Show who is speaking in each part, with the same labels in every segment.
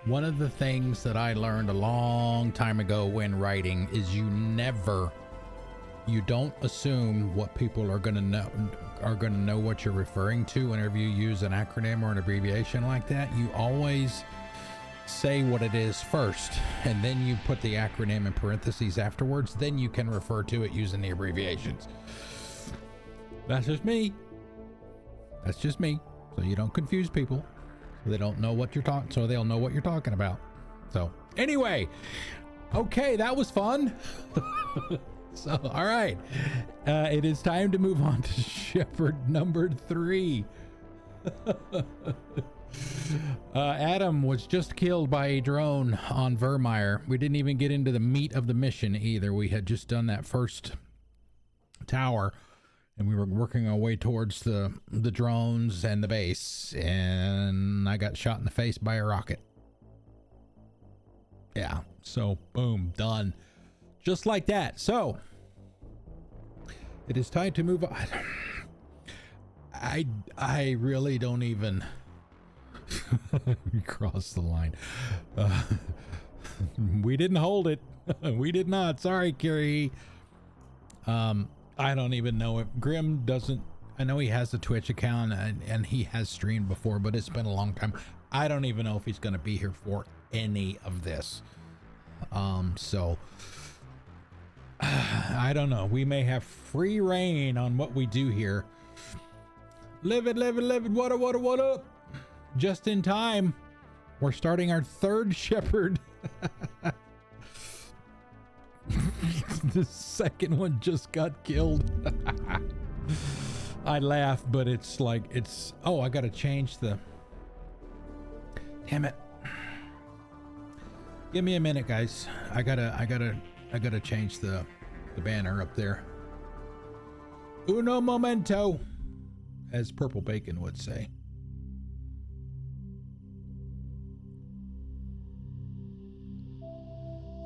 Speaker 1: One of the things that I learned a long time ago when writing is you don't assume what people are going to know what you're referring to whenever you use an acronym or an abbreviation like that. You always say what it is first, and then you put the acronym in parentheses afterwards. Then you can refer to it using the abbreviations. That's just me. So you don't confuse people. So they don't know what you're talking. So they'll know what you're talking about. So anyway, okay, that was fun. So all right, it is time to move on to Shepard number 3. Adam was just killed by a drone on Vermeer. We didn't even get into the meat of the mission either. We had just done that first tower, and we were working our way towards the drones and the base, and I got shot in the face by a rocket. Yeah, so boom, done. Just like that. So it is time to move on. I really don't even cross the line. We didn't hold it. We did not. Sorry, Kiri. I don't even know if Grim doesn't. I know he has a Twitch account and he has streamed before, but it's been a long time. I don't even know if he's going to be here for any of this. So I don't know. We may have free reign on what we do here. Live it. What up? Just in time. We're starting our 3rd Shepard. The 2nd one just got killed. I laugh, but it's like, oh, I gotta change the, damn it. Give me a minute, guys. I gotta change the banner up there. Uno momento, as Purple Bacon would say.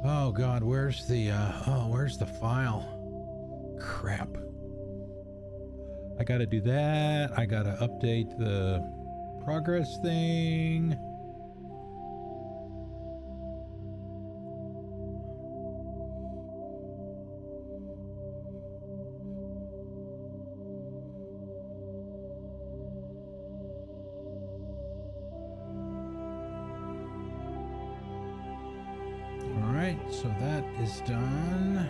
Speaker 1: Oh God, where's the file? Crap. I gotta do that. I gotta update the progress thing. So that is done.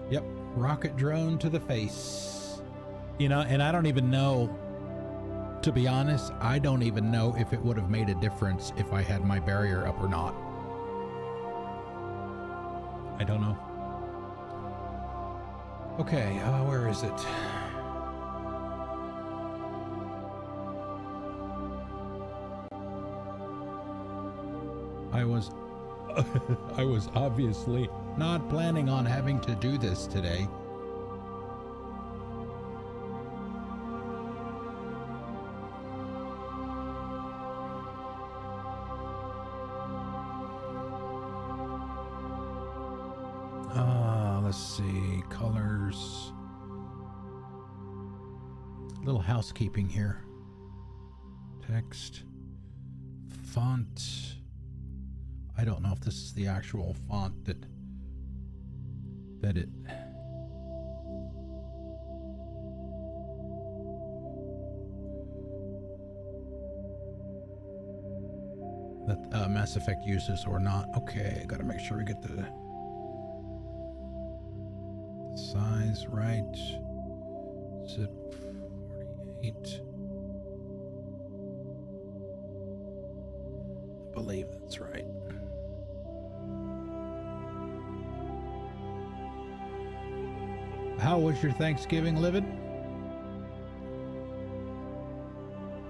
Speaker 1: Yep, rocket drone to the face. You know, and I don't even know, to be honest, I don't even know if it would have made a difference if I had my barrier up or not. I don't know. Okay, where is it? I was obviously not planning on having to do this today. Let's see, colors. A little housekeeping here. Text, font. I don't know if this is the actual font that Mass Effect uses or not. Okay, gotta make sure we get the size right. Zip 48. I believe that's right. How was your Thanksgiving, Livid?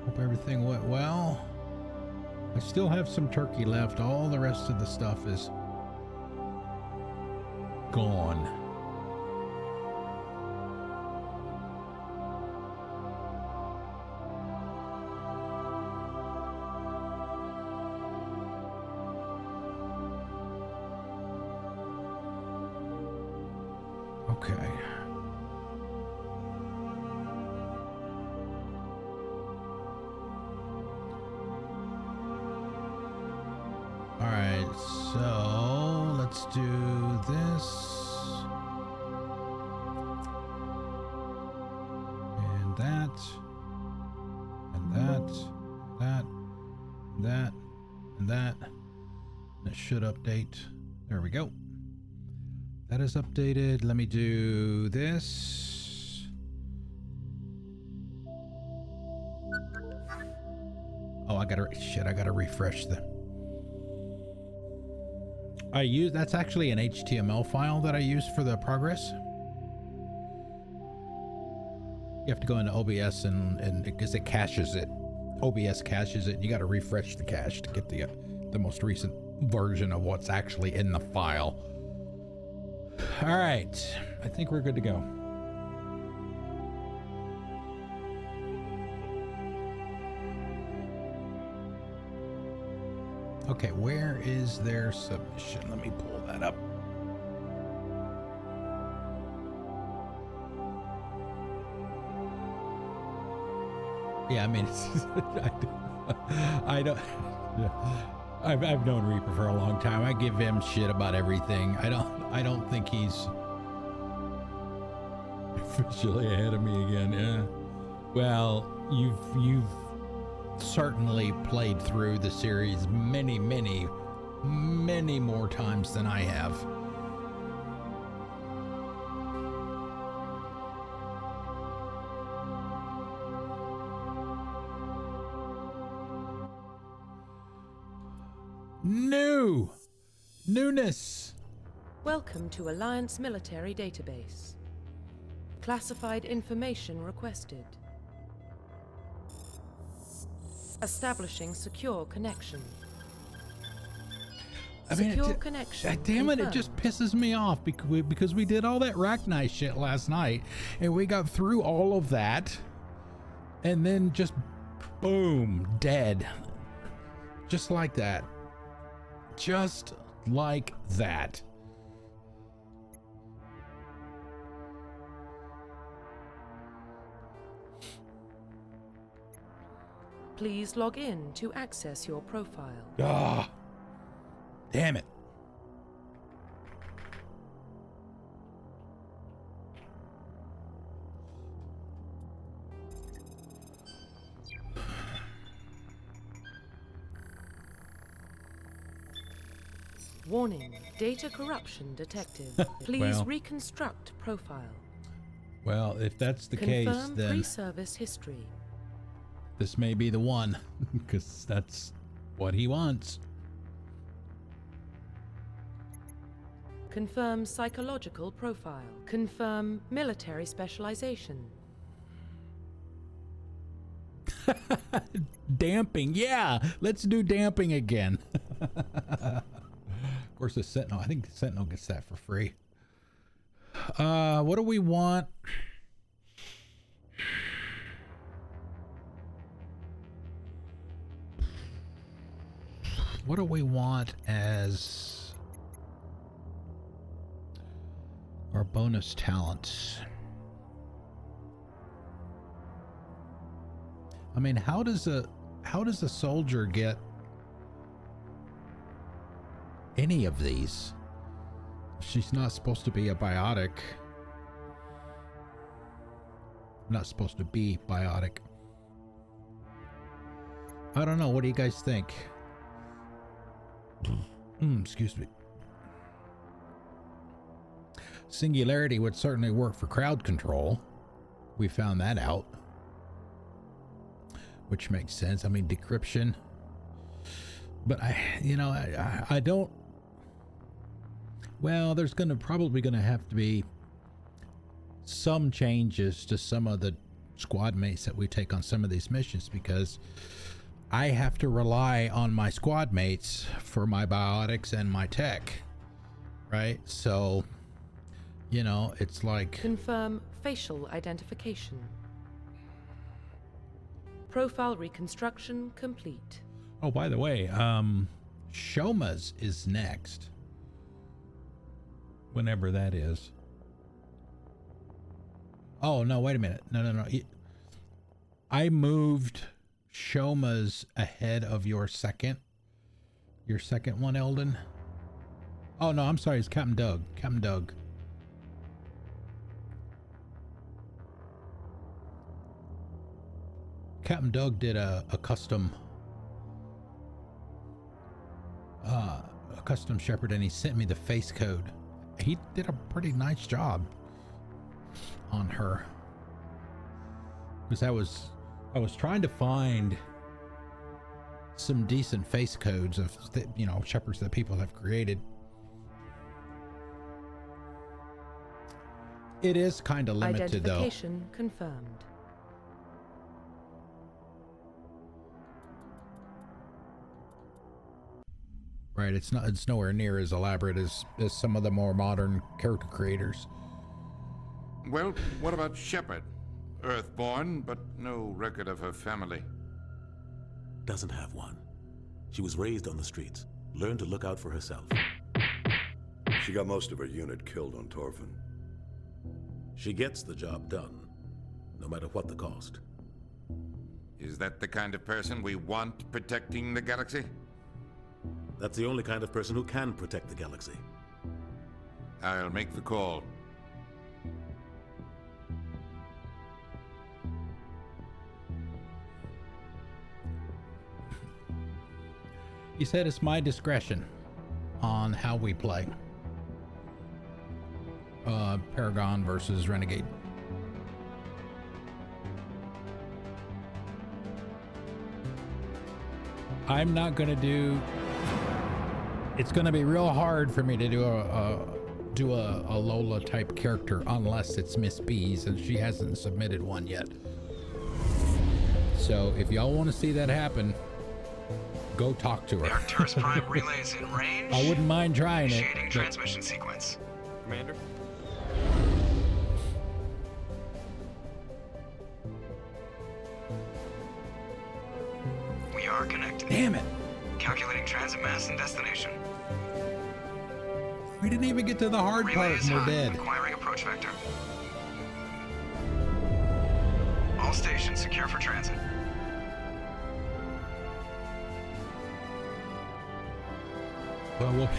Speaker 1: Hope everything went well. I still have some turkey left. All the rest of the stuff is gone. Okay. so let's do this. And that. And that. That. That. And that. And it should update. There we go. That is updated. Let me do this. Oh, I gotta refresh the. That's actually an HTML file that I use for the progress. You have to go into OBS and because it caches it. OBS caches it. You got to refresh the cache to get the most recent version of what's actually in the file. All right, I think we're good to go. Okay, where is their submission? Let me pull that up. Yeah, I mean, I don't. I've known Reaper for a long time. I give him shit about everything. I don't think he's officially ahead of me again. Yeah. Well, you've certainly played through the series many more times than I have. Newness.
Speaker 2: Welcome to Alliance Military Database. Classified information requested. Establishing secure connection.
Speaker 1: I mean,
Speaker 2: secure connection.
Speaker 1: Damn it, it just pisses me off because we did all that Rachni shit last night and we got through all of that and then just boom, dead. Just like that. Just like that.
Speaker 2: Please log in to access your profile.
Speaker 1: Ah, damn it.
Speaker 2: Warning, data corruption detected. Please
Speaker 1: Well.
Speaker 2: reconstruct profile.
Speaker 1: Well, if that's the
Speaker 2: Confirm
Speaker 1: case, then
Speaker 2: pre-service history.
Speaker 1: this may be the one because that's what he wants.
Speaker 2: Confirm psychological profile. Confirm military specialization.
Speaker 1: Damping. Yeah, let's do damping again. Of course, the Sentinel. I think the Sentinel gets that for free. What do we want? What do we want as our bonus talents? I mean, how does a soldier get any of these? She's not supposed to be a biotic. Not supposed to be biotic. I don't know. What do you guys think? Excuse me. Singularity would certainly work for crowd control. We found that out. Which makes sense. I mean, decryption. But I don't. Well, there's probably gonna have to be some changes to some of the squad mates that we take on some of these missions because I have to rely on my squad mates for my biotics and my tech, right? So, it's like
Speaker 2: Confirm facial identification. Profile reconstruction complete.
Speaker 1: Oh, by the way, Shoma's is next. Whenever that is. Oh, no, wait a minute. No. I moved Shoma's ahead of your second Your second one, Eldon? Oh no, I'm sorry, it's Captain Doug. Captain Doug. Captain Doug did a custom Shepard, and he sent me the face code. He did a pretty nice job on her, because I was trying to find some decent face codes of Shepards that people have created. It is kind of limited though.
Speaker 2: Identification confirmed.
Speaker 1: Right, it's nowhere near as elaborate as some of the more modern character creators.
Speaker 3: Well, what about Shepard? Earthborn, but no record of her family.
Speaker 4: Doesn't have one. She was raised on the streets, learned to look out for herself.
Speaker 5: She got most of her unit killed on Torfin.
Speaker 4: She gets the job done, no matter what the cost.
Speaker 3: Is that the kind of person we want protecting the galaxy?
Speaker 4: That's the only kind of person who can protect the galaxy.
Speaker 3: I'll make the call.
Speaker 1: He said it's my discretion on how we play. Paragon versus Renegade. I'm not gonna do. It's gonna be real hard for me to do a Lola type character unless it's Miss B's, and she hasn't submitted one yet. So if y'all want to see that happen, go talk to her.
Speaker 6: The Arcturus Prime relay is in range.
Speaker 1: I wouldn't mind trying it.
Speaker 6: Initiating transmission sequence.
Speaker 7: Commander?
Speaker 6: We are connected.
Speaker 1: Damn it.
Speaker 6: Calculating transit mass and destination.
Speaker 1: We didn't even get to the hard
Speaker 6: Relay
Speaker 1: part
Speaker 6: is
Speaker 1: and we're
Speaker 6: high,
Speaker 1: dead.
Speaker 6: acquiring approach vector. All stations secure for transit.
Speaker 1: Well,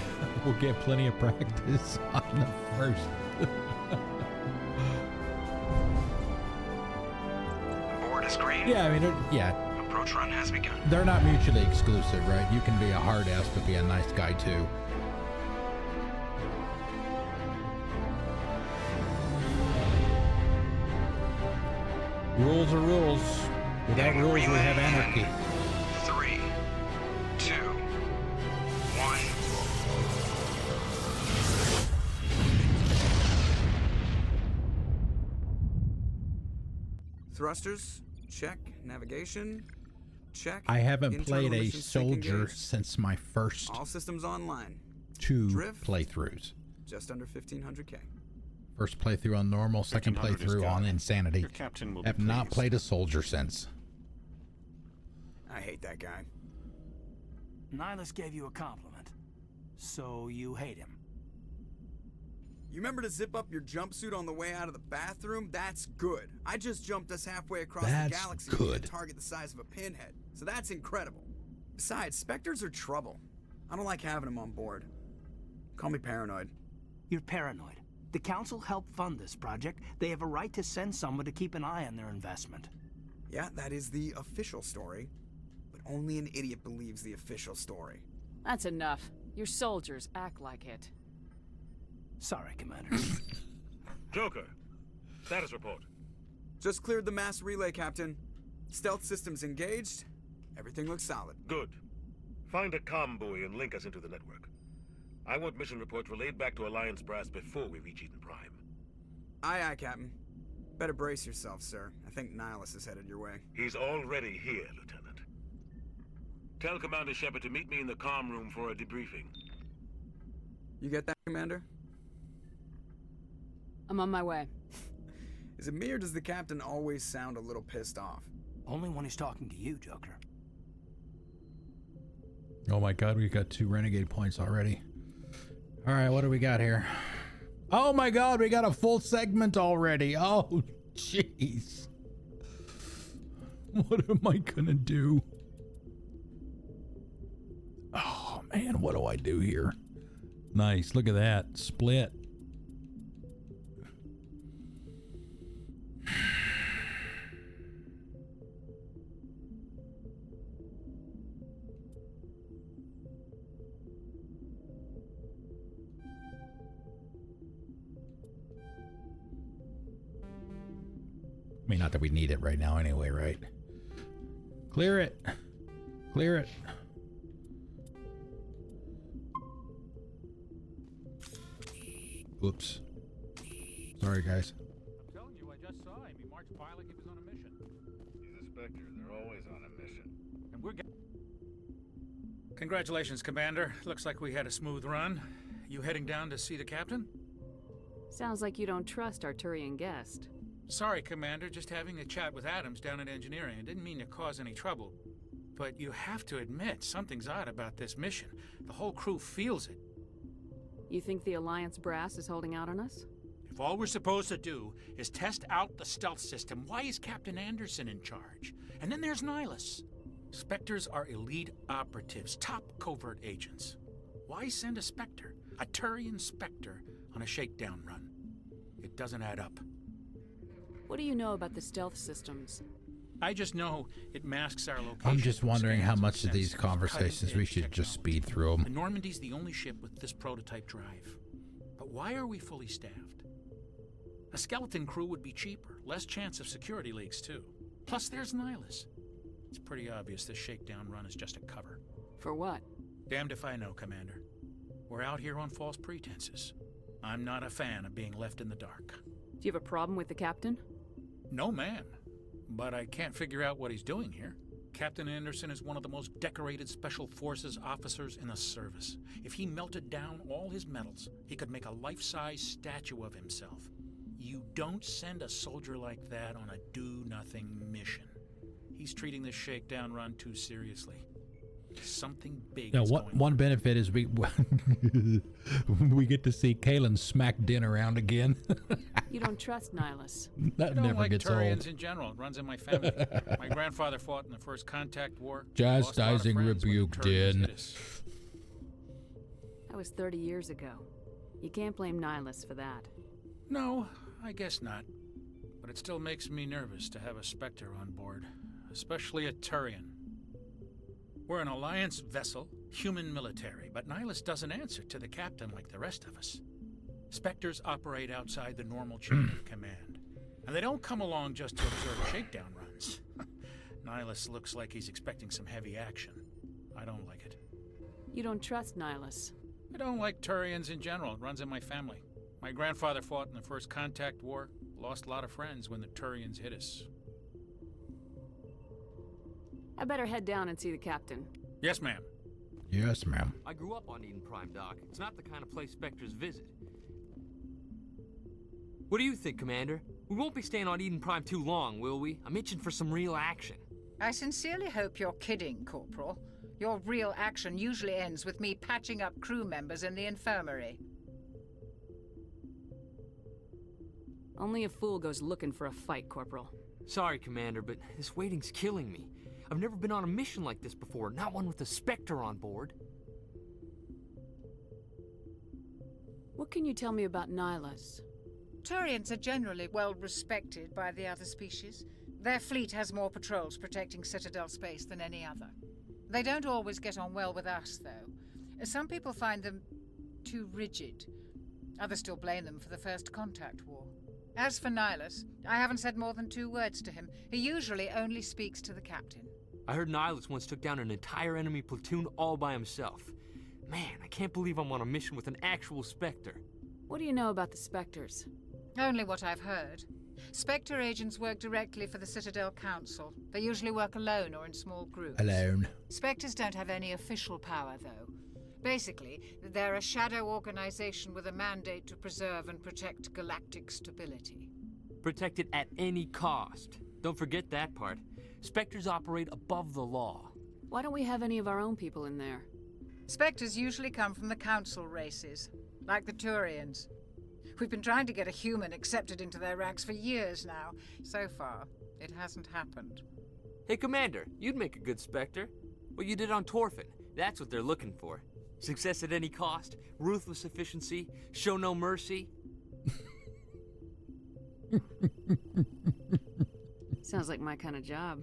Speaker 1: we'll get plenty of practice on the first.
Speaker 6: Board is green.
Speaker 1: Yeah, I mean, yeah,
Speaker 6: Approach run has begun.
Speaker 1: they're not mutually exclusive, right? You can be a hard ass but be a nice guy too. Rules are rules. Without rules, we
Speaker 6: Relay
Speaker 1: have
Speaker 6: in
Speaker 1: anarchy.
Speaker 6: 3, 2, 1.
Speaker 7: Thrusters, check. Navigation, check.
Speaker 1: I haven't
Speaker 7: Internal
Speaker 1: played a
Speaker 7: mission sync
Speaker 1: soldier
Speaker 7: engaged.
Speaker 1: since my first
Speaker 7: All systems online.
Speaker 1: 2
Speaker 7: Drift.
Speaker 1: playthroughs.
Speaker 7: Just under 1500K.
Speaker 1: First playthrough on normal, second
Speaker 8: 1500 is
Speaker 1: playthrough on
Speaker 8: gone.
Speaker 1: insanity.
Speaker 8: Your captain will
Speaker 1: Have
Speaker 8: be
Speaker 1: not
Speaker 8: pleased.
Speaker 1: played a soldier since.
Speaker 7: I hate that guy.
Speaker 9: Nihilus gave you a compliment, so you hate him.
Speaker 7: You remember to zip up your jumpsuit on the way out of the bathroom? That's good. I just jumped us halfway across the
Speaker 1: That's
Speaker 7: galaxy
Speaker 1: good.
Speaker 7: with a target the size of a pinhead. So that's incredible. Besides, Spectres are trouble. I don't like having them on board. Call me paranoid.
Speaker 9: You're paranoid. The Council helped fund this project. They have a right to send someone to keep an eye on their investment.
Speaker 7: Yeah, that is the official story. But only an idiot believes the official story.
Speaker 10: That's enough. Your soldiers act like it.
Speaker 9: Sorry, Commander.
Speaker 8: Joker, status report.
Speaker 7: Just cleared the mass relay, Captain. Stealth systems engaged. Everything looks solid.
Speaker 8: Good. Find a comm buoy and link us into the network. I want mission reports relayed back to Alliance brass before we reach Eden Prime.
Speaker 7: Aye, aye, Captain. Better brace yourself, sir. I think Nihilus is headed your way.
Speaker 8: He's already here, Lieutenant. Tell Commander Shepard to meet me in the comm room for a debriefing.
Speaker 7: You get that, Commander?
Speaker 10: I'm on my way.
Speaker 7: Is it me or does the Captain always sound a little pissed off?
Speaker 9: Only when he's talking to you, Joker.
Speaker 1: Oh my god, we got 2 renegade points already. All right, what do we got here? Oh my god, we got a full segment already. Oh, jeez. What am I gonna do? Oh Man, what do I do here? Nice, look at that. Split. I mean, not that we need it right now anyway, right? Clear it. Clear it. Oops. Sorry, guys.
Speaker 11: I'm telling you, I just saw him. He marched by like he was on a mission.
Speaker 8: He's a Spectre. They're always on a mission.
Speaker 11: And we're Congratulations, Commander. Looks like we had a smooth run. You heading down to see the captain?
Speaker 10: Sounds like you don't trust our Turian guest.
Speaker 11: Sorry, Commander. Just having a chat with Adams down at engineering. I didn't mean to cause any trouble. But you have to admit, something's odd about this mission. The whole crew feels it.
Speaker 10: You think the Alliance brass is holding out on us?
Speaker 11: If all we're supposed to do is test out the stealth system, why is Captain Anderson in charge? And then there's Nihilus. Spectres are elite operatives, top covert agents. Why send a Spectre, a Turian Spectre, on a shakedown run? It doesn't add up.
Speaker 10: What do you know about the stealth systems?
Speaker 11: I just know it masks our location.
Speaker 1: I'm just wondering how much of these conversations we should just speed through them.
Speaker 11: The Normandy's the only ship with this prototype drive. But why are we fully staffed? A skeleton crew would be cheaper, less chance of security leaks too. Plus there's Nihilus. It's pretty obvious this shakedown run is just a cover.
Speaker 10: For what?
Speaker 11: Damned if I know, Commander. We're out here on false pretenses. I'm not a fan of being left in the dark.
Speaker 10: Do you have a problem with the captain?
Speaker 11: No, ma'am. But I can't figure out what he's doing here. Captain Anderson is one of the most decorated Special Forces officers in the service. If he melted down all his medals, he could make a life-size statue of himself. You don't send a soldier like that on a do-nothing mission. He's treating this shakedown run too seriously. Something big
Speaker 1: Now,
Speaker 11: is going
Speaker 1: one
Speaker 11: on.
Speaker 1: benefit is we get to see Kalen smack Din around again.
Speaker 10: You don't trust Nihilus.
Speaker 1: That
Speaker 11: I don't
Speaker 1: never
Speaker 11: like
Speaker 1: gets
Speaker 11: Turians
Speaker 1: old.
Speaker 11: in general. It runs in my family. My grandfather fought in the First Contact War.
Speaker 1: Chastising rebuke, Din.
Speaker 10: That was 30 years ago. You can't blame Nihilus for that.
Speaker 11: No, I guess not. But it still makes me nervous to have a Spectre on board, especially a Turian. We're an Alliance vessel, human military, but Nihilus doesn't answer to the captain like the rest of us. Spectres operate outside the normal chain of command, and they don't come along just to observe shakedown runs. Nihilus looks like he's expecting some heavy action. I don't like it.
Speaker 10: You don't trust Nihilus.
Speaker 11: I don't like Turians in general. It runs in my family. My grandfather fought in the First Contact War, lost a lot of friends when the Turians hit us.
Speaker 10: I better head down and see the captain.
Speaker 11: Yes, ma'am.
Speaker 1: Yes, ma'am.
Speaker 12: I grew up on Eden Prime, Doc. It's not the kind of place Spectres visit. What do you think, Commander? We won't be staying on Eden Prime too long, will we? I'm itching for some real action.
Speaker 13: I sincerely hope you're kidding, Corporal. Your real action usually ends with me patching up crew members in the infirmary.
Speaker 10: Only a fool goes looking for a fight, Corporal.
Speaker 12: Sorry, Commander, but this waiting's killing me. I've never been on a mission like this before, not one with a Spectre on board.
Speaker 10: What can you tell me about Nihilus?
Speaker 13: Turians are generally well respected by the other species. Their fleet has more patrols protecting Citadel space than any other. They don't always get on well with us, though. Some people find them too rigid. Others still blame them for the First Contact War. As for Nihilus, I haven't said more than 2 words to him. He usually only speaks to the captain.
Speaker 12: I heard Nihilus once took down an entire enemy platoon all by himself. Man, I can't believe I'm on a mission with an actual Spectre.
Speaker 10: What do you know about the Spectres?
Speaker 13: Only what I've heard. Spectre agents work directly for the Citadel Council. They usually work alone or in small groups.
Speaker 1: Alone.
Speaker 13: Spectres don't have any official power, though. Basically, they're a shadow organization with a mandate to preserve and protect galactic stability.
Speaker 12: Protect it at any cost. Don't forget that part. Spectres operate above the law.
Speaker 10: Why don't we have any of our own people in there?
Speaker 13: Spectres usually come from the Council races, like the Turians. We've been trying to get a human accepted into their ranks for years now. So far, it hasn't happened.
Speaker 12: Hey, Commander, you'd make a good Spectre. What you did on Torfin, that's what they're looking for. Success at any cost, ruthless efficiency, show no mercy.
Speaker 10: Sounds like my kind of job.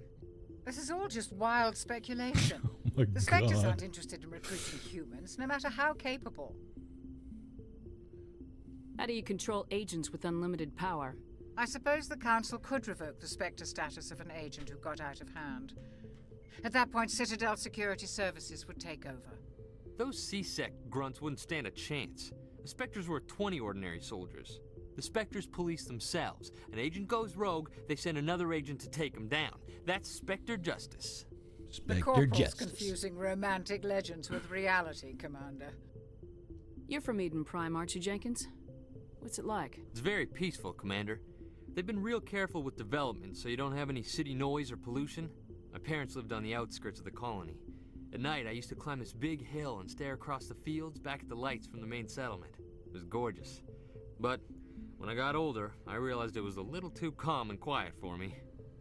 Speaker 13: This is all just wild speculation.
Speaker 1: Oh my
Speaker 13: The Spectres
Speaker 1: God.
Speaker 13: aren't interested in recruiting humans, no matter how capable.
Speaker 10: How do you control agents with unlimited power?
Speaker 13: I suppose the Council could revoke the Spectre status of an agent who got out of hand. At that point, Citadel Security Services would take over.
Speaker 12: Those C-Sec grunts wouldn't stand a chance. The Spectres were 20 ordinary soldiers. The Spectres police themselves. An agent goes rogue, they send another agent to take him down. That's Spectre justice.
Speaker 13: The
Speaker 1: Spectre
Speaker 13: Corporal's
Speaker 1: justice.
Speaker 13: confusing romantic legends with reality, Commander.
Speaker 10: You're from Eden Prime, aren't you, Jenkins? What's it like?
Speaker 12: It's very peaceful, Commander. They've been real careful with development so you don't have any city noise or pollution. My parents lived on the outskirts of the colony. At night, I used to climb this big hill and stare across the fields back at the lights from the main settlement. It was gorgeous. But when I got older, I realized it was a little too calm and quiet for me.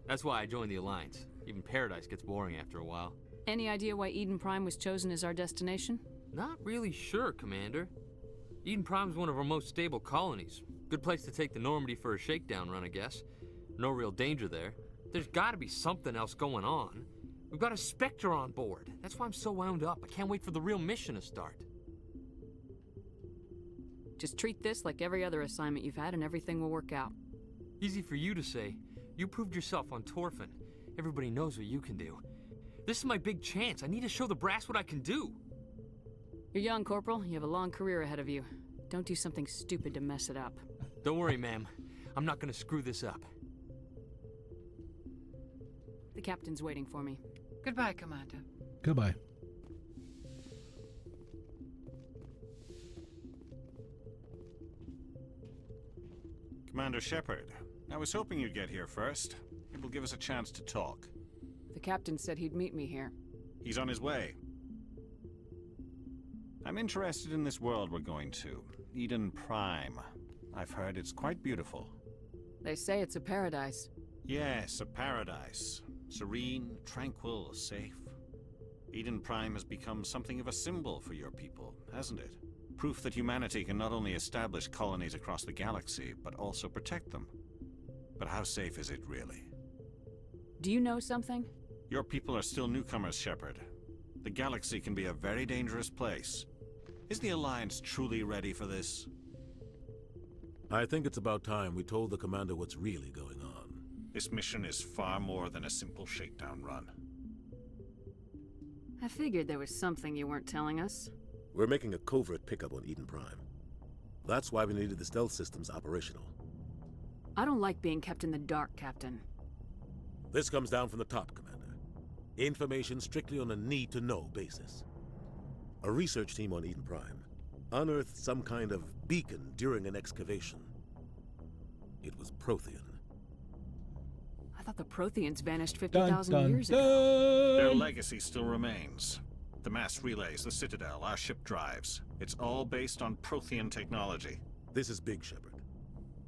Speaker 12: That's why I joined the Alliance. Even Paradise gets boring after a while.
Speaker 10: Any idea why Eden Prime was chosen as our destination?
Speaker 12: Not really sure, Commander. Eden Prime's one of our most stable colonies. Good place to take the Normandy for a shakedown run, I guess. No real danger there. There's gotta be something else going on. We've got a Spectre on board. That's why I'm so wound up. I can't wait for the real mission to start.
Speaker 10: Just treat this like every other assignment you've had and everything will work out.
Speaker 12: Easy for you to say. You proved yourself on Torfin. Everybody knows what you can do. This is my big chance. I need to show the brass what I can do.
Speaker 10: You're young, Corporal. You have a long career ahead of you. Don't do something stupid to mess it up.
Speaker 12: Don't worry, ma'am. I'm not gonna screw this up.
Speaker 10: The captain's waiting for me.
Speaker 13: Goodbye, Commander.
Speaker 1: Goodbye.
Speaker 14: Commander Shepard, I was hoping you'd get here first. It will give us a chance to talk.
Speaker 10: The captain said he'd meet me here.
Speaker 14: He's on his way. I'm interested in this world we're going to, Eden Prime. I've heard it's quite beautiful.
Speaker 10: They say it's a paradise.
Speaker 14: Yes, a paradise. Serene, tranquil, safe. Eden Prime has become something of a symbol for your people, hasn't it? Proof that humanity can not only establish colonies across the galaxy, but also protect them. But how safe is it really?
Speaker 10: Do you know something?
Speaker 14: Your people are still newcomers, Shepard. The galaxy can be a very dangerous place. Is the Alliance truly ready for this?
Speaker 4: I think it's about time we told the commander what's really going on.
Speaker 14: This mission is far more than a simple shakedown run.
Speaker 10: I figured there was something you weren't telling us.
Speaker 4: We're making a covert pickup on Eden Prime. That's why we needed the stealth systems operational.
Speaker 10: I don't like being kept in the dark, Captain.
Speaker 4: This comes down from the top, Commander. Information strictly on a need-to-know basis. A research team on Eden Prime unearthed some kind of beacon during an excavation. It was Prothean.
Speaker 10: I thought the Protheans vanished 50,000 years ago.
Speaker 14: Their legacy still remains. The mass relays, the Citadel, our ship drives. It's all based on Prothean technology.
Speaker 4: This is big, Shepard.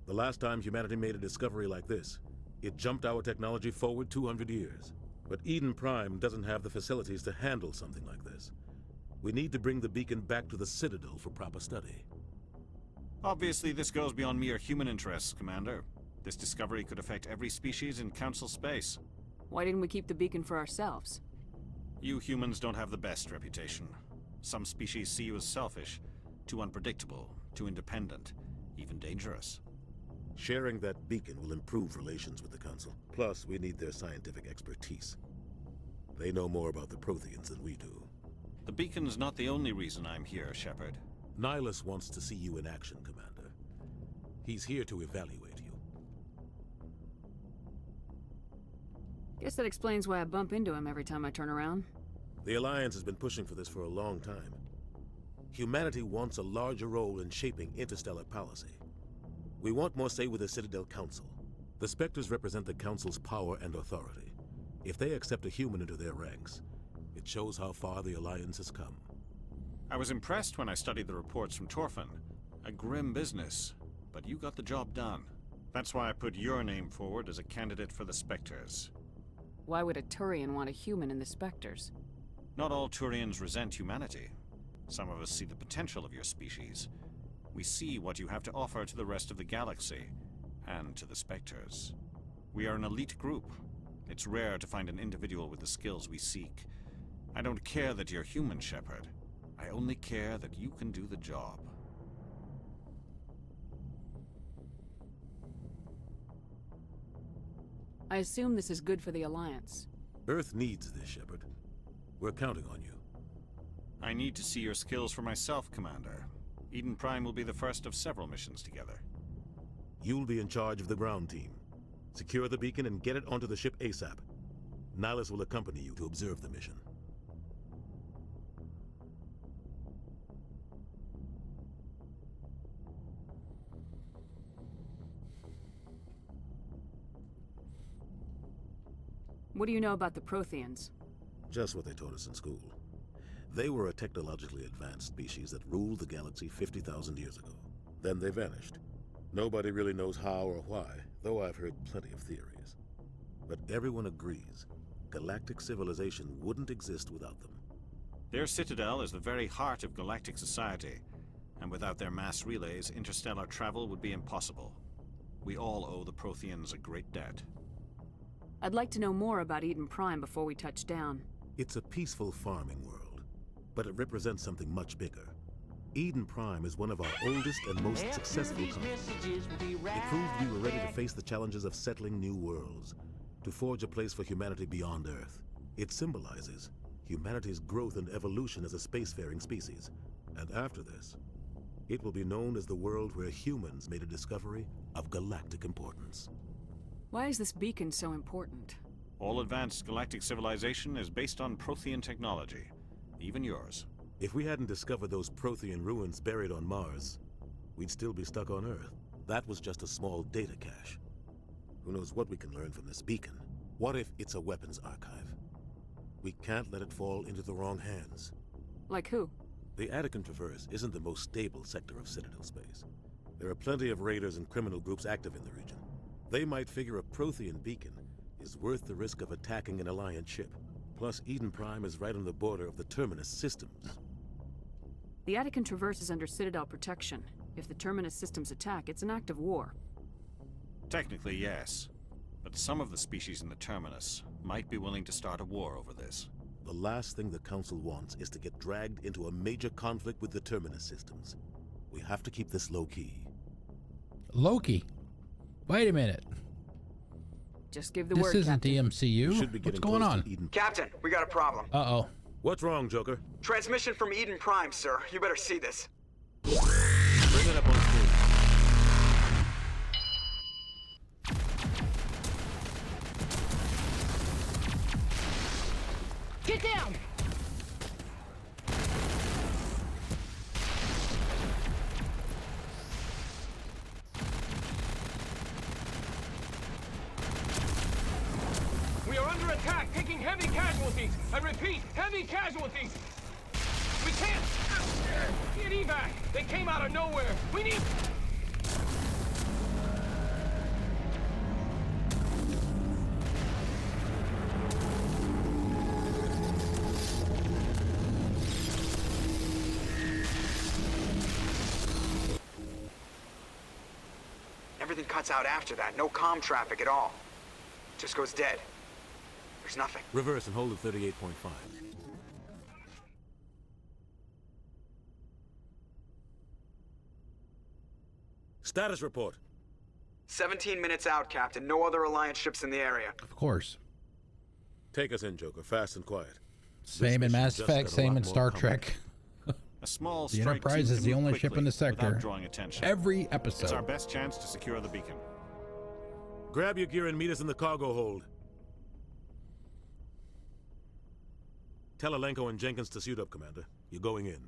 Speaker 4: The last time humanity made a discovery like this, it jumped our technology forward 200 years. But Eden Prime doesn't have the facilities to handle something like this. We need to bring the beacon back to the Citadel for proper study.
Speaker 14: Obviously, this goes beyond mere human interests, Commander. This discovery could affect every species in Council space.
Speaker 10: Why didn't we keep the beacon for ourselves?
Speaker 14: You humans don't have the best reputation. Some species see you as selfish, too unpredictable, too independent, even dangerous.
Speaker 4: Sharing that beacon will improve relations with the Council. Plus, we need their scientific expertise. They know more about the Protheans than we do.
Speaker 14: The beacon's not the only reason I'm here, Shepard.
Speaker 4: Nihilus wants to see you in action, Commander. He's here to evaluate you.
Speaker 10: Guess that explains why I bump into him every time I turn around.
Speaker 4: The Alliance has been pushing for this for a long time. Humanity wants a larger role in shaping interstellar policy. We want more say with the Citadel Council. The Spectres represent the Council's power and authority. If they accept a human into their ranks, it shows how far the Alliance has come.
Speaker 14: I was impressed when I studied the reports from Torfin. A grim business, but you got the job done. That's why I put your name forward as a candidate for the Spectres.
Speaker 10: Why would a Turian want a human in the Spectres?
Speaker 14: Not all Turians resent humanity. Some of us see the potential of your species. We see what you have to offer to the rest of the galaxy, and to the Spectres. We are an elite group. It's rare to find an individual with the skills we seek. I don't care that you're human, Shepard. I only care that you can do the job.
Speaker 10: I assume this is good for the Alliance.
Speaker 4: Earth needs this, Shepard. We're counting on you.
Speaker 14: I need to see your skills for myself, Commander. Eden Prime will be the first of several missions together.
Speaker 4: You'll be in charge of the ground team. Secure the beacon and get it onto the ship ASAP. Nihilus will accompany you to observe the mission.
Speaker 10: What do you know about the Protheans?
Speaker 4: Just what they taught us in school. They were a technologically advanced species that ruled the galaxy 50,000 years ago. Then they vanished. Nobody really knows how or why, though I've heard plenty of theories. But everyone agrees, galactic civilization wouldn't exist without them.
Speaker 14: Their Citadel is the very heart of galactic society, and without their mass relays, interstellar travel would be impossible. We all owe the Protheans a great debt.
Speaker 10: I'd like to know more about Eden Prime before we touch down.
Speaker 4: It's a peaceful farming world, but it represents something much bigger. Eden Prime is one of our oldest and most successful colonies. It proved we were ready to face the challenges of settling new worlds, to forge a place for humanity beyond Earth. It symbolizes humanity's growth and evolution as a spacefaring species. And after this, it will be known as the world where humans made a discovery of galactic importance.
Speaker 10: Why is this beacon so important?
Speaker 14: All advanced galactic civilization is based on Prothean technology, even yours.
Speaker 4: If we hadn't discovered those Prothean ruins buried on Mars, we'd still be stuck on Earth. That was just a small data cache. Who knows what we can learn from this beacon? What if it's a weapons archive? We can't let it fall into the wrong hands.
Speaker 10: Like who?
Speaker 4: The Attican Traverse isn't the most stable sector of Citadel space. There are plenty of raiders and criminal groups active in the region. They might figure a Prothean beacon is worth the risk of attacking an Alliance ship. Plus, Eden Prime is right on the border of the Terminus systems.
Speaker 10: The Attican Traverse is under Citadel protection. If the Terminus systems attack, it's an act of war.
Speaker 14: Technically, yes. But some of the species in the Terminus might be willing to start a war over this.
Speaker 4: The last thing the Council wants is to get dragged into a major conflict with the Terminus systems. We have to keep this low-key.
Speaker 1: Loki? Wait a minute.
Speaker 10: Just give the
Speaker 1: this
Speaker 10: word,
Speaker 1: isn't
Speaker 10: Captain.
Speaker 1: the MCU? What's going on?
Speaker 7: Captain, we got a problem.
Speaker 1: Uh-oh.
Speaker 4: What's wrong, Joker?
Speaker 7: Transmission from Eden Prime, sir. You better see this.
Speaker 4: Bring it up on screen.
Speaker 15: Get down!
Speaker 16: We are under attack, taking heavy casualties. I repeat, heavy casualties. We can't get evac. They came out of nowhere. We need...
Speaker 7: Everything cuts out after that. No comm traffic at all. Just goes dead. There's nothing.
Speaker 4: Reverse and hold at 38.5. Status report.
Speaker 7: 17 minutes out, Captain. No other Alliance ships in the area.
Speaker 1: Of course.
Speaker 4: Take us in, Joker. Fast and quiet.
Speaker 1: Same in Mass Effect, same in Star Trek.
Speaker 14: A small
Speaker 1: The
Speaker 14: strike
Speaker 1: Enterprise
Speaker 14: team
Speaker 1: is
Speaker 14: can
Speaker 1: the
Speaker 14: move
Speaker 1: only ship in the
Speaker 14: quickly
Speaker 1: sector.
Speaker 14: without drawing attention.
Speaker 1: Every episode.
Speaker 14: It's our best chance to secure the beacon.
Speaker 4: Grab your gear and meet us in the cargo hold. Tell Alenko and Jenkins to suit up, Commander. You're going in.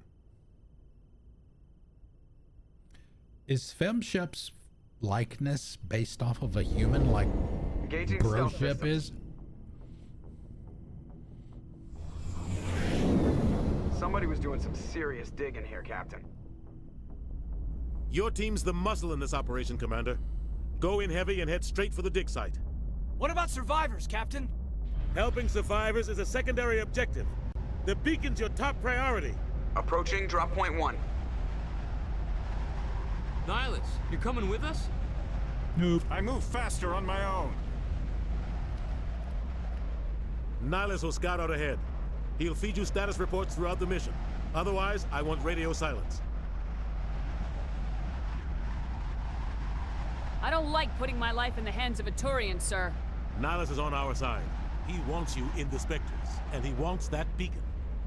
Speaker 1: Is Femship's likeness based off of a human like
Speaker 7: Engaging
Speaker 1: Bro
Speaker 7: stealth
Speaker 1: Ship is?
Speaker 7: Somebody was doing some serious digging here, Captain.
Speaker 4: Your team's the muscle in this operation, Commander. Go in heavy and head straight for the dig site.
Speaker 9: What about survivors, Captain?
Speaker 4: Helping survivors is a secondary objective. The beacon's your top priority.
Speaker 7: Approaching drop point 1.
Speaker 12: Nihilus, you're coming with us?
Speaker 1: Nope.
Speaker 14: I move faster on my own.
Speaker 4: Nihilus will scout out ahead. He'll feed you status reports throughout the mission. Otherwise, I want radio silence.
Speaker 10: I don't like putting my life in the hands of a Turian, sir.
Speaker 4: Nihilus is on our side. He wants you in the Spectres, and he wants that beacon.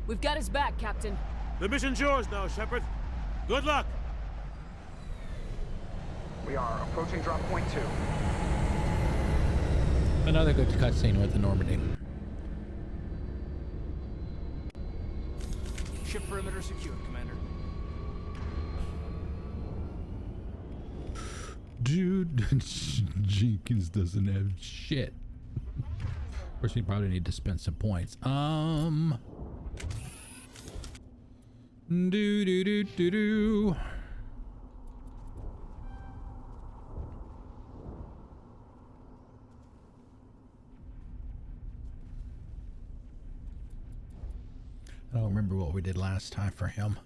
Speaker 10: We've got his back, Captain.
Speaker 4: The mission's yours now, Shepard. Good luck!
Speaker 7: We are approaching drop point 2.
Speaker 1: Another good cutscene with the Normandy.
Speaker 9: Ship perimeter secured, Commander.
Speaker 1: Dude, Jenkins doesn't have shit. Of course, we probably need to spend some points. Do. I don't remember what we did last time for him.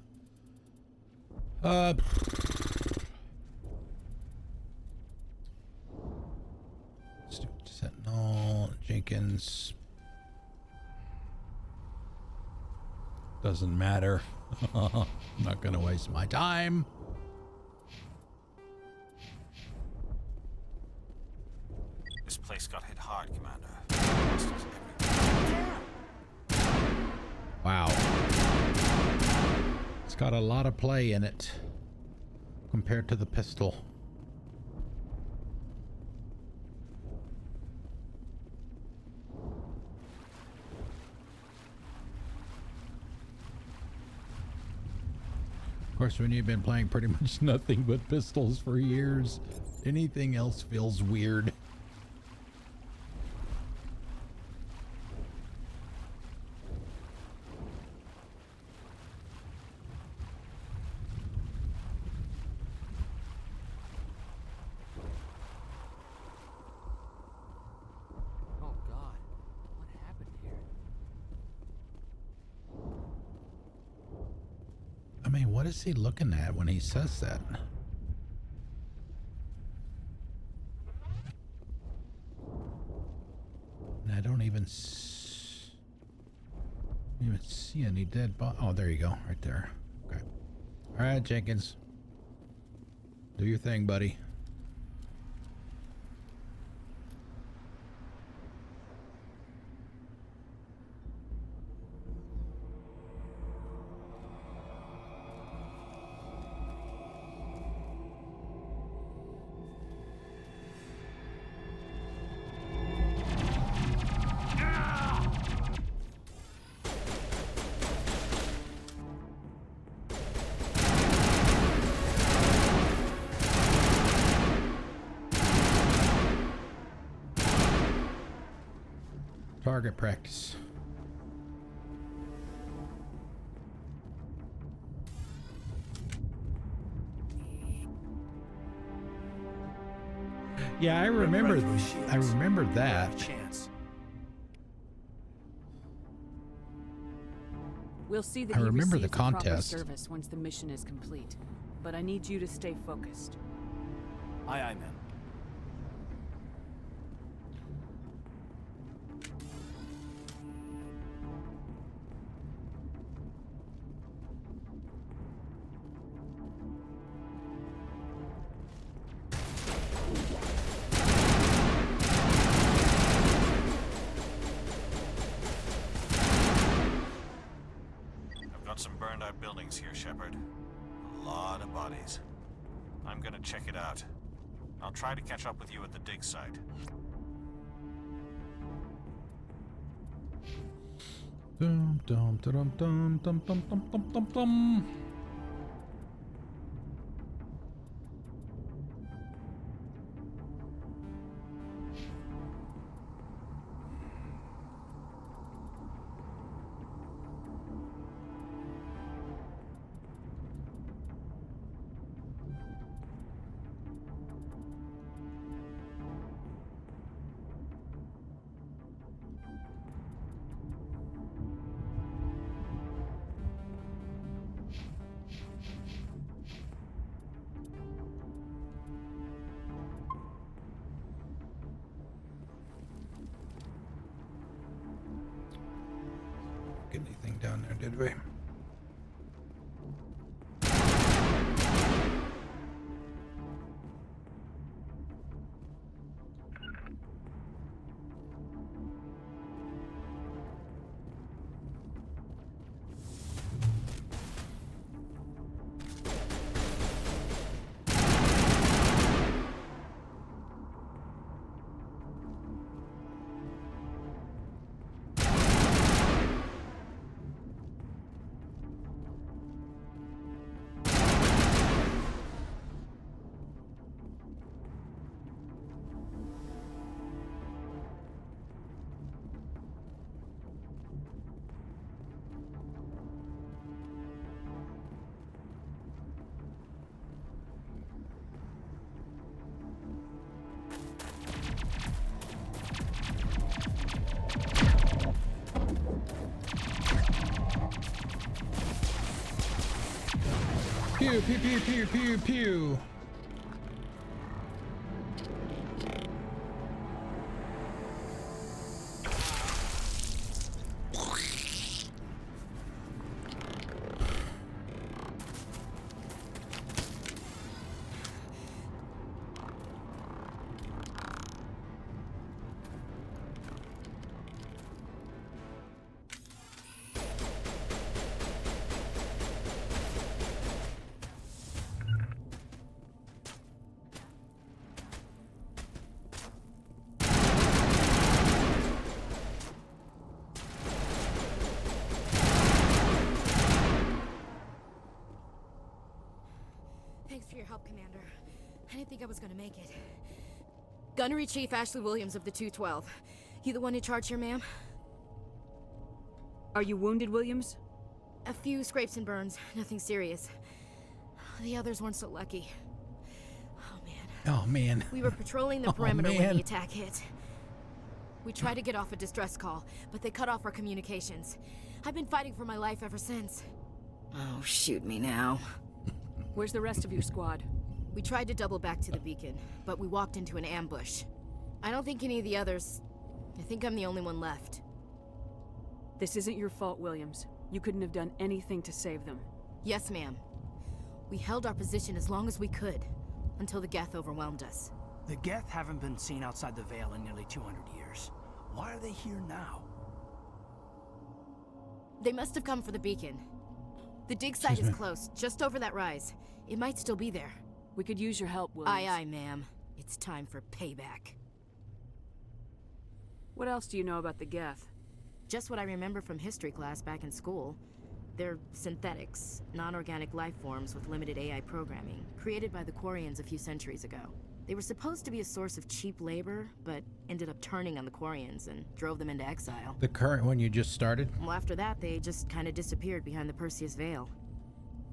Speaker 1: Sentinel, Jenkins. Doesn't matter. I'm not gonna waste my time.
Speaker 14: This place got hit hard, Commander.
Speaker 1: Wow. It's got a lot of play in it compared to the pistol. Of course, when you've been playing pretty much nothing but pistols for years, anything else feels weird. What is he looking at when he says that? And I don't even see any dead bodies. Oh, there you go, right there. Okay. All right, Jenkins. Do your thing, buddy. Target practice. Yeah, I remember that.
Speaker 10: We'll see that
Speaker 1: I
Speaker 10: he
Speaker 1: remember the
Speaker 10: receives proper
Speaker 1: contest.
Speaker 10: service once the mission is complete. But I need you to stay focused.
Speaker 9: Aye, aye, ma'am.
Speaker 14: Some burned out buildings here, Shepard. A lot of bodies. I'm gonna check it out. I'll try to catch up with you at the dig site.
Speaker 1: Dum dum dum dum dum dum dum dum dum dum. get anything down there, did we? Pew, pew, pew, pew, pew, pew.
Speaker 15: Thanks for your help, Commander. I didn't think I was gonna make it. Gunnery Chief Ashley Williams of the 212. You the one in charge here, ma'am?
Speaker 10: Are you wounded, Williams?
Speaker 15: A few scrapes and burns, nothing serious. The others weren't so lucky.
Speaker 1: Oh, man.
Speaker 15: We were patrolling the perimeter when
Speaker 1: man.
Speaker 15: the attack hit. We tried to get off a distress call, but they cut off our communications. I've been fighting for my life ever since. Oh, shoot me now.
Speaker 10: Where's the rest of your squad?
Speaker 15: We tried to double back to the beacon, but we walked into an ambush. I don't think any of the others... I think I'm the only one left.
Speaker 10: This isn't your fault, Williams. You couldn't have done anything to save them.
Speaker 15: Yes, ma'am. We held our position as long as we could, until the Geth overwhelmed us.
Speaker 9: The Geth haven't been seen outside the Veil in nearly 200 years. Why are they here now?
Speaker 15: They must have come for the beacon. The dig site is close, just over that rise. It might still be there.
Speaker 10: We could use your help, Williams.
Speaker 15: Aye, aye, ma'am. It's time for payback.
Speaker 10: What else do you know about the Geth?
Speaker 15: Just what I remember from history class back in school. They're synthetics, non-organic life forms with limited AI programming, created by the Quarians a few centuries ago. They were supposed to be a source of cheap labor, but ended up turning on the Quarians and drove them into exile.
Speaker 1: The current one you just started?
Speaker 15: Well, after that, they just kind of disappeared behind the Perseus Veil.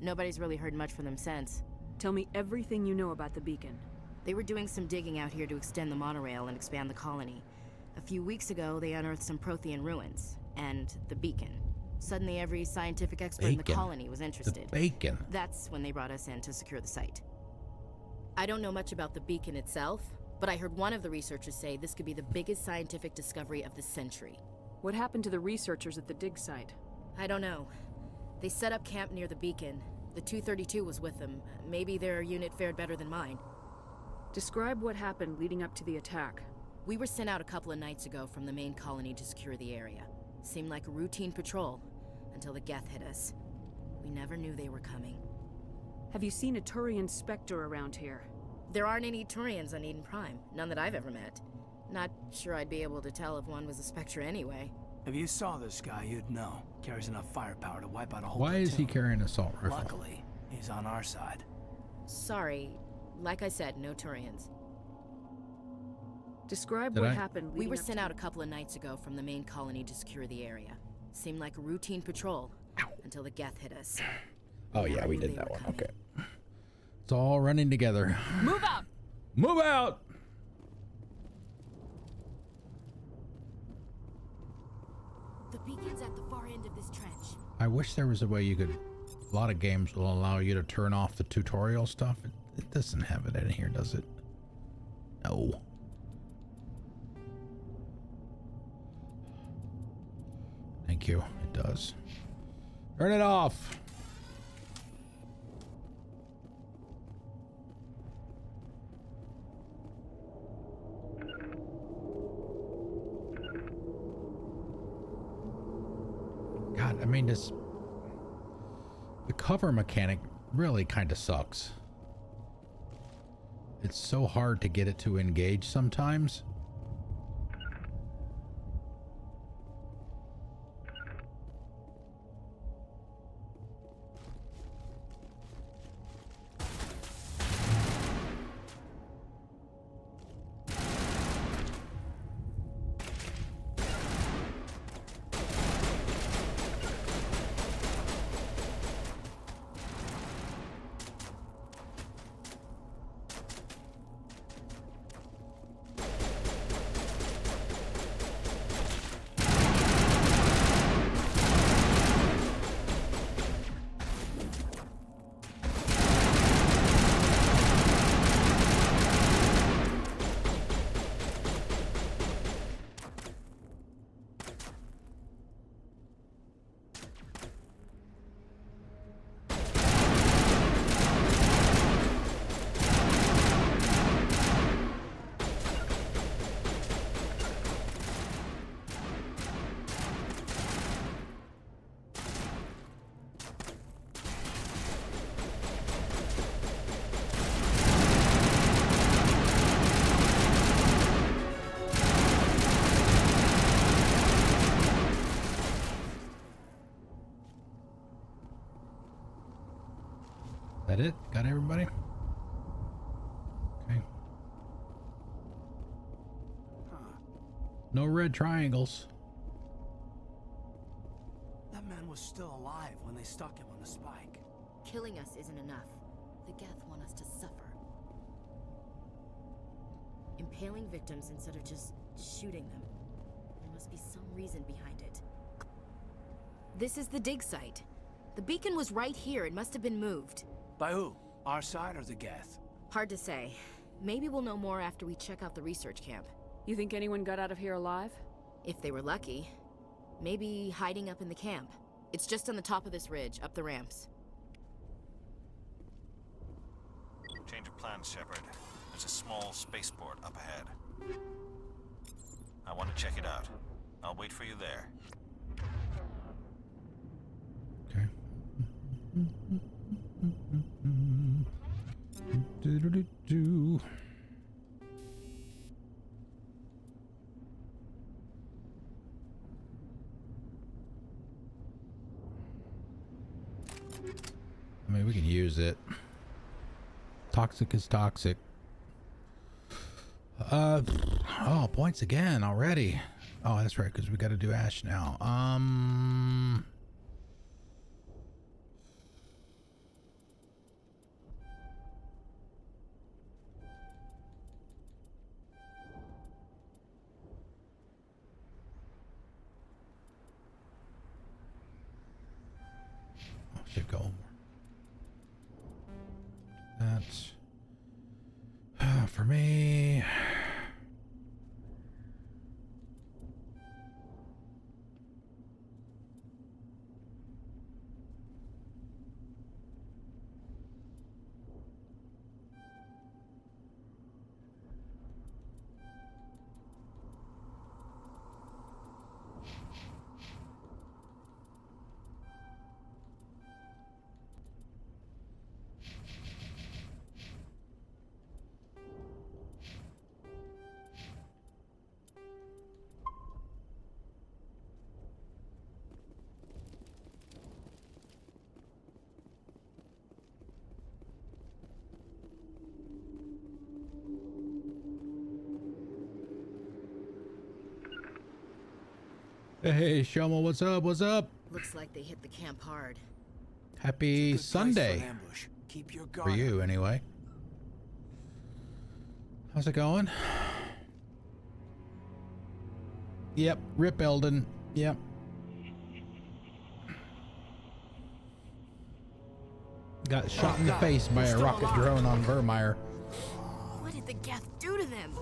Speaker 15: Nobody's really heard much from them since.
Speaker 10: Tell me everything you know about the beacon.
Speaker 15: They were doing some digging out here to extend the monorail and expand the colony. A few weeks ago, they unearthed some Prothean ruins, and the beacon. Suddenly, every scientific expert in the colony was interested.
Speaker 1: The beacon.
Speaker 15: That's when they brought us in to secure the site. I don't know much about the beacon itself, but I heard one of the researchers say this could be the biggest scientific discovery of the century.
Speaker 10: What happened to the researchers at the dig site?
Speaker 15: I don't know. They set up camp near the beacon. The 232 was with them. Maybe their unit fared better than mine.
Speaker 10: Describe what happened leading up to the attack.
Speaker 15: We were sent out a couple of nights ago from the main colony to secure the area. Seemed like a routine patrol, until the Geth hit us. We never knew they were coming.
Speaker 10: Have you seen a Turian Spectre around here?
Speaker 15: There aren't any Turians on Eden Prime. None that I've ever met. Not sure I'd be able to tell if one was a Spectre anyway.
Speaker 9: If you saw this guy, you'd know. Carries enough firepower to wipe out a whole
Speaker 1: Why
Speaker 9: platoon.
Speaker 1: is he carrying an assault rifle?
Speaker 9: Luckily, he's on our side.
Speaker 15: Sorry. Like I said, no Turians.
Speaker 10: Describe what happened.
Speaker 15: We were sent out a couple of nights ago from the main colony to secure the area. Seemed like a routine patrol, until the Geth hit us.
Speaker 1: Oh yeah, we did that one. Okay. It's all running together.
Speaker 10: Move out!
Speaker 1: Move out!
Speaker 15: The beacon's at the far end of this trench.
Speaker 1: I wish there was a way you could... A lot of games will allow you to turn off the tutorial stuff. It doesn't have it in here, does it? No. Thank you. It does. Turn it off. God, I mean, the cover mechanic really kind of sucks. It's so hard to get it to engage sometimes. That it? Got everybody? Okay. No red triangles.
Speaker 9: That man was still alive when they stuck him on the spike.
Speaker 15: Killing us isn't enough. The Geth want us to suffer. Impaling victims instead of just shooting them. There must be some reason behind it. This is the dig site. The beacon was right here. It must have been moved.
Speaker 9: By who? Our side or the Geth?
Speaker 15: Hard to say. Maybe we'll know more after we check out the research camp.
Speaker 10: You think anyone got out of here alive?
Speaker 15: If they were lucky. Maybe hiding up in the camp. It's just on the top of this ridge, up the ramps.
Speaker 14: Change of plans, Shepard. There's a small spaceport up ahead. I want to check it out. I'll wait for you there.
Speaker 1: Okay. Do-do-do-do. I mean, we can use it. Toxic is toxic. Oh, points again already. Oh, that's right, because we got to do Ash now. Should go more. That's for me. Hey, Shoma, what's up? What's up?
Speaker 15: Looks like they hit the camp hard.
Speaker 1: Happy Sunday.
Speaker 9: Keep your
Speaker 1: For
Speaker 9: guard
Speaker 1: you,
Speaker 9: up.
Speaker 1: anyway. How's it going? Yep, Rip Eldon. Yep. Got shot in the face by a rocket drone on Vermeer.
Speaker 15: What did the Geth do to them?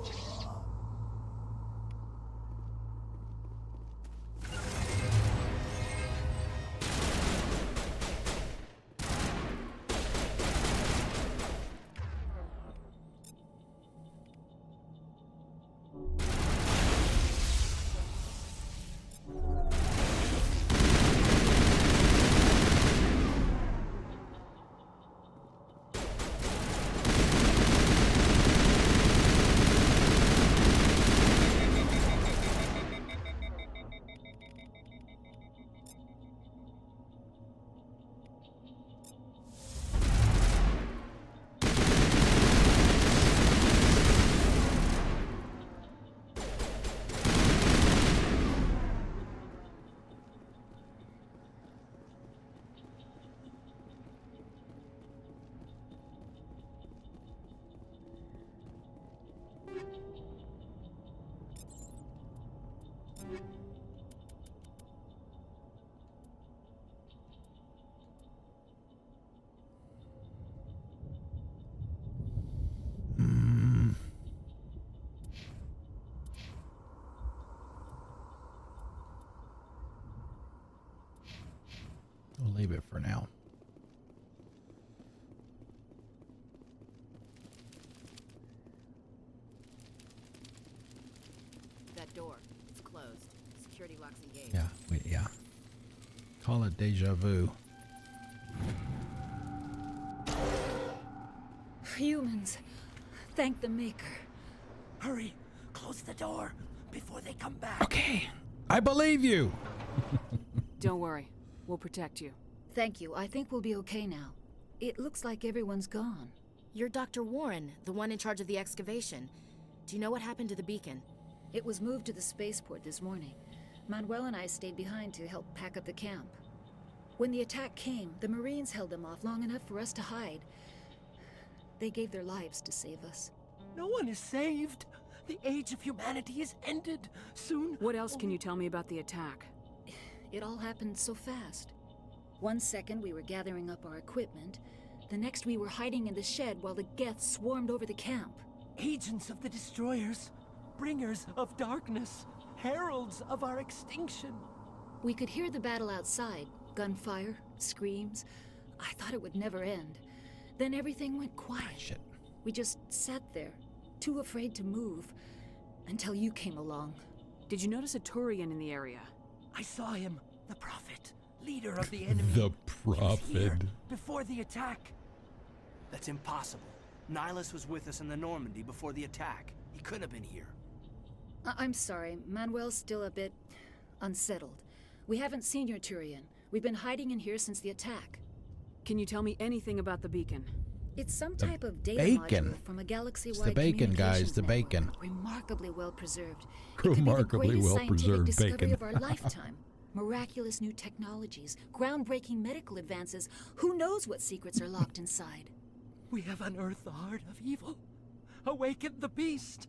Speaker 1: We'll leave it for now.
Speaker 15: That door, it's closed. Security locks engaged.
Speaker 1: Yeah, yeah. Call it deja vu.
Speaker 17: Humans, thank the Maker.
Speaker 9: Hurry, close the door before they come back.
Speaker 1: Okay, I believe you.
Speaker 10: Don't worry, we'll protect you.
Speaker 17: Thank you. I think we'll be okay now. It looks like everyone's gone.
Speaker 15: You're Dr. Warren, the one in charge of the excavation. Do you know what happened to the beacon?
Speaker 17: It was moved to the spaceport this morning. Manuel and I stayed behind to help pack up the camp. When the attack came, the Marines held them off long enough for us to hide. They gave their lives to save us.
Speaker 9: No one is saved. The age of humanity is ended. Soon.
Speaker 10: What else can you tell me about the attack?
Speaker 17: It all happened so fast. 1 second we were gathering up our equipment. The next we were hiding in the shed while the Geth swarmed over the camp.
Speaker 9: Agents of the destroyers. Bringers of darkness. Heralds of our extinction.
Speaker 17: We could hear the battle outside. Gunfire, screams. I thought it would never end. Then everything went quiet.
Speaker 1: Shit.
Speaker 17: We just sat there, too afraid to move, until you came along.
Speaker 10: Did you notice a Turian in the area?
Speaker 9: I saw him, the Prophet, leader of the enemy.
Speaker 1: The Prophet.
Speaker 9: Before the attack.
Speaker 18: That's impossible. Nihilus was with us in the Normandy before the attack. He couldn't have been here.
Speaker 17: I'm sorry, Manuel's still a bit unsettled. We haven't seen your Turian. We've been hiding in here since the attack.
Speaker 10: Can you tell me anything about the beacon?
Speaker 17: It's some type of data
Speaker 1: bacon.
Speaker 17: module from a galaxy-wide
Speaker 1: It's the bacon, guys. The
Speaker 17: network.
Speaker 1: bacon.
Speaker 17: Remarkably well preserved.
Speaker 1: Remarkably well
Speaker 17: scientific
Speaker 1: preserved
Speaker 17: discovery
Speaker 1: bacon.
Speaker 17: of our lifetime. Miraculous new technologies, groundbreaking medical advances. Who knows what secrets are locked inside?
Speaker 9: We have unearthed the heart of evil, awakened the beast,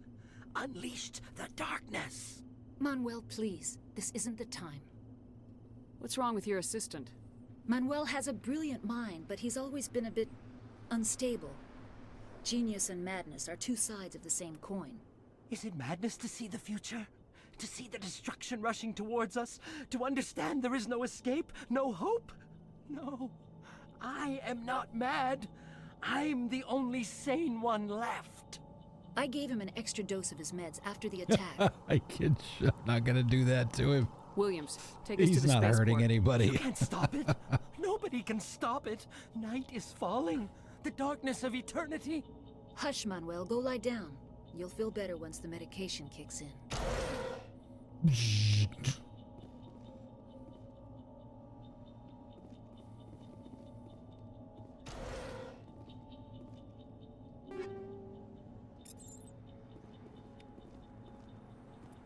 Speaker 9: unleashed the darkness.
Speaker 17: Manuel, please. This isn't the time.
Speaker 10: What's wrong with your assistant?
Speaker 17: Manuel has a brilliant mind, but he's always been a bit unstable. Genius and madness are two sides of the same coin.
Speaker 9: Is it madness to see the future? To see the destruction rushing towards us? To understand there is no escape? No hope? No. I am not mad. I'm the only sane one left.
Speaker 17: I gave him an extra dose of his meds after the attack.
Speaker 1: I kid you. I'm not gonna do that to him.
Speaker 10: Williams, take us to
Speaker 1: He's
Speaker 10: the
Speaker 1: not
Speaker 10: spaceport.
Speaker 1: hurting anybody.
Speaker 9: You can't stop it. Nobody can stop it. Night is falling. The darkness of eternity.
Speaker 17: Hush, Manuel. Go lie down. You'll feel better once the medication kicks in.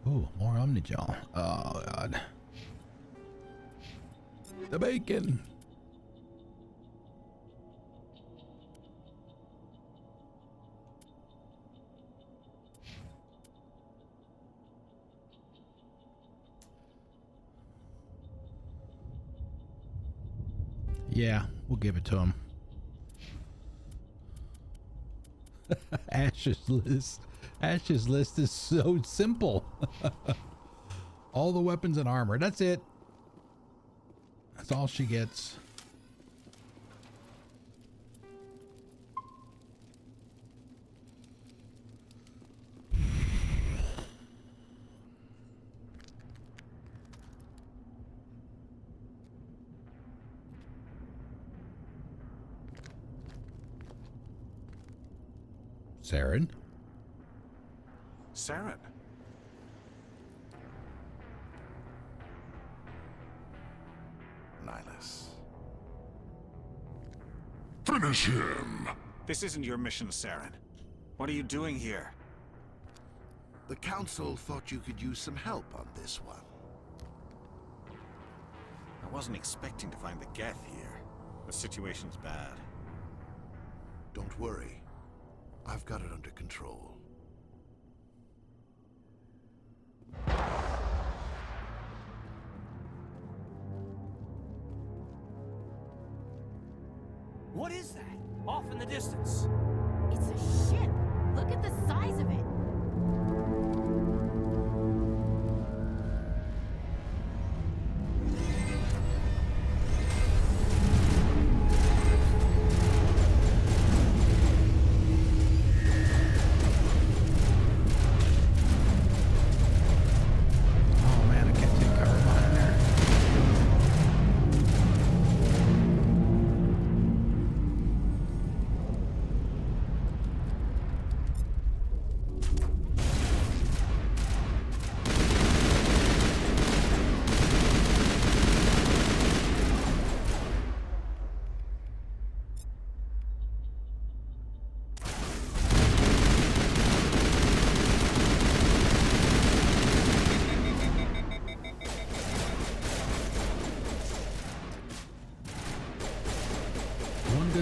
Speaker 1: Oh, more Omnigel. Oh, God. The bacon. Yeah, we'll give it to him. Ash's list. Ash's list is so simple. All the weapons and armor. That's it. That's all she gets. Saren?
Speaker 19: Saren? Nihilus.
Speaker 5: Finish him!
Speaker 14: This isn't your mission, Saren. What are you doing here?
Speaker 20: The Council thought you could use some help on this one.
Speaker 14: I wasn't expecting to find the Geth here. The situation's bad.
Speaker 20: Don't worry. I've got it under control.
Speaker 18: What is that? Off in the distance.
Speaker 15: It's a ship. Look at the size of it.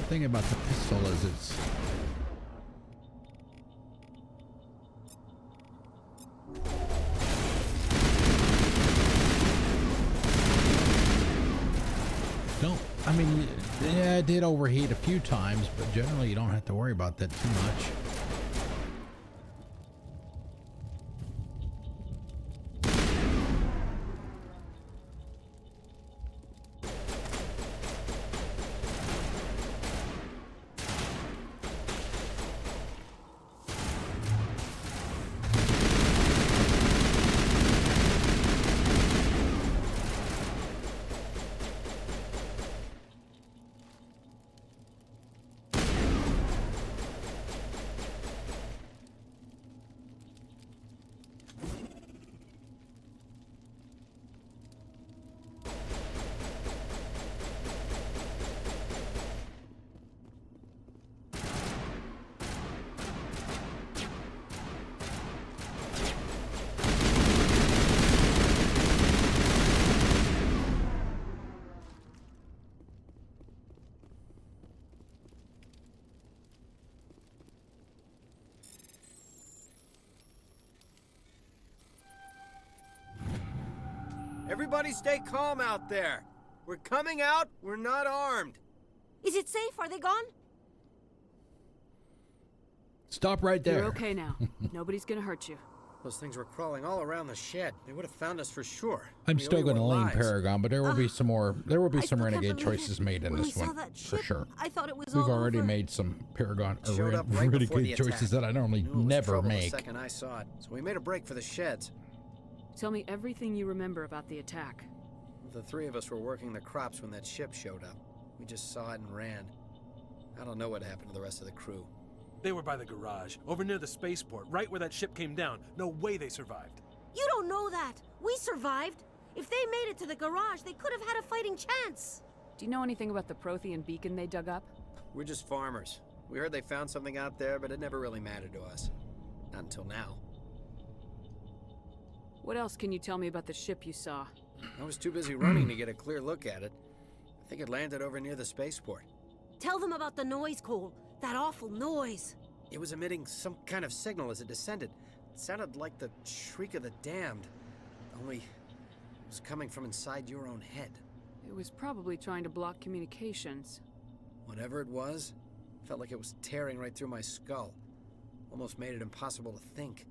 Speaker 1: good thing about the pistol is it's I mean, yeah, it did overheat a few times, but generally you don't have to worry about that too much.
Speaker 19: Everybody stay calm out there. We're coming out, we're not armed.
Speaker 21: Is it safe? Are they gone?
Speaker 1: Stop right there.
Speaker 10: You're okay now. Nobody's gonna hurt you.
Speaker 19: Those things were crawling all around the shed. They would have found us for sure.
Speaker 1: I'm
Speaker 19: We
Speaker 1: still
Speaker 19: owe you
Speaker 1: going to
Speaker 19: our
Speaker 1: lean
Speaker 19: lives.
Speaker 1: Paragon, but there will be some more. There will be some
Speaker 21: still can't
Speaker 1: renegade
Speaker 21: believe
Speaker 1: choices
Speaker 21: it.
Speaker 1: made in
Speaker 21: When we
Speaker 1: this
Speaker 21: saw
Speaker 1: one
Speaker 21: that
Speaker 1: for
Speaker 21: ship,
Speaker 1: sure.
Speaker 21: I thought it was
Speaker 1: We've
Speaker 21: all
Speaker 1: already
Speaker 21: over.
Speaker 1: made some Paragon or
Speaker 19: Showed up right before the
Speaker 1: renegade choices
Speaker 19: attack.
Speaker 1: that I normally
Speaker 19: Knew it was
Speaker 1: never
Speaker 19: trouble
Speaker 1: make.
Speaker 19: The second I saw it, so we made a break for the sheds.
Speaker 10: Tell me everything you remember about the attack.
Speaker 19: The three of us were working the crops when that ship showed up. We just saw it and ran. I don't know what happened to the rest of the crew.
Speaker 18: They were by the garage, over near the spaceport, right where that ship came down. No way they survived.
Speaker 21: You don't know that. We survived. If they made it to the garage, they could have had a fighting chance.
Speaker 10: Do you know anything about the Prothean beacon they dug up?
Speaker 19: We're just farmers. We heard they found something out there, but it never really mattered to us. Not until now.
Speaker 10: What else can you tell me about the ship you saw?
Speaker 19: I was too busy running to get a clear look at it. I think it landed over near the spaceport.
Speaker 21: Tell them about the noise, Cole. That awful noise.
Speaker 19: It was emitting some kind of signal as it descended. It sounded like the shriek of the damned. Only it was coming from inside your own head.
Speaker 10: It was probably trying to block communications.
Speaker 19: Whatever it was, felt like it was tearing right through my skull. Almost made it impossible to think.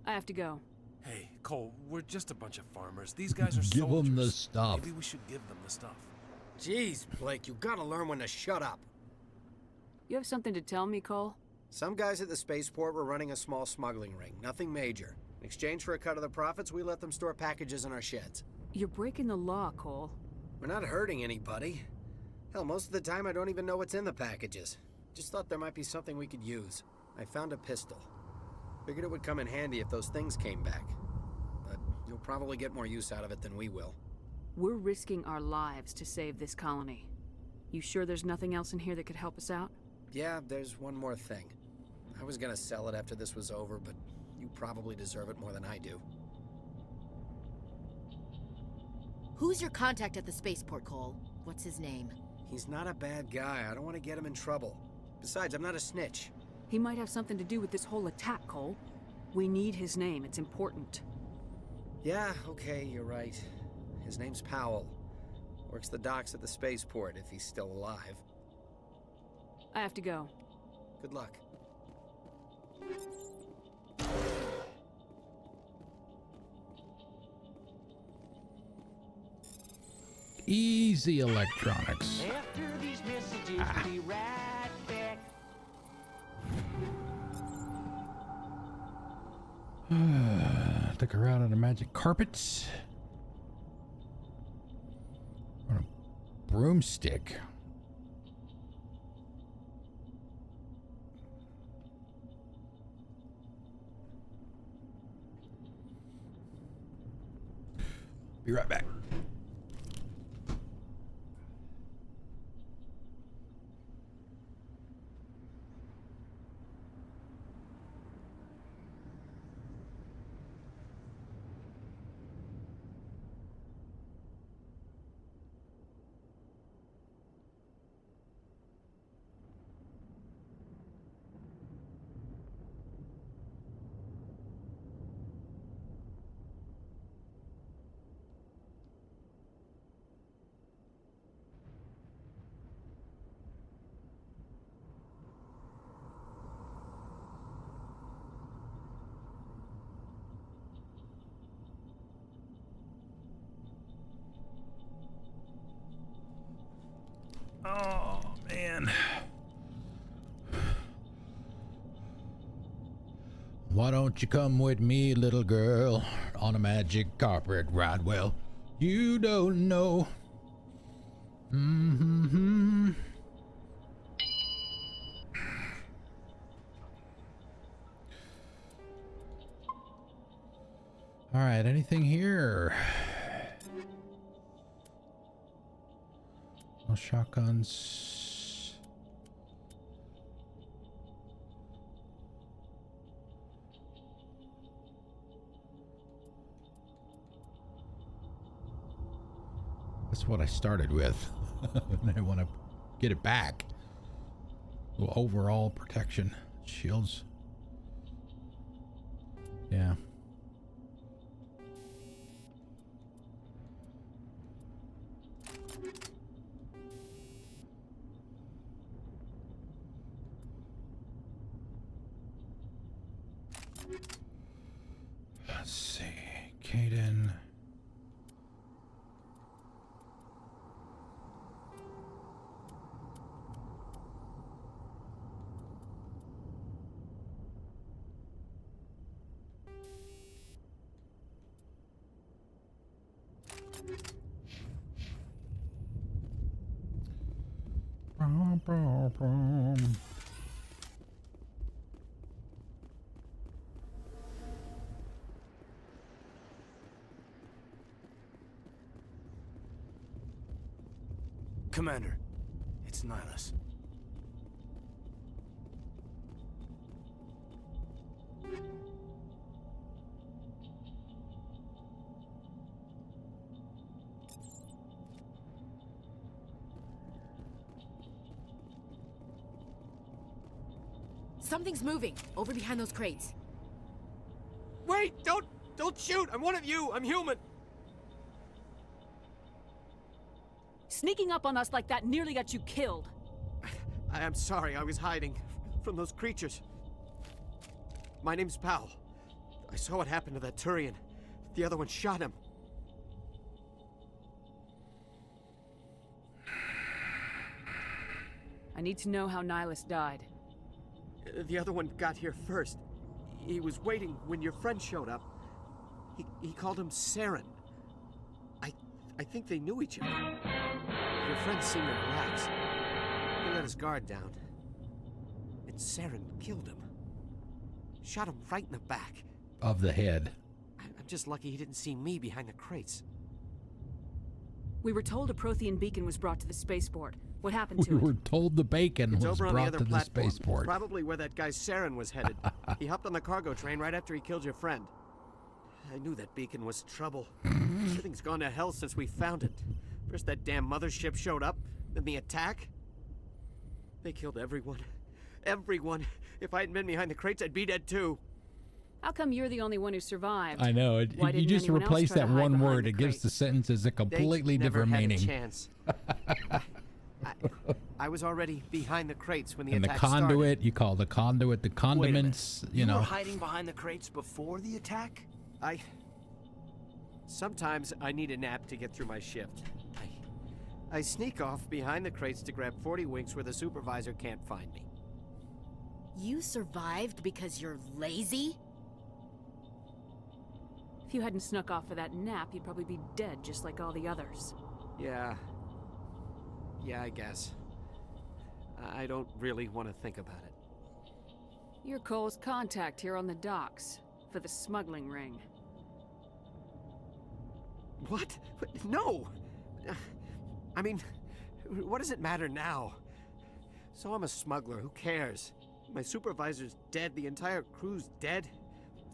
Speaker 10: I have to go.
Speaker 18: Hey, Cole, we're just a bunch of farmers. These guys are
Speaker 1: Give
Speaker 18: soldiers.
Speaker 1: them the stuff.
Speaker 18: Maybe we should give them the stuff.
Speaker 19: Jeez, Blake, you gotta learn when to shut up.
Speaker 10: You have something to tell me, Cole?
Speaker 19: Some guys at the spaceport were running a small smuggling ring, nothing major. In exchange for a cut of the profits, we let them store packages in our sheds.
Speaker 10: You're breaking the law, Cole.
Speaker 19: We're not hurting anybody. Hell, most of the time I don't even know what's in the packages. Just thought there might be something we could use. I found a pistol. Figured it would come in handy if those things came back. But you'll probably get more use out of it than we will.
Speaker 10: We're risking our lives to save this colony. You sure there's nothing else in here that could help us out?
Speaker 19: Yeah, there's one more thing. I was gonna sell it after this was over, but you probably deserve it more than I do.
Speaker 15: Who's your contact at the spaceport, Cole? What's his name?
Speaker 19: He's not a bad guy. I don't want to get him in trouble. Besides, I'm not a snitch.
Speaker 10: He might have something to do with this whole attack, Cole. We need his name. It's important.
Speaker 19: Yeah, okay, you're right. His name's Powell. Works the docks at the spaceport if he's still alive.
Speaker 10: I have to go.
Speaker 19: Good luck.
Speaker 1: Easy electronics.
Speaker 9: After these messages, we'll be right back.
Speaker 1: Took her out on the magic carpets. On a broomstick. Be right back. Oh, man. Why don't you come with me, little girl, on a magic carpet ride? Well, you don't know. Mm-hmm. All right, anything here? No shotguns. That's what I started with. And I want to get it back. Well, overall protection. Shields. Yeah. Let's see. Caden.
Speaker 18: Commander, it's Nihilus.
Speaker 15: Something's moving over behind those crates.
Speaker 18: Wait! Don't shoot! I'm one of you! I'm human!
Speaker 10: Sneaking up on us like that nearly got you killed.
Speaker 18: I'm sorry, I was hiding from those creatures. My name's Powell. I saw what happened to that Turian. The other one shot him.
Speaker 10: I need to know how Nihilus died.
Speaker 18: The other one got here first. He was waiting when your friend showed up. He called him Saren. I think they knew each other. Your friend seemed to relax. He let his guard down. And Saren killed him. Shot him right in the back.
Speaker 1: Of the head.
Speaker 18: I'm just lucky he didn't see me behind the crates.
Speaker 10: We were told a Prothean beacon was brought to the spaceport. What happened to
Speaker 1: We
Speaker 10: it?
Speaker 1: were told the bacon
Speaker 18: It's
Speaker 1: was
Speaker 18: over on the
Speaker 1: brought
Speaker 18: other
Speaker 1: to the
Speaker 18: platform.
Speaker 1: spaceport.
Speaker 18: Probably where that guy Saren was headed. He hopped on the cargo train right after he killed your friend. I knew that beacon was trouble. Everything's gone to hell since we found it. First that damn mothership showed up, then the attack. They killed everyone. Everyone. If I hadn't been behind the crates, I'd be dead too.
Speaker 10: How come you're the only one who survived?
Speaker 1: I know.
Speaker 10: Why
Speaker 1: You
Speaker 10: didn't
Speaker 1: just
Speaker 10: anyone else
Speaker 1: replace
Speaker 10: try to
Speaker 1: that
Speaker 10: hide
Speaker 1: one
Speaker 10: behind
Speaker 1: word.
Speaker 10: the
Speaker 1: It gives
Speaker 10: crates?
Speaker 1: the sentences a completely
Speaker 18: They never
Speaker 1: different
Speaker 18: had
Speaker 1: meaning.
Speaker 18: A chance. I was already behind the crates when the
Speaker 1: And the
Speaker 18: attack
Speaker 1: conduit,
Speaker 18: started.
Speaker 1: you call the conduit the condiments, you know.
Speaker 18: were hiding behind the crates before the attack? Sometimes I need a nap to get through my shift. I sneak off behind the crates to grab 40 winks where the supervisor can't find me.
Speaker 15: You survived because you're lazy?
Speaker 10: If you hadn't snuck off for that nap, you'd probably be dead just like all the others.
Speaker 18: Yeah, I guess. I don't really want to think about it.
Speaker 10: You're Cole's contact here on the docks for the smuggling ring.
Speaker 18: What? No! I mean, what does it matter now? So I'm a smuggler, who cares? My supervisor's dead, the entire crew's dead.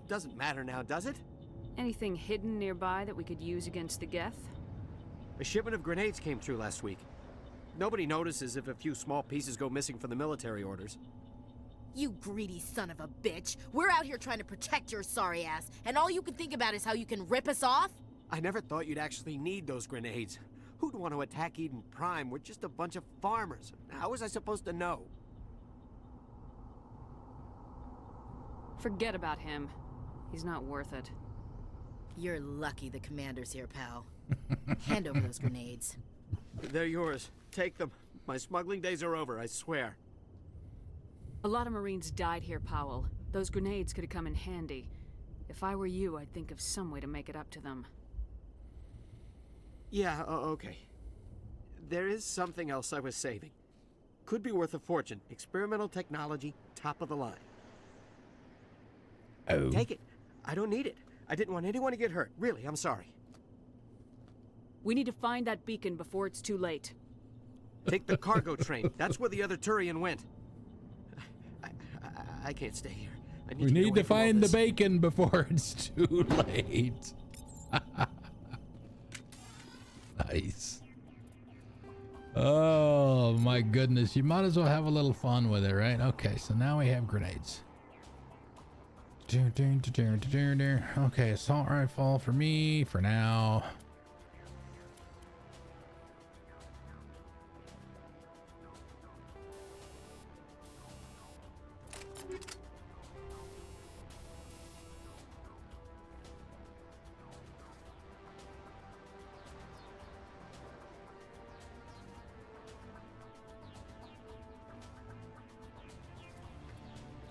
Speaker 18: Doesn't matter now, does it?
Speaker 10: Anything hidden nearby that we could use against the Geth?
Speaker 18: A shipment of grenades came through last week. Nobody notices if a few small pieces go missing from the military orders.
Speaker 15: You greedy son of a bitch. We're out here trying to protect your sorry ass, and all you can think about is how you can rip us off?
Speaker 18: I never thought you'd actually need those grenades. Who'd want to attack Eden Prime? We're just a bunch of farmers. How was I supposed to know?
Speaker 10: Forget about him. He's not worth it.
Speaker 15: You're lucky the commander's here, pal. Hand over those grenades.
Speaker 18: They're yours. Take them. My smuggling days are over, I swear.
Speaker 10: A lot of Marines died here, Powell. Those grenades could have come in handy. If I were you, I'd think of some way to make it up to them.
Speaker 18: Yeah, okay. There is something else I was saving. Could be worth a fortune. Experimental technology, top of the line.
Speaker 1: Oh.
Speaker 18: Take it. I don't need it. I didn't want anyone to get hurt. Really, I'm sorry.
Speaker 10: We need to find that beacon before it's too late.
Speaker 18: Take the cargo train. That's where the other Turian went. I can't stay here.
Speaker 1: We need to find the bacon before it's too late. Nice. Oh my goodness, you might as well have a little fun with it, right? Okay, so now we have grenades. Okay, assault rifle for me for now.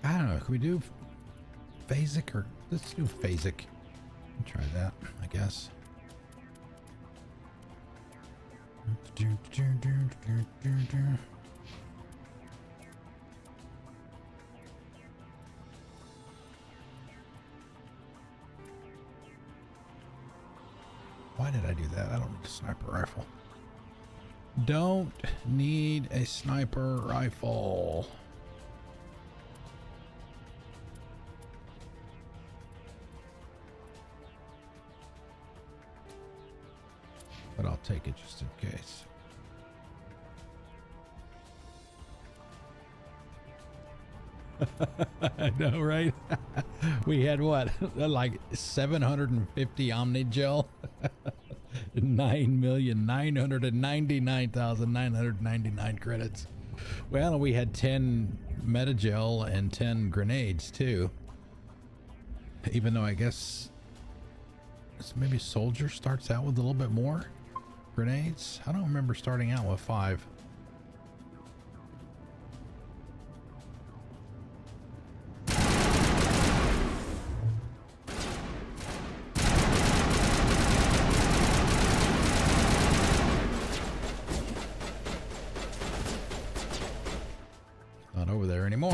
Speaker 1: I don't know. Can we do phasic or let's do phasic? Try that, I guess. Why did I do that? I don't need a sniper rifle. Don't need a sniper rifle. But I'll take it just in case. I know, right? We had what? Like 750 Omnigel? 9,999,999 credits. Well, we had 10 Metagel and 10 grenades too. Even though I guess maybe Soldier starts out with a little bit more grenades. I don't remember starting out with 5. Not over there anymore.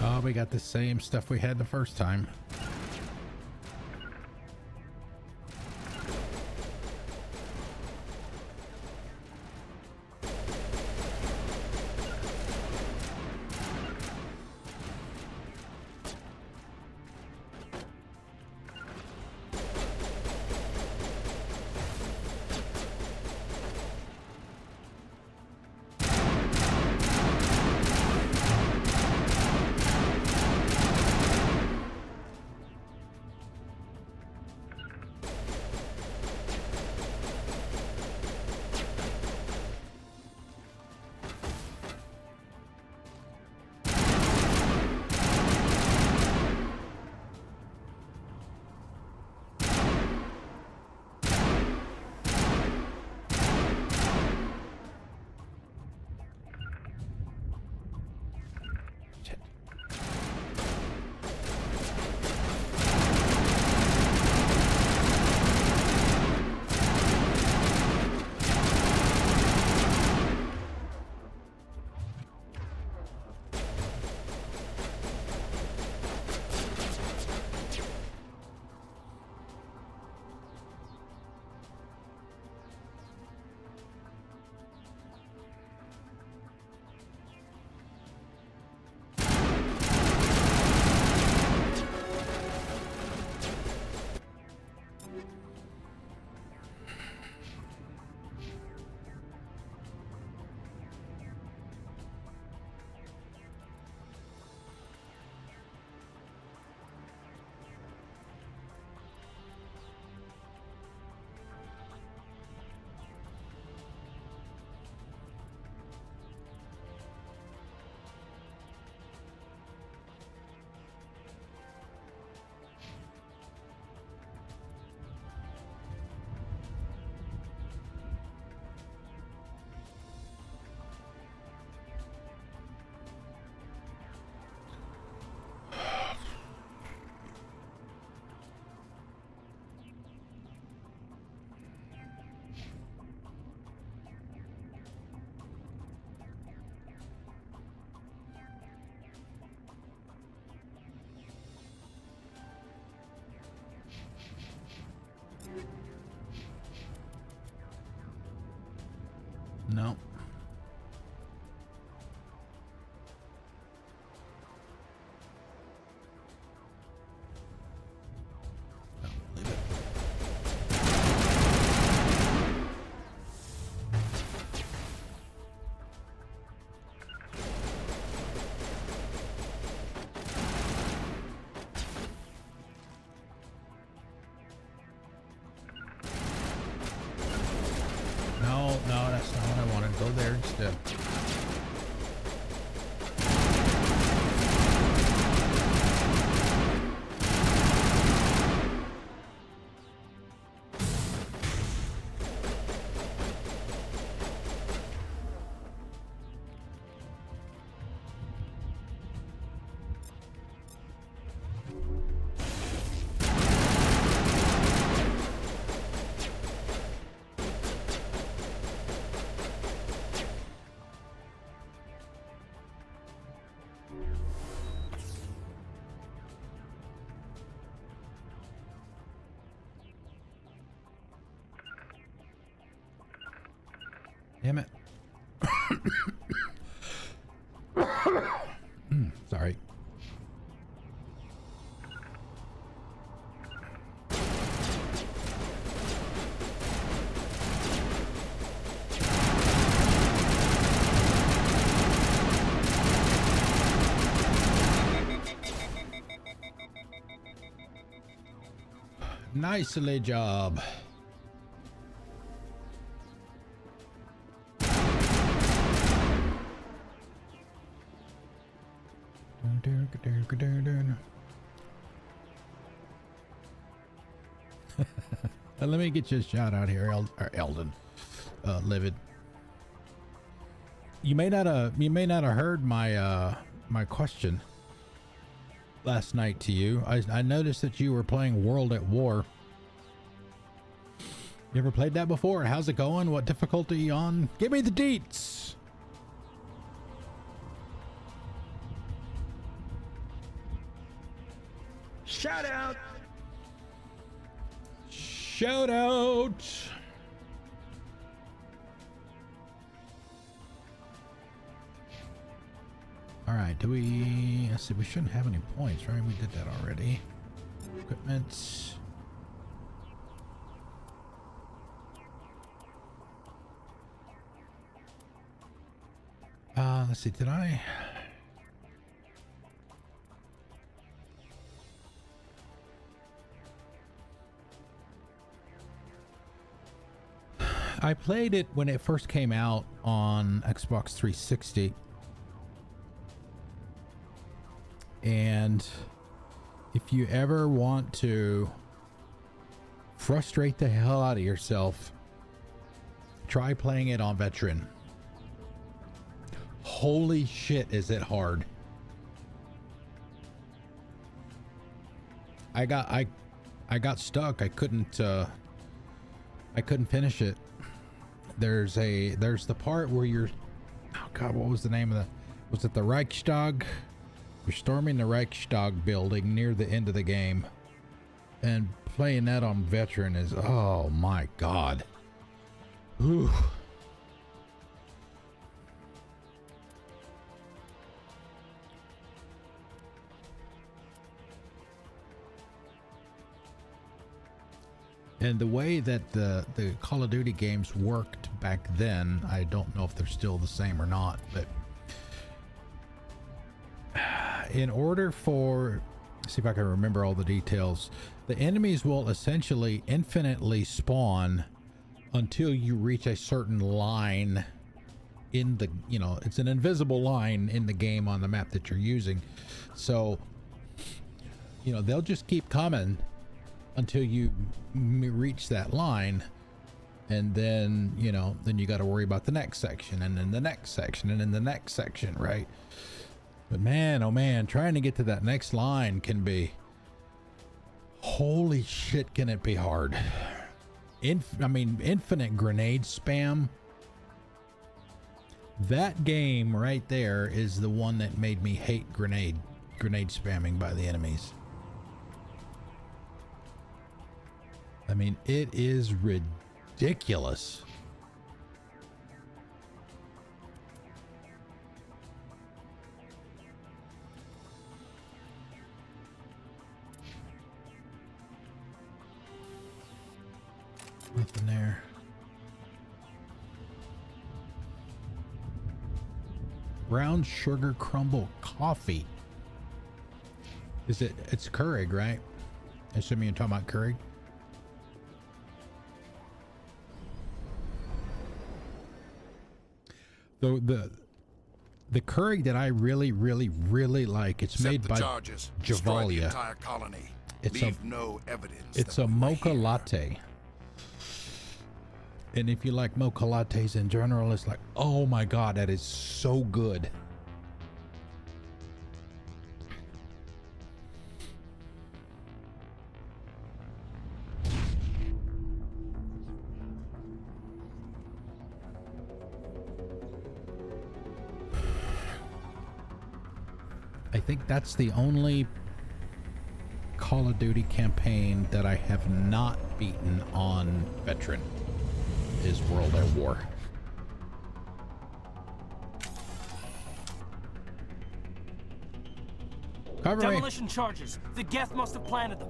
Speaker 1: Oh, we got the same stuff we had the first time. No. No, that's not what I wanted. Go there instead. Damn it. Sorry. Nicely job. Let me get you a shout out here, Eldon, Livid. You may not have heard my my question last night to you. I noticed that you were playing World at War. You ever played that before? How's it going? What difficulty you on? Give me the deets.
Speaker 16: Shout out.
Speaker 1: Shout out. All right, do we, let's see, we shouldn't have any points, right? We did that already. Equipment. Let's see, did I? I played it when it first came out on Xbox 360. And if you ever want to frustrate the hell out of yourself, try playing it on Veteran. Holy shit, is it hard. I got stuck. I couldn't finish it. There's the part where you're, oh god, what was the name of the, was it the Reichstag? You're storming the Reichstag building near the end of the game, and playing that on Veteran is, oh my god. Ooh. And the way that the Call of Duty games worked back then, I don't know if they're still the same or not, but in order for, see if I can remember all the details, the enemies will essentially infinitely spawn until you reach a certain line in the, you know, it's an invisible line in the game on the map that you're using. So, you know, they'll just keep coming until you reach that line, and then, you know, then you got to worry about the next section, and then the next section, and then the next section, right? But man, oh man, trying to get to that next line can be, holy shit, can it be hard. I mean, infinite grenade spam. That game right there is the one that made me hate grenade spamming by the enemies. I mean, it is ridiculous. Nothing there. Brown sugar crumble coffee. Is it? It's Keurig, right? I assume you're talking about Keurig. The Keurig that I really like. It's made by Javalia. It's
Speaker 20: no evidence.
Speaker 1: It's a mocha latte. And if you like mocha lattes in general, it's like, oh my god, that is so good. I think that's the only Call of Duty campaign that I have not beaten on Veteran. Is World at War. Cover me.
Speaker 9: Demolition charges. The Geth must have planted them.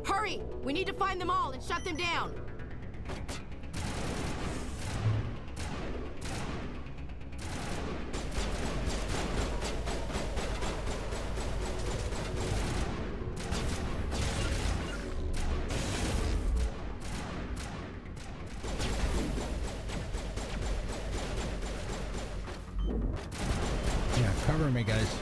Speaker 15: Hurry! We need to find them all and shut them down.
Speaker 1: Cover me, guys.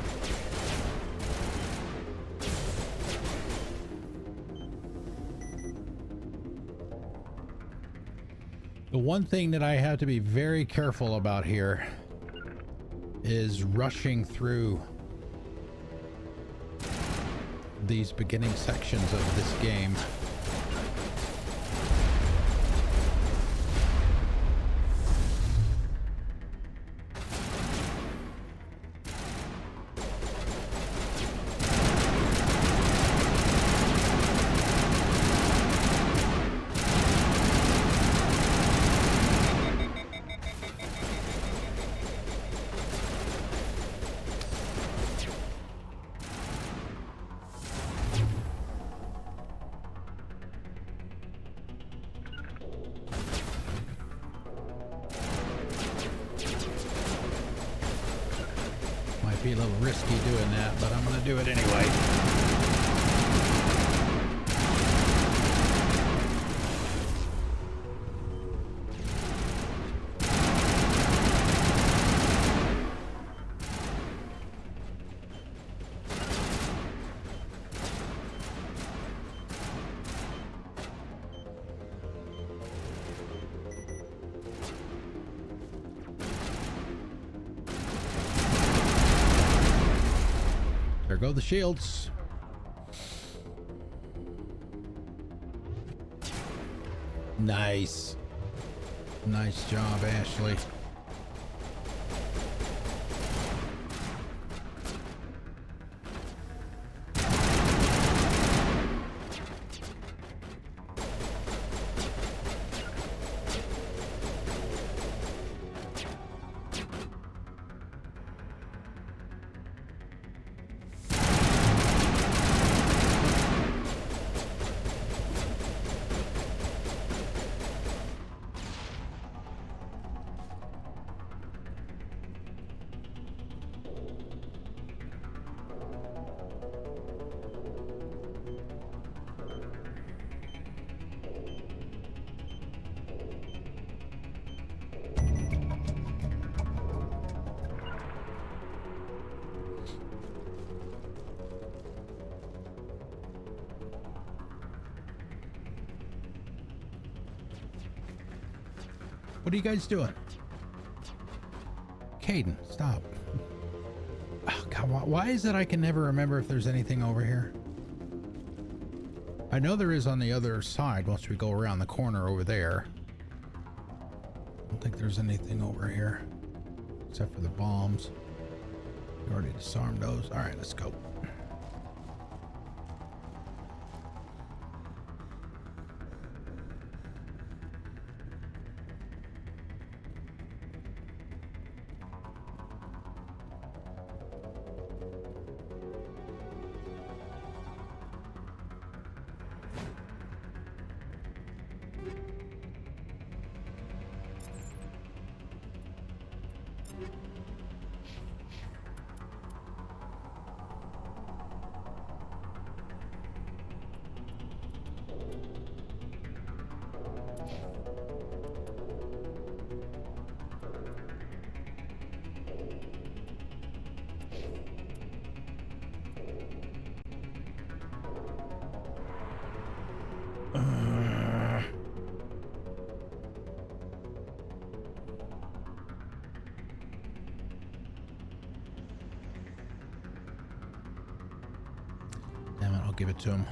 Speaker 1: The one thing that I have to be very careful about here is rushing through these beginning sections of this game. Be a little risky doing that, but I'm going to do it anyway. There go the shields. Nice. Nice job, Ashley. What are you guys doing? Caden, stop. Oh, God, why is it I can never remember if there's anything over here? I know there is on the other side once we go around the corner over there. I don't think there's anything over here except for the bombs. We already disarmed those. All right, let's go. Damn it, I'll give it to him.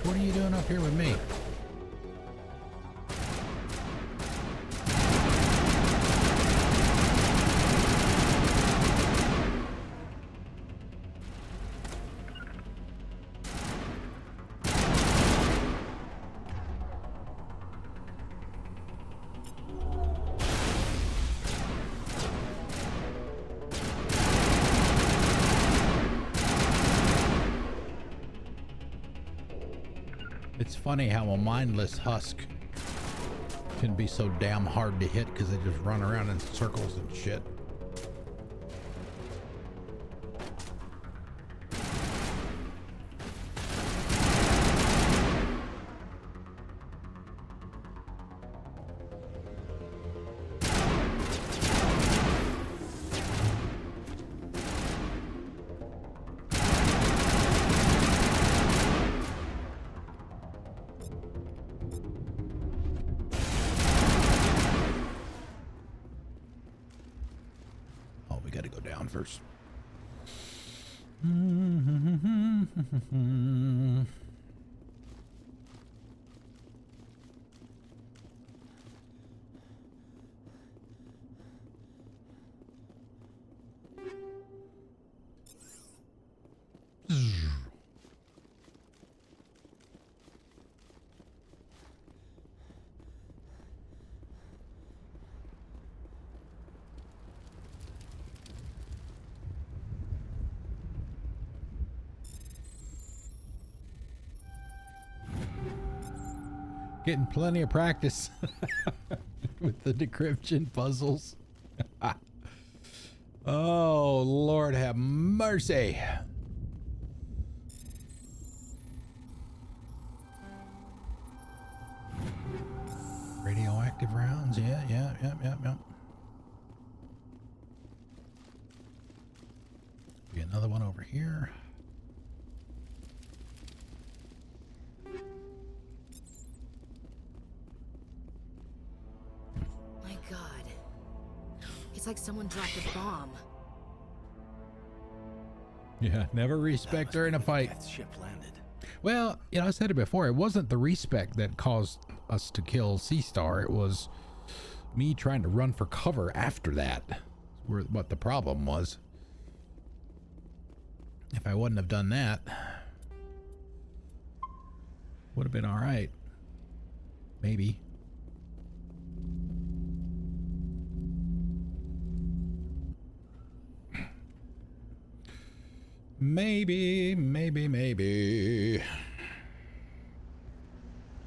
Speaker 1: What are you doing up here with me? It's funny how a mindless husk can be so damn hard to hit because they just run around in circles and shit. First. Getting plenty of practice with the decryption puzzles. Oh, Lord have mercy. Radioactive rounds. Yeah. Be another one over here.
Speaker 15: It's like someone dropped a bomb.
Speaker 1: Yeah, never respect her in a fight.
Speaker 18: Ship landed.
Speaker 1: Well, you know, I said it before. It wasn't the respect that caused us to kill Sea Star. It was me trying to run for cover after that. What the problem was. If I wouldn't have done that, would have been all right. Maybe. Maybe.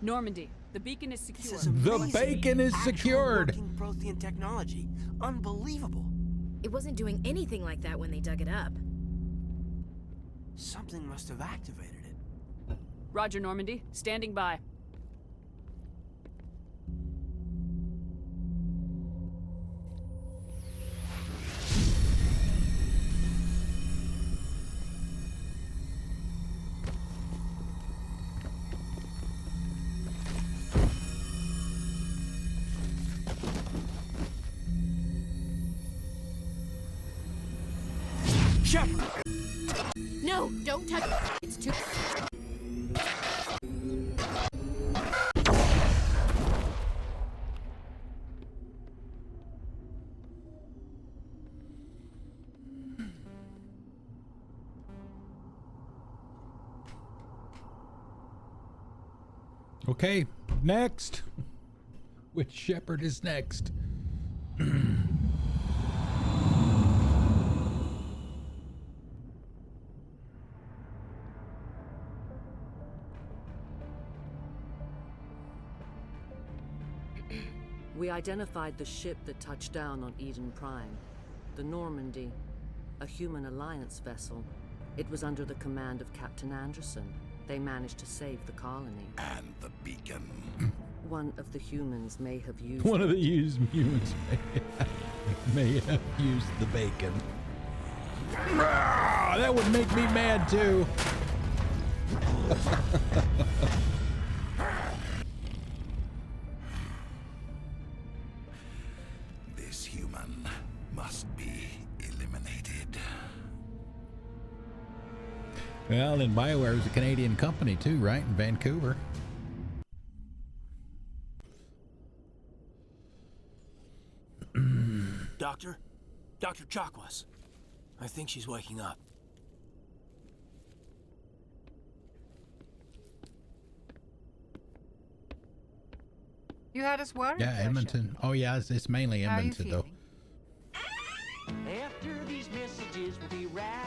Speaker 10: Normandy, the beacon is secure.
Speaker 1: The beacon is secured.
Speaker 18: Working Prothean technology. Unbelievable.
Speaker 15: It wasn't doing anything like that when they dug it up.
Speaker 18: Something must have activated it.
Speaker 10: Roger, Normandy. Standing by.
Speaker 18: Shepard!
Speaker 15: No, don't touch it. It's too...
Speaker 1: Okay, next. Which Shepard is next?
Speaker 2: We identified the ship that touched down on Eden Prime. The Normandy. A human alliance vessel. It was under the command of Captain Anderson. They managed to save the colony.
Speaker 20: And the beacon.
Speaker 2: One of the humans may have used...
Speaker 1: One of the humans may have used the bacon. That would make me mad too.
Speaker 20: This human must be eliminated.
Speaker 1: Well, and BioWare is a Canadian company too, right? In Vancouver.
Speaker 22: Doctor? Dr. Chakwas. I think she's waking up.
Speaker 13: You had us worried.
Speaker 1: Yeah, Edmonton. Oh yeah, it's mainly Edmonton though.
Speaker 9: After these messages,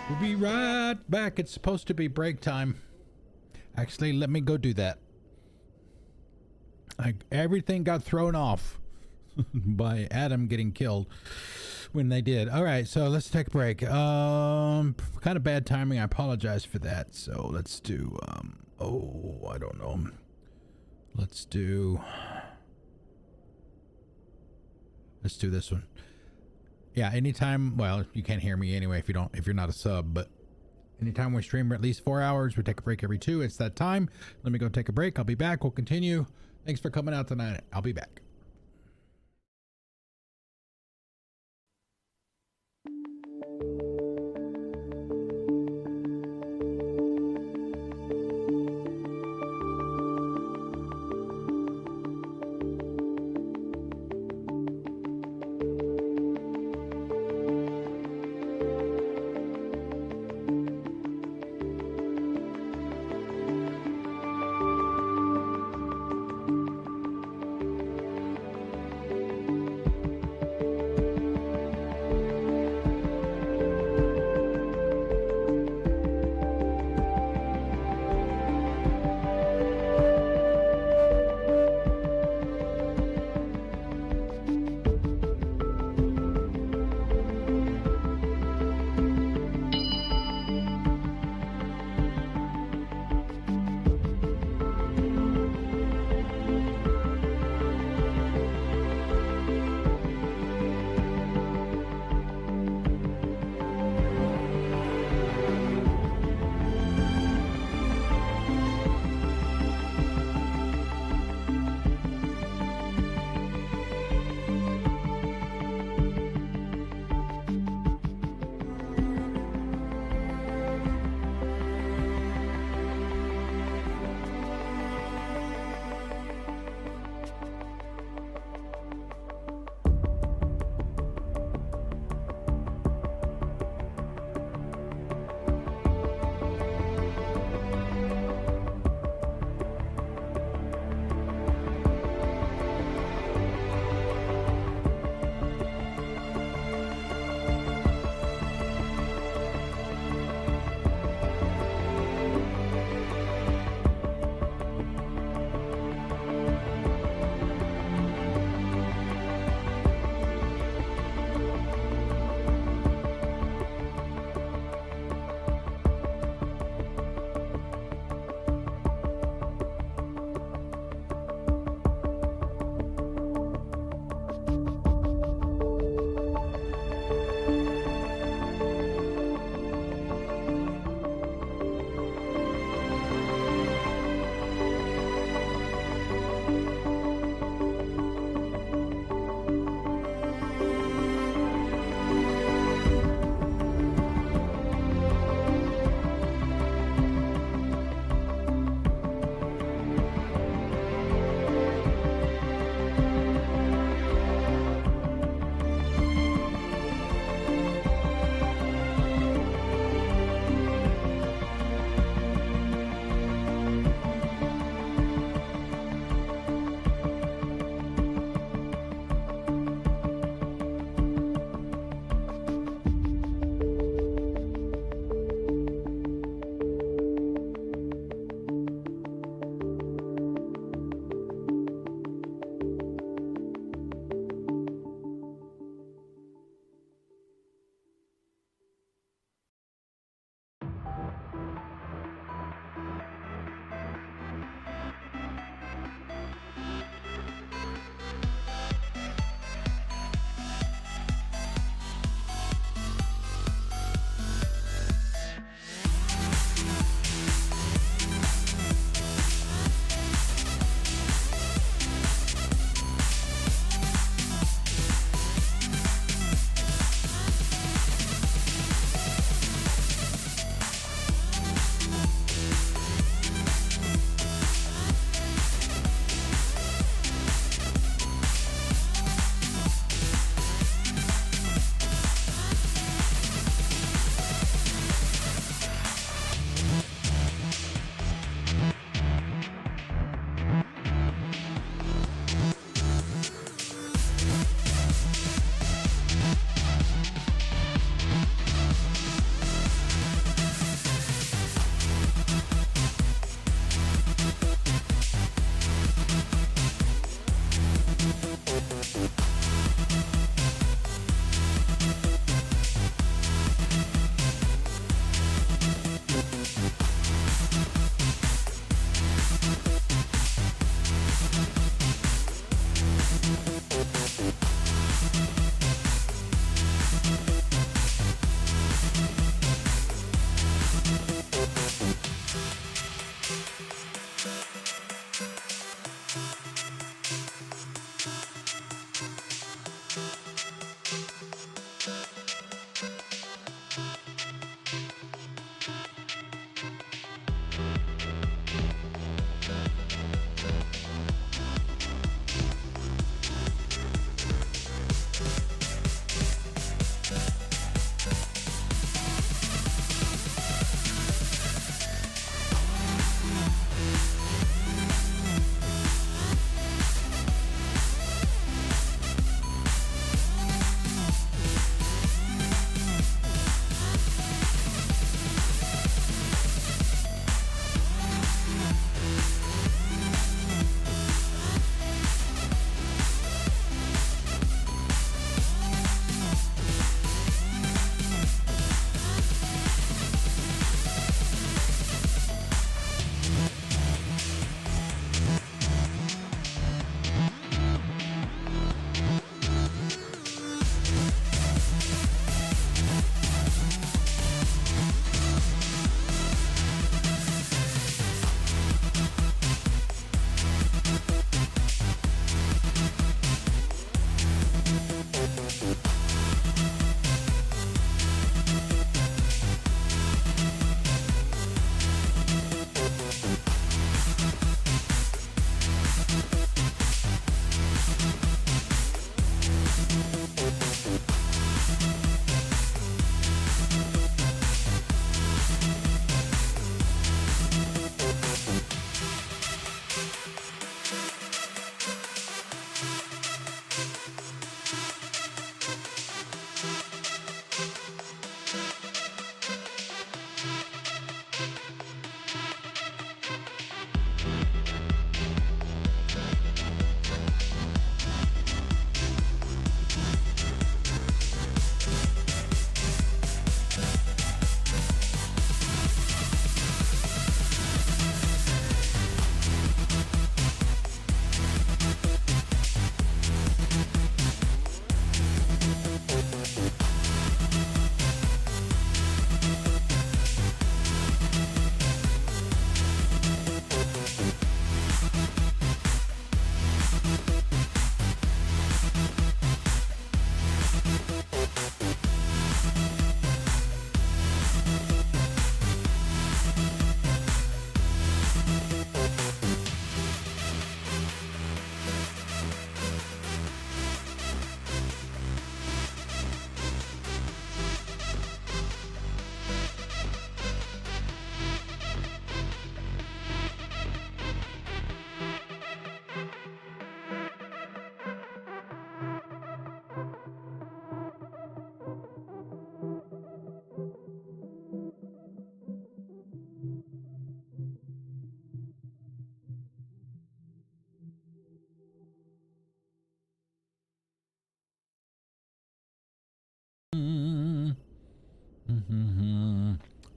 Speaker 1: We'll be right back. It's supposed to be break time. Actually, let me go do that. Everything got thrown off by Adam getting killed when they did. All right, so let's take a break. Kind of bad timing. I apologize for that. So let's do I don't know. Let's do this one. Yeah, anytime, well, you can't hear me anyway if you're not a sub, but anytime we stream for at least 4 hours, we take a break every 2. It's that time. Let me go take a break. I'll be back. We'll continue. Thanks for coming out tonight. I'll be back.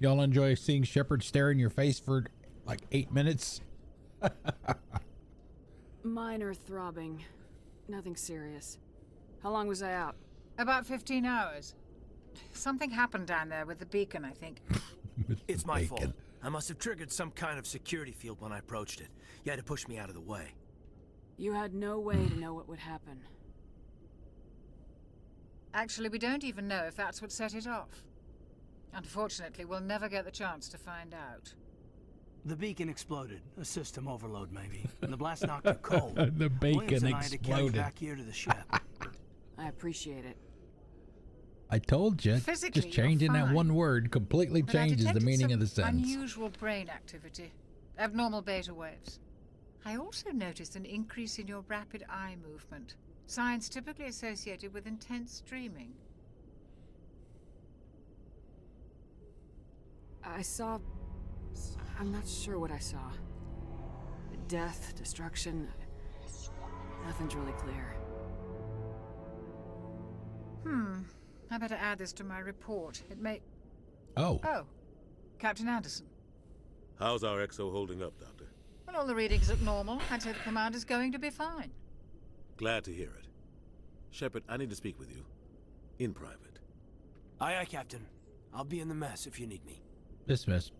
Speaker 1: Y'all enjoy seeing Shepard stare in your face for like 8 minutes?
Speaker 10: Minor throbbing. Nothing serious. How long was I out?
Speaker 13: About 15 hours. Something happened down there with the beacon, I think.
Speaker 22: It's my fault. I must have triggered some kind of security field when I approached it. You had to push me out of the way.
Speaker 10: You had no way to know what would happen.
Speaker 13: Actually, we don't even know if that's what set it off. Unfortunately, we'll never get the chance to find out.
Speaker 22: The beacon exploded. A system overload, maybe. And the blast knocked you cold.
Speaker 1: The beacon
Speaker 22: Williams and I had to carry you
Speaker 1: exploded.
Speaker 22: back here to the ship.
Speaker 10: I appreciate it.
Speaker 1: I told you.
Speaker 13: Physically,
Speaker 1: Just changing
Speaker 13: you're
Speaker 1: that
Speaker 13: fine.
Speaker 1: one word completely
Speaker 13: But I
Speaker 1: changes the
Speaker 13: detected
Speaker 1: meaning
Speaker 13: some
Speaker 1: of the sentence.
Speaker 13: unusual brain activity. Abnormal beta waves. I also noticed an increase in your rapid eye movement. Signs typically associated with intense dreaming.
Speaker 10: I saw... I'm not sure what I saw. Death, destruction... Nothing's really clear.
Speaker 13: I better add this to my report. It may...
Speaker 1: Oh.
Speaker 13: Oh. Captain Anderson.
Speaker 4: How's our XO holding up, Doctor?
Speaker 13: Well, all the readings look normal. I'd say the commander's going to be fine.
Speaker 4: Glad to hear it. Shepard, I need to speak with you. In private.
Speaker 22: Aye, aye, Captain. I'll be in the mess if you need me.
Speaker 1: Dismiss.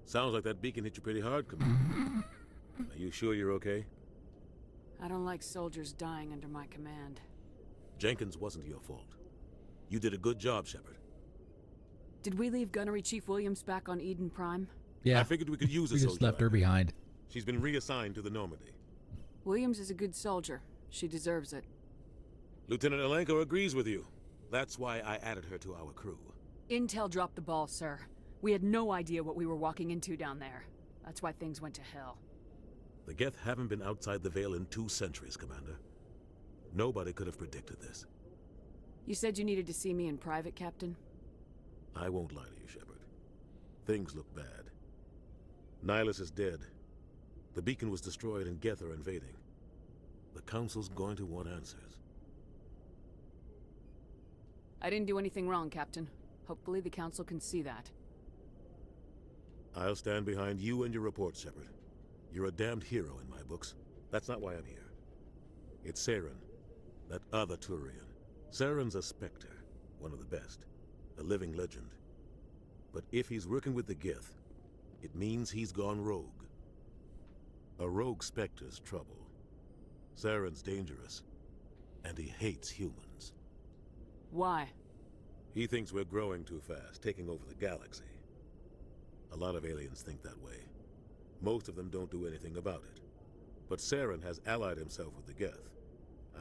Speaker 4: Sounds like that beacon hit you pretty hard, Commander. Are you sure you're okay?
Speaker 10: I don't like soldiers dying under my command.
Speaker 4: Jenkins wasn't your fault. You did a good job, Shepard.
Speaker 10: Did we leave Gunnery Chief Williams back on Eden Prime?
Speaker 1: Yeah.
Speaker 4: I figured we could use a
Speaker 1: We
Speaker 4: soldier.
Speaker 1: just left her behind.
Speaker 4: She's been reassigned to the Normandy.
Speaker 10: Williams is a good soldier. She deserves it.
Speaker 4: Lieutenant Alenko agrees with you. That's why I added her to our crew.
Speaker 10: Intel dropped the ball, sir. We had no idea what we were walking into down there. That's why things went to hell.
Speaker 4: The Geth haven't been outside the Veil in 2 centuries, Commander. Nobody could have predicted this.
Speaker 10: You said you needed to see me in private, Captain?
Speaker 4: I won't lie to you, Shepard. Things look bad. Nihilus is dead. The beacon was destroyed and Geth are invading. The Council's going to want answers.
Speaker 10: I didn't do anything wrong, Captain. Hopefully the Council can see that.
Speaker 4: I'll stand behind you and your report, Shepard. You're a damned hero in my books. That's not why I'm here. It's Saren, that other Turian. Saren's a Spectre, one of the best, a living legend. But if he's working with the Geth, it means he's gone rogue. A rogue Spectre's trouble. Saren's dangerous, and he hates humans.
Speaker 10: Why?
Speaker 4: He thinks we're growing too fast, taking over the galaxy. A lot of aliens think that way. Most of them don't do anything about it. But Saren has allied himself with the Geth.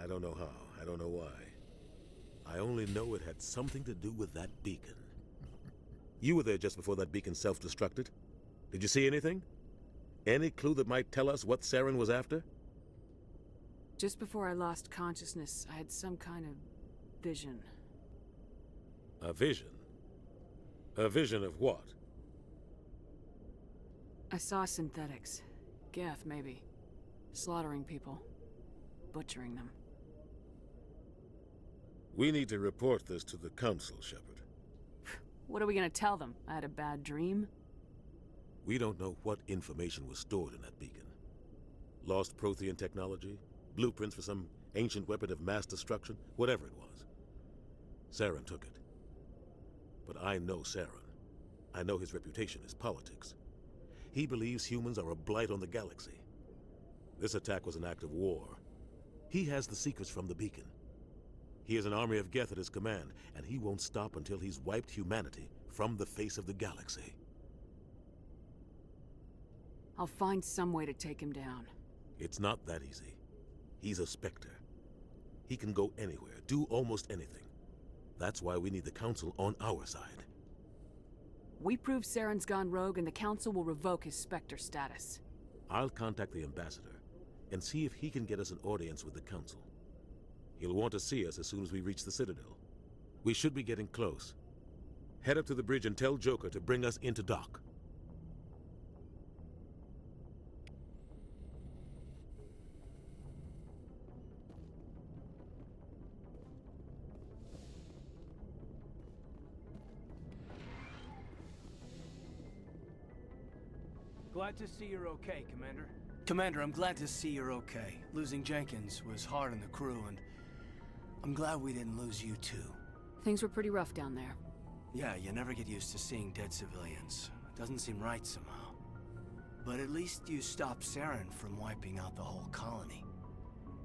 Speaker 4: I don't know how, I don't know why. I only know it had something to do with that beacon. You were there just before that beacon self-destructed. Did you see anything? Any clue that might tell us what Saren was after?
Speaker 10: Just before I lost consciousness, I had some kind of vision.
Speaker 4: A vision? A vision of what?
Speaker 10: I saw synthetics. Geth, maybe. Slaughtering people. Butchering them.
Speaker 4: We need to report this to the Council, Shepard.
Speaker 10: What are we gonna tell them? I had a bad dream?
Speaker 4: We don't know what information was stored in that beacon. Lost Prothean technology? Blueprints for some ancient weapon of mass destruction? Whatever it was. Saren took it. But I know Saren. I know his reputation is politics. He believes humans are a blight on the galaxy. This attack was an act of war. He has the secrets from the beacon. He has an army of Geth at his command, and he won't stop until he's wiped humanity from the face of the galaxy.
Speaker 10: I'll find some way to take him down.
Speaker 4: It's not that easy. He's a Spectre. He can go anywhere, do almost anything. That's why we need the Council on our side.
Speaker 10: We prove Saren's gone rogue and the Council will revoke his Spectre status.
Speaker 4: I'll contact the Ambassador and see if he can get us an audience with the Council. He'll want to see us as soon as we reach the Citadel. We should be getting close. Head up to the bridge and tell Joker to bring us into dock.
Speaker 22: Glad to see you're okay, Commander. Commander, I'm glad to see you're okay. Losing Jenkins was hard on the crew, and I'm glad we didn't lose you too.
Speaker 10: Things were pretty rough down there.
Speaker 22: Yeah, you never get used to seeing dead civilians. It doesn't seem right somehow. But at least you stopped Saren from wiping out the whole colony.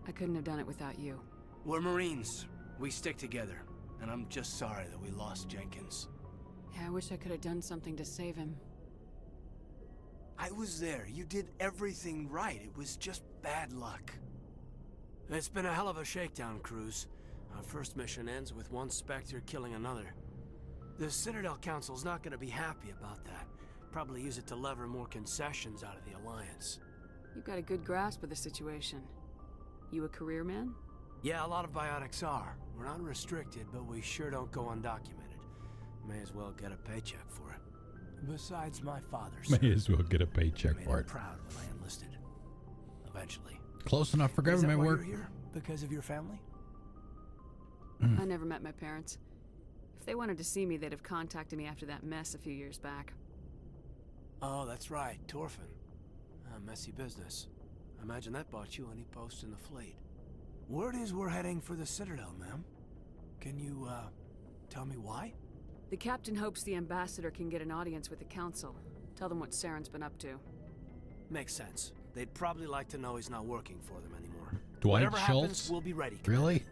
Speaker 10: I couldn't have done it without you.
Speaker 22: We're Marines. We stick together. And I'm just sorry that we lost Jenkins.
Speaker 10: Yeah, I wish I could have done something to save him.
Speaker 22: I was there. You did everything right. It was just bad luck. It's been a hell of a shakedown, Cruz. Our first mission ends with one Spectre killing another. The Citadel Council's not going to be happy about that. Probably use it to lever more concessions out of the Alliance.
Speaker 10: You've got a good grasp of the situation. You a career man?
Speaker 22: Yeah, a lot of biotics are. We're not restricted, but we sure don't go undocumented. May as well get a paycheck for it. Besides, my father
Speaker 1: May as well get a paycheck
Speaker 22: made
Speaker 1: for
Speaker 22: him
Speaker 1: it.
Speaker 22: proud when I enlisted. Eventually.
Speaker 1: Close enough for
Speaker 22: Is that
Speaker 1: government
Speaker 22: why
Speaker 1: work.
Speaker 22: you're here? Because of your family?
Speaker 10: I never met my parents. If they wanted to see me, they'd have contacted me after that mess a few years back.
Speaker 22: Oh, that's right, Torfin. Messy business. I imagine that bought you any post in the fleet. Word is we're heading for the Citadel, ma'am. Can you, tell me why?
Speaker 10: The captain hopes the ambassador can get an audience with the council. Tell them what Saren's been up to.
Speaker 22: Makes sense. They'd probably like to know he's not working for them anymore.
Speaker 1: Dwight
Speaker 22: Whatever
Speaker 1: Schultz?
Speaker 22: happens, we'll be ready.
Speaker 1: Really?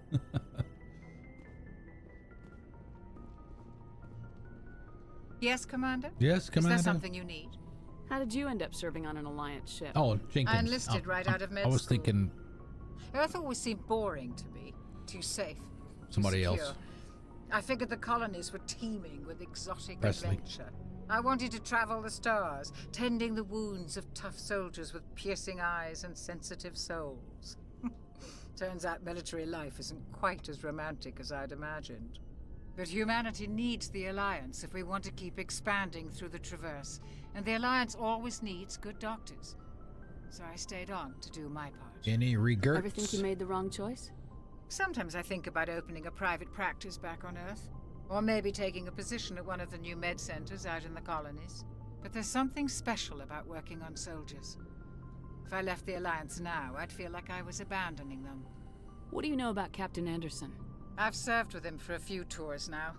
Speaker 13: Yes, Commander?
Speaker 1: Yes, Commander.
Speaker 13: Is there something you need?
Speaker 10: How did you end up serving on an Alliance ship?
Speaker 1: Oh, Jenkins.
Speaker 13: I enlisted right out of med
Speaker 1: I was
Speaker 13: school.
Speaker 1: thinking
Speaker 13: Earth always seemed boring to me. Too safe.
Speaker 1: somebody
Speaker 13: too
Speaker 1: else.
Speaker 13: secure. I figured the colonies were teeming with exotic
Speaker 1: Presley.
Speaker 13: adventure. I wanted to travel the stars, tending the wounds of tough soldiers with piercing eyes and sensitive souls. Turns out military life isn't quite as romantic as I'd imagined. But humanity needs the Alliance if we want to keep expanding through the Traverse, and the Alliance always needs good doctors. So I stayed on to do my part.
Speaker 1: Any regrets?
Speaker 10: Ever think you made the wrong choice?
Speaker 13: Sometimes I think about opening a private practice back on Earth. Or maybe taking a position at one of the new med centers out in the colonies. But there's something special about working on soldiers. If I left the Alliance now, I'd feel like I was abandoning them.
Speaker 10: What do you know about Captain Anderson?
Speaker 13: I've served with him for a few tours now.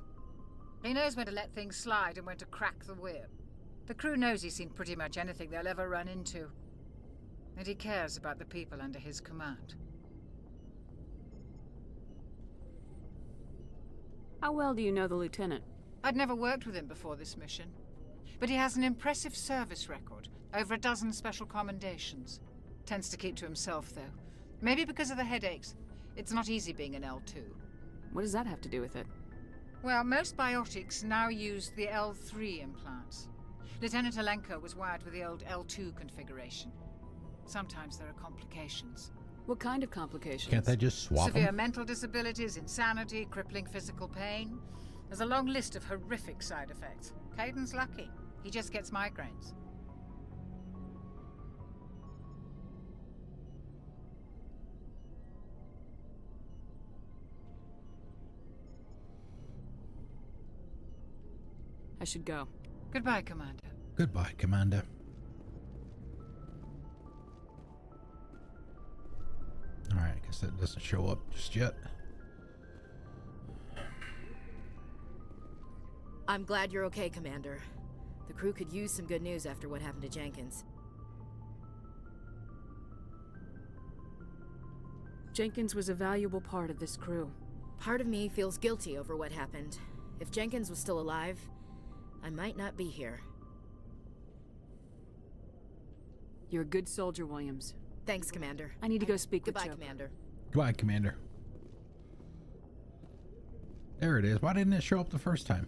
Speaker 13: He knows when to let things slide and when to crack the whip. The crew knows he's seen pretty much anything they'll ever run into. And he cares about the people under his command.
Speaker 10: How well do you know the lieutenant?
Speaker 13: I'd never worked with him before this mission. But he has an impressive service record. Over a dozen special commendations. Tends to keep to himself, though. Maybe because of the headaches. It's not easy being an L2.
Speaker 10: What does that have to do with it?
Speaker 13: Well, most biotics now use the L3 implants. Lieutenant Alenko was wired with the old L2 configuration. Sometimes there are complications.
Speaker 10: What kind of complications?
Speaker 1: Can't they just swap
Speaker 13: Severe
Speaker 1: them?
Speaker 13: mental disabilities, insanity, crippling physical pain. There's a long list of horrific side effects. Caden's lucky. He just gets migraines.
Speaker 10: I should go.
Speaker 13: Goodbye, Commander.
Speaker 1: Goodbye, Commander. Alright, I guess that doesn't show up just yet.
Speaker 15: I'm glad you're okay, Commander. The crew could use some good news after what happened to Jenkins.
Speaker 10: Jenkins was a valuable part of this crew.
Speaker 15: Part of me feels guilty over what happened. If Jenkins was still alive, I might not be here.
Speaker 10: You're a good soldier, Williams.
Speaker 15: Thanks, Commander.
Speaker 10: I need to go speak
Speaker 15: Goodbye,
Speaker 10: with Joe.
Speaker 15: Commander.
Speaker 1: Goodbye, Commander. There it is. Why didn't it show up the first time?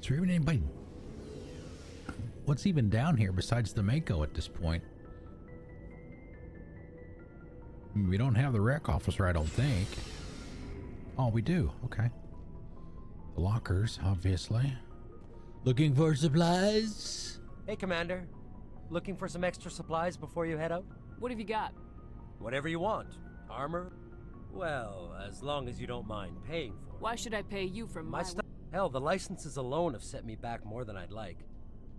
Speaker 1: Is there even anybody? What's even down here besides the Mako at this point? I mean, we don't have the rec officer, I don't think. Oh, we do. Okay. The lockers, obviously. Looking for supplies?
Speaker 3: Hey, Commander. Looking for some extra supplies before you head out?
Speaker 10: What have you got?
Speaker 3: Whatever you want. Armor? Well, as long as you don't mind paying for it.
Speaker 10: Why should I pay you for my
Speaker 3: stuff? Hell, the licenses alone have set me back more than I'd like.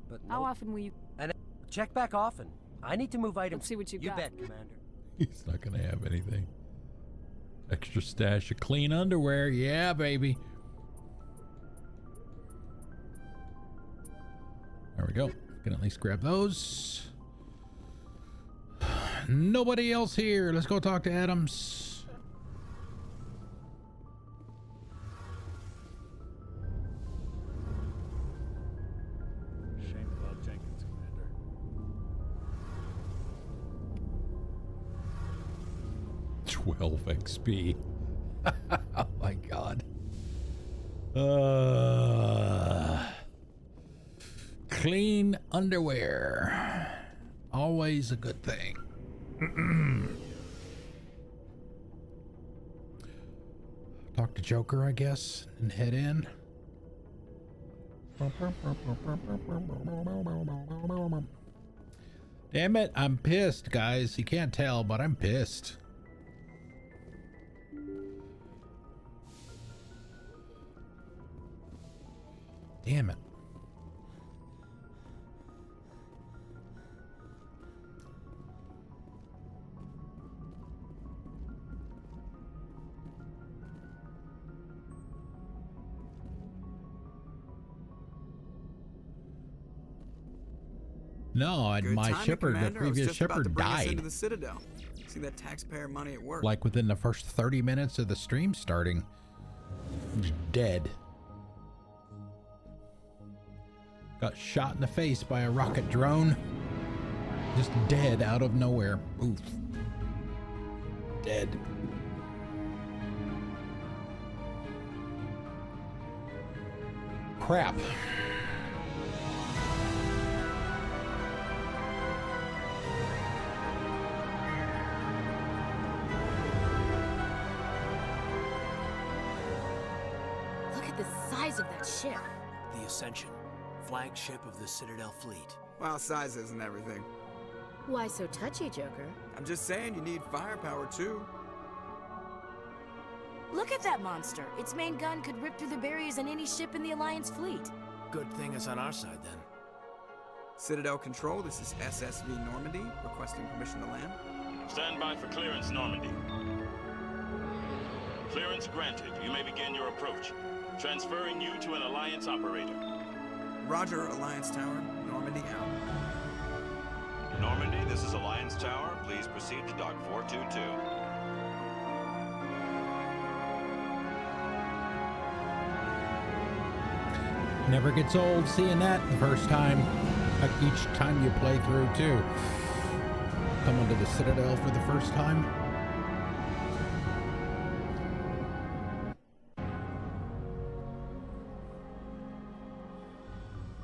Speaker 3: But
Speaker 10: How often will you...
Speaker 3: And check back often. I need to move items.
Speaker 10: Let's see what you
Speaker 3: got.
Speaker 10: got.
Speaker 3: You bet, Commander.
Speaker 1: He's not gonna have anything. Extra stash of clean underwear. Yeah, baby. There we go. Can at least grab those. Nobody else here. Let's go talk to Adams.
Speaker 6: Shame about Jenkins, Commander.
Speaker 1: 12 XP. Oh my god. Clean underwear. Always a good thing. Talk to Joker, I guess, and head in. Damn it, I'm pissed, guys. You can't tell, but I'm pissed. Damn it. No, and my Shepard, the previous Shepard died.
Speaker 7: Into the Citadel. See that taxpayer money at work.
Speaker 1: Like within the first 30 minutes of the stream starting. He's dead. Got shot in the face by a rocket drone. Just dead out of nowhere. Oof. Dead. Crap.
Speaker 21: Look at the size of that ship.
Speaker 22: The Ascension, flagship of the Citadel fleet.
Speaker 7: Well, size isn't everything.
Speaker 21: Why so touchy, Joker?
Speaker 7: I'm just saying you need firepower too.
Speaker 15: Look at that monster. Its main gun could rip through the barriers in any ship in the Alliance fleet.
Speaker 22: Good thing it's on our side then.
Speaker 7: Citadel Control, this is SSV Normandy, requesting permission to land.
Speaker 23: Stand by for clearance, Normandy. Clearance granted. You may begin your approach. Transferring you to an Alliance operator.
Speaker 7: Roger, Alliance Tower. Normandy out.
Speaker 23: Normandy, this is Alliance Tower. Please proceed to Dock 422.
Speaker 1: Never gets old seeing that the first time. Like each time you play through too. Coming to the Citadel for the first time.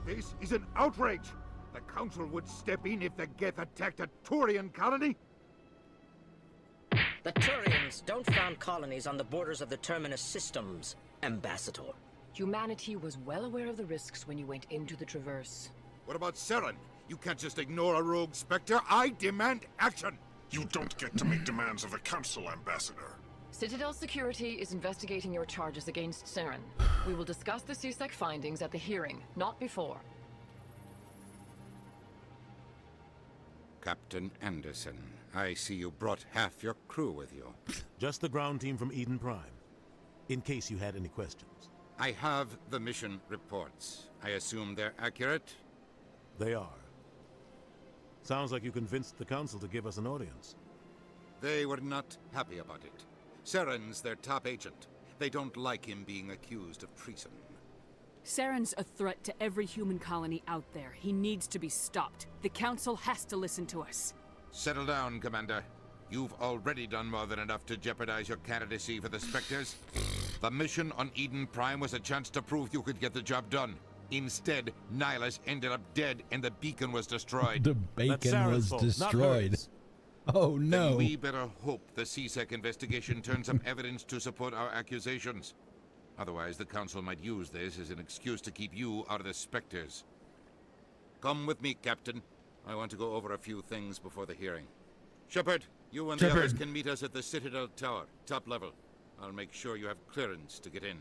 Speaker 24: This is an outrage! The Council would step in if the Geth attacked a Turian colony?
Speaker 25: The Turians don't found colonies on the borders of the Terminus systems, Ambassador.
Speaker 26: Humanity was well aware of the risks when you went into the Traverse.
Speaker 24: What about Saren? You can't just ignore a rogue Spectre. I demand action!
Speaker 27: You don't get to make demands of the Council, Ambassador.
Speaker 26: Citadel Security is investigating your charges against Saren. We will discuss the CSEC findings at the hearing, not before.
Speaker 24: Captain Anderson, I see you brought half your crew with you.
Speaker 4: Just the ground team from Eden Prime, in case you had any questions.
Speaker 24: I have the mission reports. I assume they're accurate?
Speaker 4: They are. Sounds like you convinced the Council to give us an audience.
Speaker 24: They were not happy about it. Saren's their top agent. They don't like him being accused of treason.
Speaker 10: Saren's a threat to every human colony out there. He needs to be stopped. The Council has to listen to us.
Speaker 24: Settle down, Commander. You've already done more than enough to jeopardize your candidacy for the Spectres. The mission on Eden Prime was a chance to prove you could get the job done. Instead, Nihilus ended up dead and the beacon was destroyed.
Speaker 1: The beacon was destroyed. Oh no.
Speaker 24: Then we better hope the CSEC investigation turns up evidence to support our accusations. Otherwise, the Council might use this as an excuse to keep you out of the Spectres. Come with me, Captain. I want to go over a few things before the hearing. Shepard, You and the
Speaker 1: Shepard.
Speaker 24: others can meet us at the Citadel Tower, top level. I'll make sure you have clearance to get in.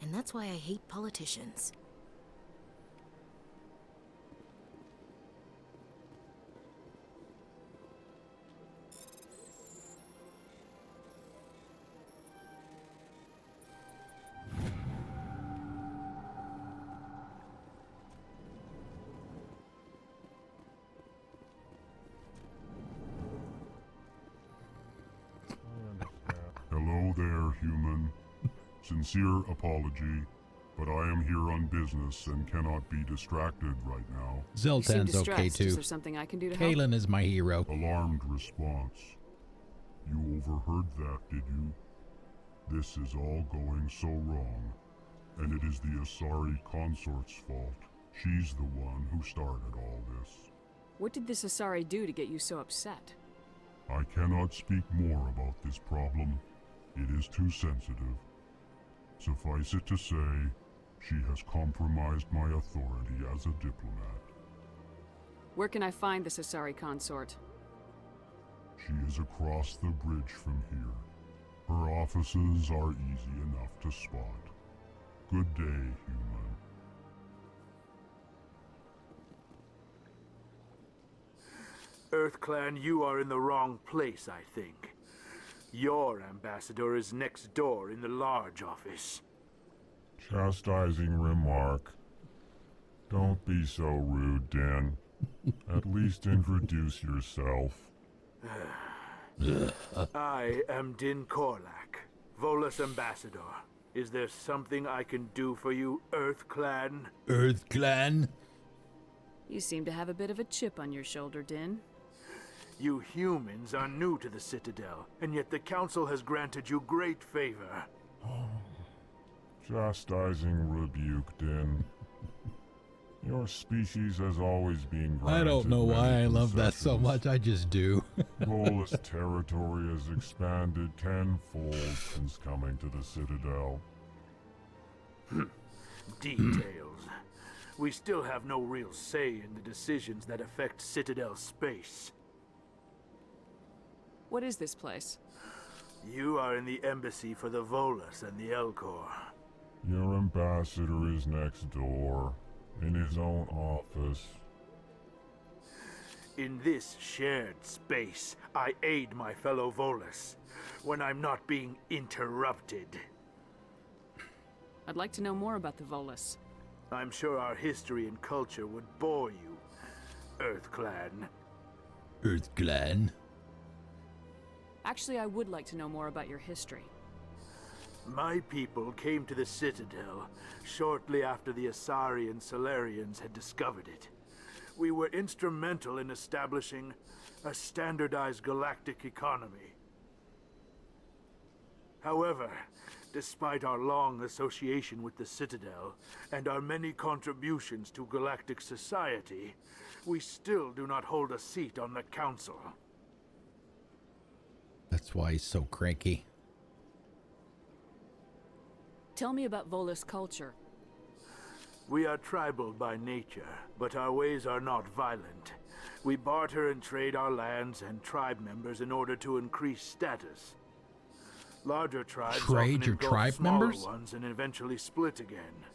Speaker 15: And that's why I hate politicians.
Speaker 5: Hello there, human. Sincere apology, but I am here on business and cannot be distracted right now.
Speaker 1: Zoltan's okay too.
Speaker 10: Is there something I can do to help?
Speaker 1: Kalen is my hero.
Speaker 5: Alarmed response. You overheard that, did you? This is all going so wrong, and it is the Asari consort's fault. She's the one who started all this.
Speaker 10: What did this Asari do to get you so upset?
Speaker 5: I cannot speak more about this problem. It is too sensitive. Suffice it to say, she has compromised my authority as a diplomat.
Speaker 10: Where can I find this Asari consort?
Speaker 5: She is across the bridge from here. Her offices are easy enough to spot. Good day, human.
Speaker 6: EarthClan, you are in the wrong place, I think. Your ambassador is next door in the large office.
Speaker 5: Chastising remark. Don't be so rude, Dan. At least introduce yourself.
Speaker 6: I am Din Korlak, Volus ambassador. Is there something I can do for you, EarthClan?
Speaker 1: EarthClan?
Speaker 10: You seem to have a bit of a chip on your shoulder, Din.
Speaker 6: You humans are new to the Citadel, and yet the Council has granted you great favor.
Speaker 5: Chastising rebuke, Din. Your species has always been granted
Speaker 1: I don't know why
Speaker 5: many
Speaker 1: I love that so
Speaker 5: concessions.
Speaker 1: much. I just do.
Speaker 5: Volus territory has expanded tenfold since coming to the Citadel.
Speaker 6: Details. We still have no real say in the decisions that affect Citadel space.
Speaker 10: What is this place?
Speaker 6: You are in the embassy for the Volus and the Elcor.
Speaker 5: Your ambassador is next door, in his own office.
Speaker 6: In this shared space, I aid my fellow Volus when I'm not being interrupted.
Speaker 10: I'd like to know more about the Volus.
Speaker 6: I'm sure our history and culture would bore you, EarthClan.
Speaker 1: EarthClan?
Speaker 10: Actually, I would like to know more about your history.
Speaker 6: My people came to the Citadel shortly after the Asari and Salarians had discovered it. We were instrumental in establishing a standardized galactic economy. However, despite our long association with the Citadel and our many contributions to galactic society, we still do not hold a seat on the Council.
Speaker 1: That's why he's so cranky.
Speaker 10: Tell me about Volus culture.
Speaker 6: We are tribal by nature, but our ways are not violent. We barter and trade our lands and tribe members in order to increase status. Larger tribes
Speaker 1: Trade
Speaker 6: often
Speaker 1: your
Speaker 6: engulf
Speaker 1: tribe
Speaker 6: smaller
Speaker 1: members?
Speaker 6: ones and eventually split again.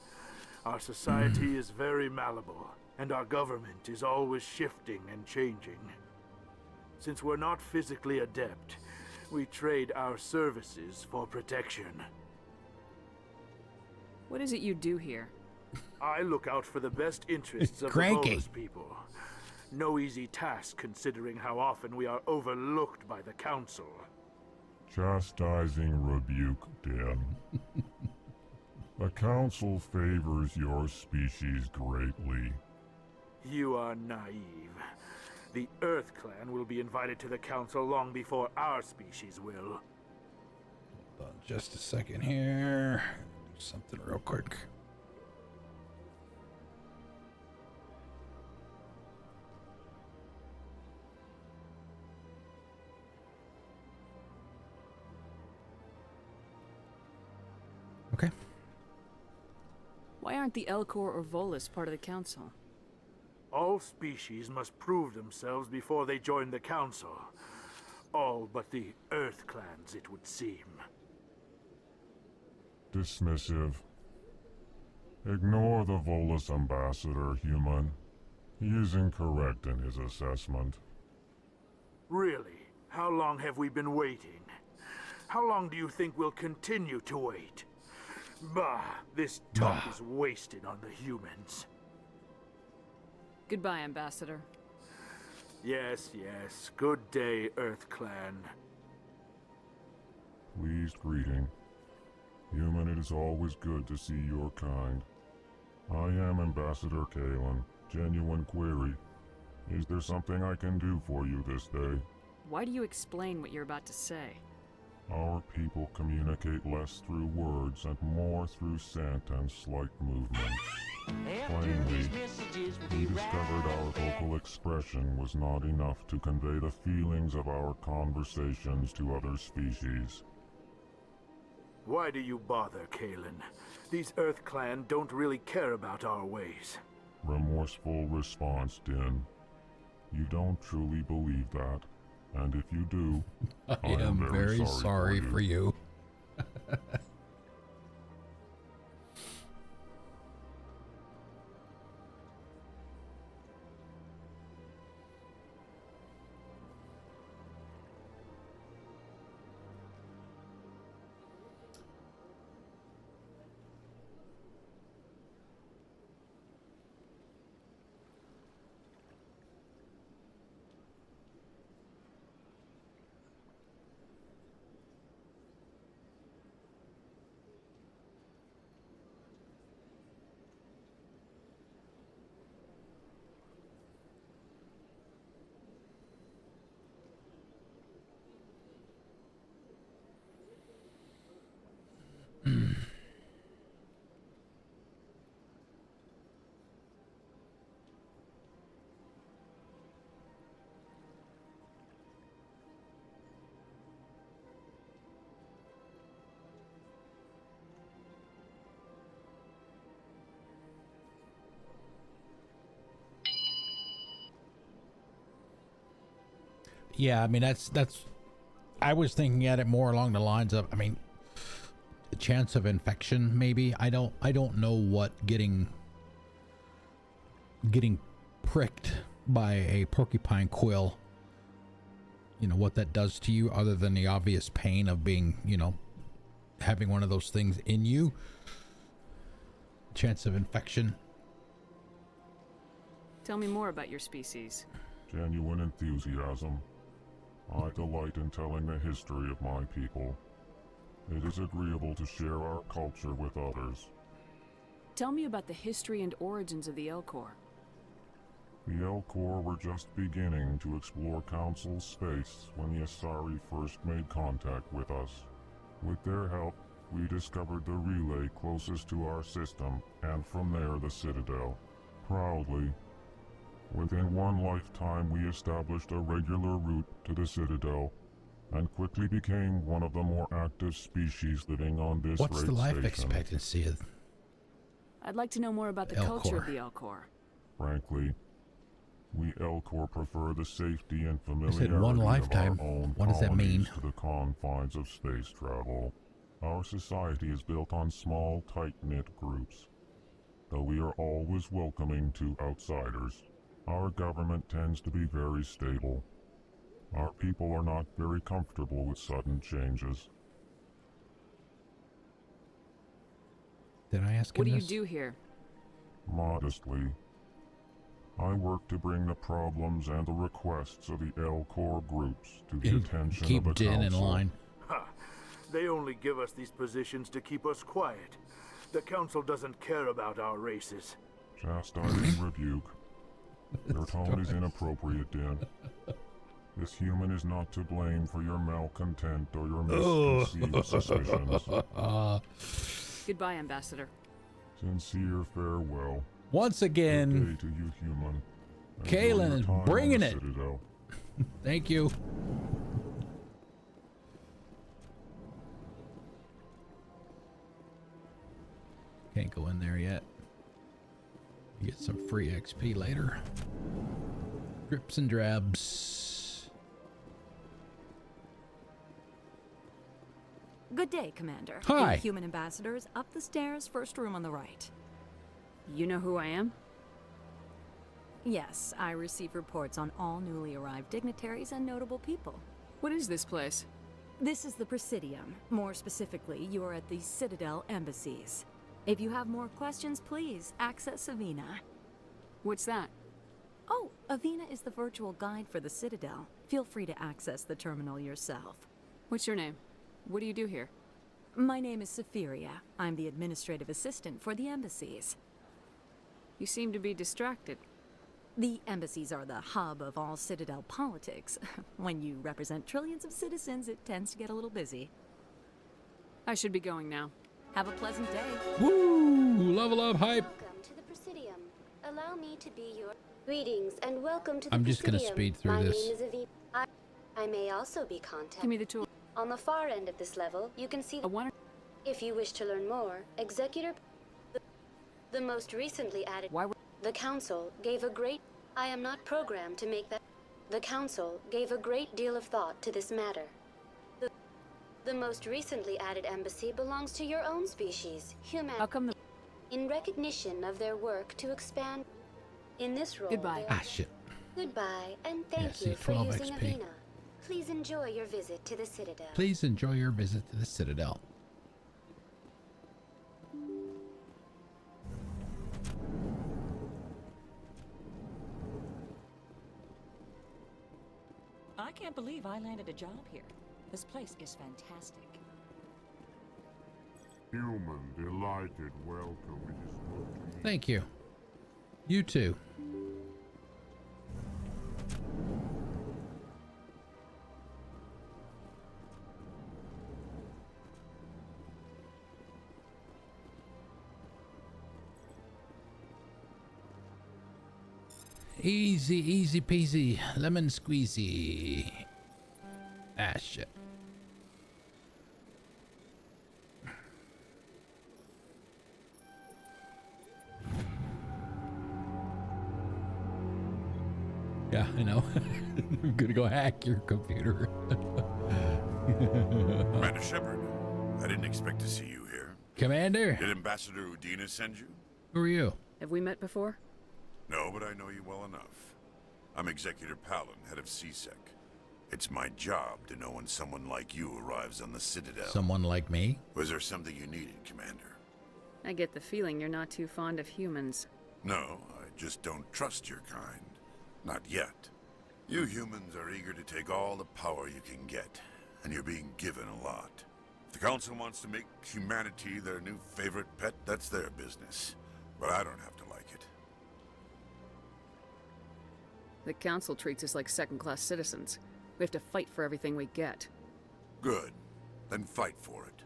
Speaker 6: Our society is very malleable, and our government is always shifting and changing. Since we're not physically adept, we trade our services for protection.
Speaker 10: What is it you do here?
Speaker 6: I look out for the best interests of the
Speaker 1: Cranky.
Speaker 6: Volus people. No easy task considering how often we are overlooked by the Council.
Speaker 5: Chastising rebuke, Dan. The Council favors your species greatly.
Speaker 6: You are naive. The EarthClan will be invited to the Council long before our species will.
Speaker 1: Hold on just a second here. Do something real quick.
Speaker 10: Why aren't the Elcor or Volus part of the Council?
Speaker 6: All species must prove themselves before they join the Council. All but the Earth clans, it would seem.
Speaker 5: Dismissive. Ignore the Volus ambassador, human. He is incorrect in his assessment.
Speaker 6: Really? How long have we been waiting? How long do you think we'll continue to wait? Bah, this talk is wasted on the humans.
Speaker 10: Goodbye, Ambassador.
Speaker 6: Yes, yes. Good day, Earth Clan.
Speaker 5: Pleased greeting. Human, it is always good to see your kind. I am Ambassador Kalen. Genuine query. Is there something I can do for you this day?
Speaker 10: Why do you explain what you're about to say?
Speaker 5: Our people communicate less through words and more through scent and slight movement. Plainly, we discovered our vocal expression was not enough to convey the feelings of our conversations to other species.
Speaker 6: Why do you bother, Kalen? These Earth Clan don't really care about our ways.
Speaker 5: Remorseful response, Din. You don't truly believe that. And if you do,
Speaker 1: I am very sorry for you. Yeah, I mean that's I was thinking at it more along the lines of, I mean, the chance of infection maybe. I don't know what getting pricked by a porcupine quill, you know, what that does to you other than the obvious pain of being, you know, having one of those things in you. Chance of infection.
Speaker 10: Tell me more about your species.
Speaker 5: Genuine enthusiasm. I delight in telling the history of my people. It is agreeable to share our culture with others.
Speaker 10: Tell me about the history and origins of the Elcor.
Speaker 5: The Elcor were just beginning to explore Council space when the Asari first made contact with us. With their help, we discovered the relay closest to our system, and from there the Citadel. Proudly, within one lifetime we established a regular route to the Citadel, and quickly became one of the more active species living on this
Speaker 1: What's the life
Speaker 5: station.
Speaker 1: expectancy of
Speaker 10: I'd like to know more about the culture of the Elcor.
Speaker 5: Frankly, we Elcor prefer the safety and
Speaker 1: I
Speaker 5: familiarity
Speaker 1: said one lifetime.
Speaker 5: of our own
Speaker 1: What does that mean?
Speaker 5: colonies to the confines of space travel. Our society is built on small, tight-knit groups, though we are always welcoming to outsiders. Our government tends to be very stable. Our people are not very comfortable with sudden changes.
Speaker 1: Did I ask him
Speaker 10: What do you
Speaker 1: this?
Speaker 10: do here?
Speaker 5: Modestly, I work to bring the problems and the requests of the Elcor groups to the attention
Speaker 1: Keep
Speaker 5: of the
Speaker 1: Din in
Speaker 5: Council.
Speaker 1: line.
Speaker 6: Ha! They only give us these positions to keep us quiet. The Council doesn't care about our races.
Speaker 5: Chastising rebuke. Your tone is inappropriate, Din. This human is not to blame for your malcontent or your misconceived suspicions.
Speaker 10: Goodbye, Ambassador.
Speaker 5: Sincere farewell.
Speaker 1: Once again,
Speaker 5: Good day to you, human. Enjoy
Speaker 1: Kalen
Speaker 5: your
Speaker 1: is
Speaker 5: time on
Speaker 1: bringing
Speaker 5: the
Speaker 1: it.
Speaker 5: Citadel.
Speaker 1: Thank you. Can't go in there yet. Get some free XP later. Drips and drabs.
Speaker 8: Good day, Commander.
Speaker 1: Hi.
Speaker 8: Human ambassadors, up the stairs, first room on the right.
Speaker 10: You know who I am?
Speaker 8: Yes, I receive reports on all newly arrived dignitaries and notable people.
Speaker 10: What is this place?
Speaker 8: This is the Presidium. More specifically, you are at the Citadel embassies. If you have more questions, please access Avina.
Speaker 10: What's that?
Speaker 8: Oh, Avina is the virtual guide for the Citadel. Feel free to access the terminal yourself.
Speaker 10: What's your name? What do you do here?
Speaker 8: My name is Sha'ira. I'm the administrative assistant for the embassies.
Speaker 10: You seem to be distracted.
Speaker 8: The embassies are the hub of all Citadel politics. When you represent trillions of citizens, it tends to get a little busy.
Speaker 10: I should be going now.
Speaker 8: Have a pleasant day.
Speaker 1: Woo! Level up hype.
Speaker 11: Welcome to the Presidium. Allow me to be your greetings and welcome to the
Speaker 1: I'm just
Speaker 11: Presidium.
Speaker 1: gonna speed through
Speaker 11: My
Speaker 1: this.
Speaker 11: name is Avina. I may also be contacted.
Speaker 10: Give me the tool.
Speaker 11: On the far end of this level, you can see. If you wish to learn more, Executor. The most recently added. The Council gave a great. I am not programmed to make that. The Council gave a great deal of thought to this matter. The most recently added embassy belongs to your own species, human.
Speaker 10: How come
Speaker 11: In recognition of their work to expand. In this role.
Speaker 10: Goodbye.
Speaker 1: Shit.
Speaker 11: Goodbye, and thank you for
Speaker 1: 12
Speaker 11: using
Speaker 1: XP.
Speaker 11: Avina. Please enjoy your visit to the Citadel.
Speaker 1: Please enjoy your visit to the Citadel.
Speaker 12: I can't believe I landed a job here. This place is fantastic.
Speaker 5: Human, delighted, welcome. It is good to
Speaker 1: Thank you. You too. Easy, easy peasy, lemon squeezy. Ah, shit. Yeah, I know. I'm gonna go hack your computer.
Speaker 14: Commander Shepard, I didn't expect to see you here.
Speaker 1: Commander?
Speaker 14: Did Ambassador Udina send you?
Speaker 1: Who are you?
Speaker 10: Have we met before?
Speaker 14: No, but I know you well enough. I'm Executor Palin, head of CSEC. It's my job to know when someone like you arrives on the Citadel.
Speaker 1: Someone like me?
Speaker 14: Was there something you needed, Commander?
Speaker 10: I get the feeling you're not too fond of humans.
Speaker 14: No, I just don't trust your kind. Not yet. You humans are eager to take all the power you can get, and you're being given a lot. If the Council wants to make humanity their new favorite pet, that's their business. But I don't have to like it.
Speaker 10: The Council treats us like second-class citizens. We have to fight for everything we get.
Speaker 14: Good. Then fight for it.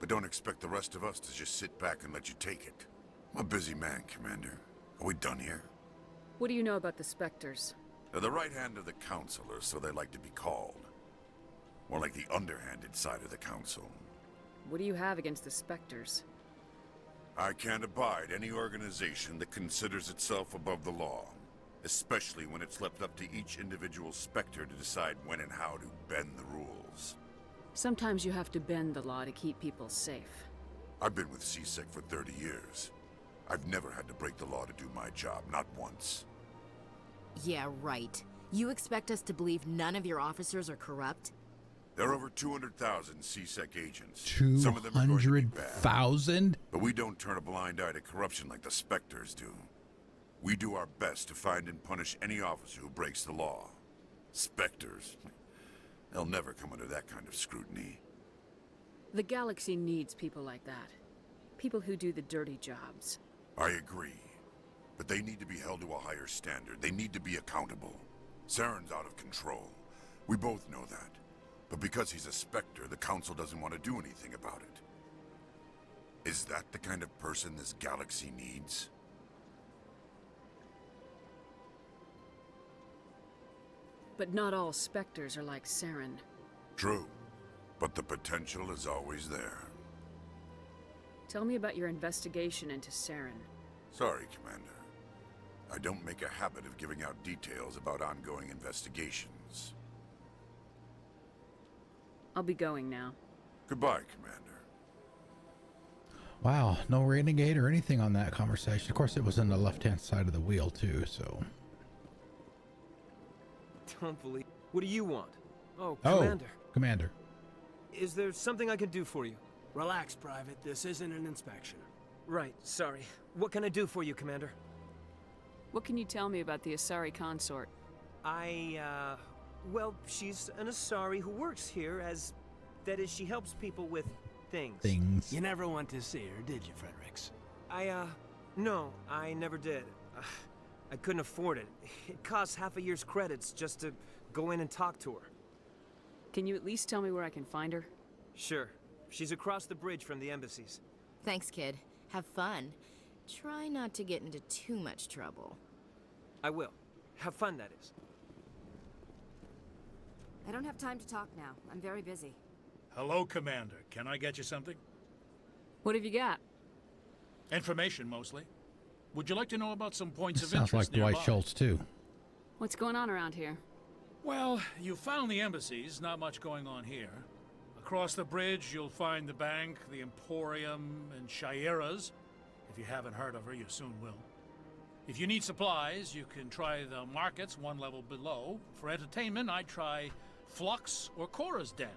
Speaker 14: But don't expect the rest of us to just sit back and let you take it. I'm a busy man, Commander. Are we done here?
Speaker 10: What do you know about the Spectres?
Speaker 14: They're the right hand of the Council, or so they like to be called. More like the underhanded side of the Council.
Speaker 10: What do you have against the Spectres?
Speaker 14: I can't abide any organization that considers itself above the law. Especially when it's left up to each individual Spectre to decide when and how to bend the rules.
Speaker 10: Sometimes you have to bend the law to keep people safe.
Speaker 14: I've been with CSEC for 30 years. I've never had to break the law to do my job, not once.
Speaker 15: Yeah, right. You expect us to believe none of your officers are corrupt?
Speaker 14: There are over 200,000 CSEC agents. Some of them are going to be bad.
Speaker 1: 200,000?
Speaker 14: But we don't turn a blind eye to corruption like the Spectres do. We do our best to find and punish any officer who breaks the law. Spectres. They'll never come under that kind of scrutiny.
Speaker 10: The galaxy needs people like that. People who do the dirty jobs.
Speaker 14: I agree. But they need to be held to a higher standard. They need to be accountable. Saren's out of control. We both know that. But because he's a Spectre, the Council doesn't want to do anything about it. Is that the kind of person this galaxy needs?
Speaker 10: But not all Spectres are like Saren.
Speaker 14: True. But the potential is always there.
Speaker 10: Tell me about your investigation into Saren.
Speaker 14: Sorry, Commander. I don't make a habit of giving out details about ongoing investigations.
Speaker 10: I'll be going now.
Speaker 14: Goodbye, Commander.
Speaker 1: Wow, no renegade or anything on that conversation. Of course, it was on the left-hand side of the wheel too, so.
Speaker 2: Don't believe. What do you want? Oh, Commander.
Speaker 1: Oh, Commander.
Speaker 2: Is there something I can do for you?
Speaker 22: Relax, Private. This isn't an inspection.
Speaker 2: Right, sorry. What can I do for you, Commander?
Speaker 10: What can you tell me about the Asari consort?
Speaker 2: Well, she's an Asari who works here as... That is, she helps people with things.
Speaker 1: Things.
Speaker 22: You never went to see her, did you, Fredericks?
Speaker 2: No, I never did. I couldn't afford it. It costs half a year's credits just to go in and talk to her.
Speaker 10: Can you at least tell me where I can find her?
Speaker 2: Sure. She's across the bridge from the embassies.
Speaker 15: Thanks, kid. Have fun. Try not to get into too much trouble.
Speaker 2: I will. Have fun, that is.
Speaker 8: I don't have time to talk now. I'm very busy.
Speaker 9: Hello, Commander. Can I get you something?
Speaker 10: What have you got?
Speaker 9: Information, mostly. Would you like to know about some points of
Speaker 1: Sounds like
Speaker 9: interest nearby?
Speaker 1: Dwight Schultz too.
Speaker 10: What's going on around here?
Speaker 9: Well, you found the embassies. Not much going on here. Across the bridge, you'll find the bank, the Emporium, and Sha'ira's. If you haven't heard of her, you soon will. If you need supplies, you can try the markets one level below. For entertainment, I'd try Flux or Cora's Den.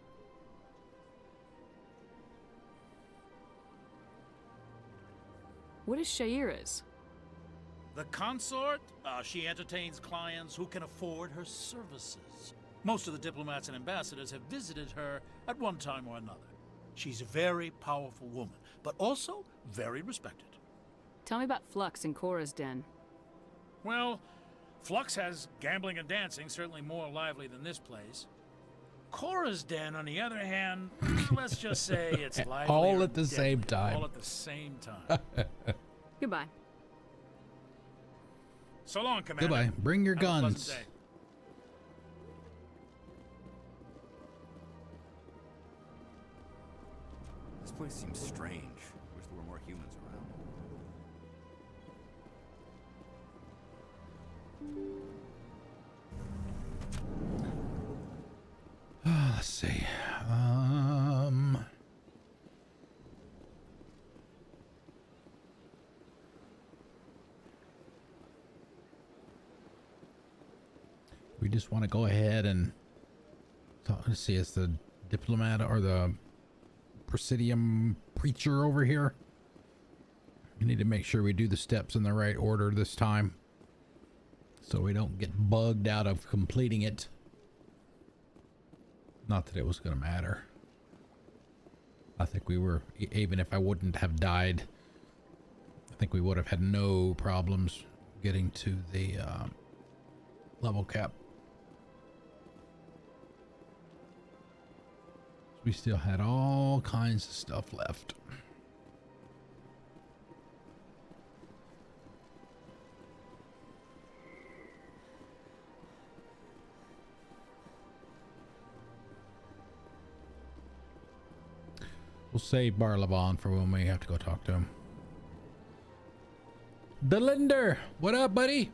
Speaker 10: What is Sha'ira's?
Speaker 9: The consort, she entertains clients who can afford her services. Most of the diplomats and ambassadors have visited her at one time or another. She's a very powerful woman, but also very respected.
Speaker 10: Tell me about Flux and Cora's Den.
Speaker 9: Well, Flux has gambling and dancing, certainly more lively than this place. Cora's Den, on the other hand, let's just say it's lively.
Speaker 1: All at the same time.
Speaker 9: All at the same time.
Speaker 10: Goodbye.
Speaker 9: So long, Commander.
Speaker 1: Goodbye. Bring your
Speaker 9: Have a pleasant
Speaker 1: guns.
Speaker 9: day.
Speaker 16: This place seems strange. Wish there were more humans around.
Speaker 1: Let's see. We just want to go ahead and talk. Let's see. It's the diplomat or the Presidium preacher over here. We need to make sure we do the steps in the right order this time, so we don't get bugged out of completing it. Not that it was going to matter. I think we were, even if I wouldn't have died, I think we would have had no problems getting to the level cap. We still had all kinds of stuff left. We'll save Barlavon for when we have to go talk to him. Delinder, what up, buddy?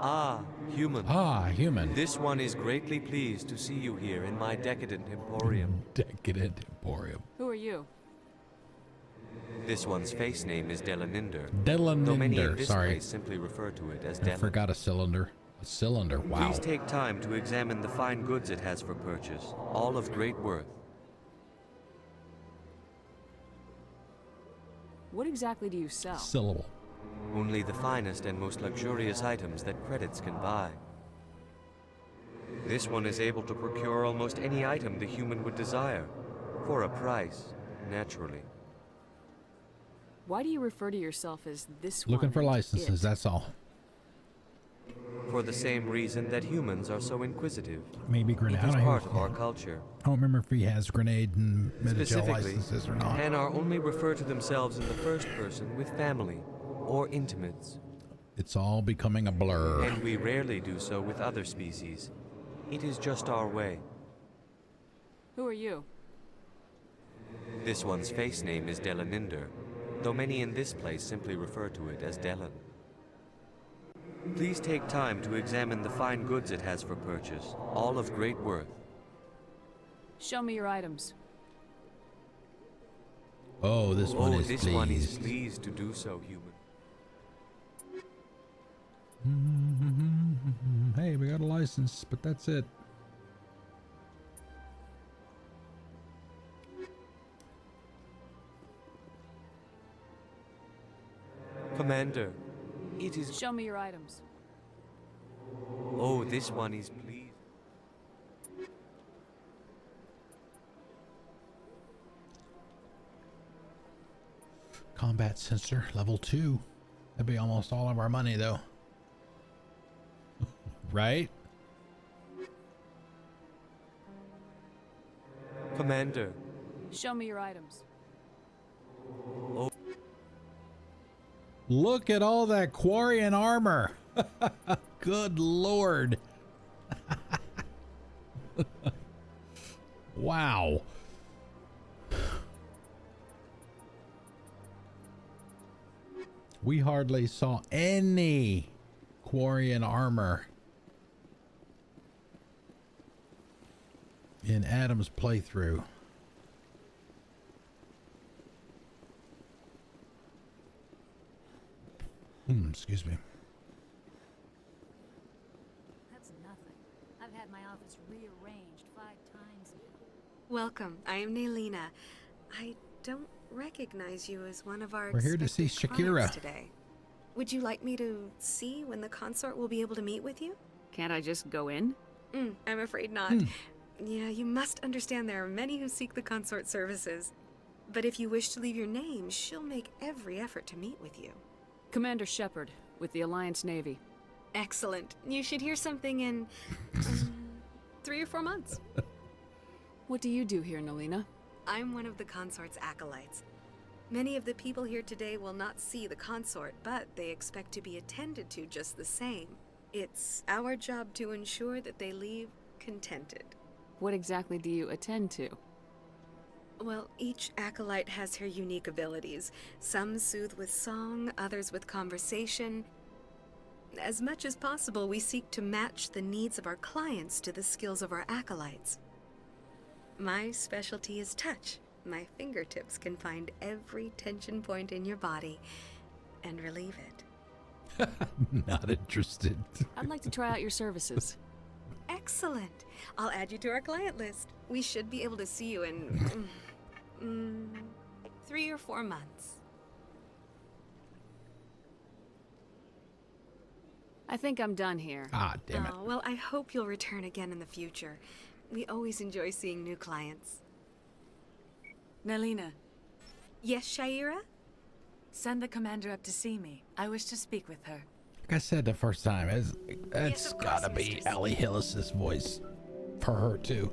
Speaker 17: Ah, human.
Speaker 1: Ah, human.
Speaker 17: This one is greatly pleased to see you here in my decadent emporium.
Speaker 1: Decadent emporium.
Speaker 10: Who are you?
Speaker 17: This one's face name is Delaninder.
Speaker 1: Delaninder,
Speaker 17: though many in this
Speaker 1: sorry.
Speaker 17: place simply refer to it as
Speaker 1: I
Speaker 17: Del.
Speaker 1: forgot a cylinder. A cylinder, wow.
Speaker 17: Please take time to examine the fine goods it has for purchase, all of great worth.
Speaker 10: What exactly do you sell?
Speaker 1: Syllable.
Speaker 17: Only the finest and most luxurious items that credits can buy. This one is able to procure almost any item the human would desire, for a price, naturally.
Speaker 10: Why do you refer to yourself as this
Speaker 1: Looking
Speaker 10: one
Speaker 1: for
Speaker 10: and
Speaker 1: licenses,
Speaker 10: it?
Speaker 1: that's all.
Speaker 17: For the same reason that humans are so inquisitive.
Speaker 1: Maybe grenade.
Speaker 17: It is part of our culture.
Speaker 1: I don't remember if he has grenade and Medagel
Speaker 17: Specifically,
Speaker 1: licenses or not.
Speaker 17: Hanar only refer to themselves in the first person with family or intimates.
Speaker 1: It's all becoming a blur.
Speaker 17: And we rarely do so with other species. It is just our way.
Speaker 10: Who are you?
Speaker 17: This one's face name is Delaninder, though many in this place simply refer to it as Delon. Please take time to examine the fine goods it has for purchase, all of great worth.
Speaker 10: Show me your items.
Speaker 1: Oh, this one is
Speaker 17: this
Speaker 1: pleased.
Speaker 17: one is pleased to do so, human.
Speaker 1: Hey, we got a license, but that's it.
Speaker 17: Commander, it is...
Speaker 10: Show me your items.
Speaker 17: Oh, this one is pleased.
Speaker 1: Combat sensor, level 2. That'd be almost all of our money, though. Right?
Speaker 17: Commander.
Speaker 10: Show me your items.
Speaker 17: Oh.
Speaker 1: Look at all that Quarian armor. Good lord. Wow. We hardly saw any Quarian armor in Adam's playthrough. Excuse me.
Speaker 3: That's nothing. I've had my office rearranged 5 times now.
Speaker 7: Welcome. I am Naylina. I don't recognize you as one of our
Speaker 1: We're here to see
Speaker 7: expected
Speaker 1: Sha'ira
Speaker 7: clients today. Would you like me to see when the consort will be able to meet with you?
Speaker 10: Can't I just go in?
Speaker 7: I'm afraid not. Yeah, you must understand there are many who seek the consort services. But if you wish to leave your name, she'll make every effort to meet with you.
Speaker 10: Commander Shepard, with the Alliance Navy.
Speaker 7: Excellent. You should hear something in 3 or 4 months.
Speaker 10: What do you do here, Naylina?
Speaker 7: I'm one of the consort's acolytes. Many of the people here today will not see the consort, but they expect to be attended to just the same. It's our job to ensure that they leave contented.
Speaker 10: What exactly do you attend to?
Speaker 7: Well, each acolyte has her unique abilities. Some soothe with song, others with conversation. As much as possible, we seek to match the needs of our clients to the skills of our acolytes. My specialty is touch. My fingertips can find every tension point in your body and relieve it.
Speaker 1: Not interested.
Speaker 10: I'd like to try out your services.
Speaker 7: Excellent. I'll add you to our client list. We should be able to see you in 3 or 4 months.
Speaker 10: I think I'm done here.
Speaker 1: Ah, damn it.
Speaker 7: Oh, well, I hope you'll return again in the future. We always enjoy seeing new clients.
Speaker 3: Naylina.
Speaker 7: Yes, Sha'ira?
Speaker 3: Send the commander up to see me. I wish to speak with her.
Speaker 1: Like I said the first time, it's gotta be Allie Hillis's voice for her too.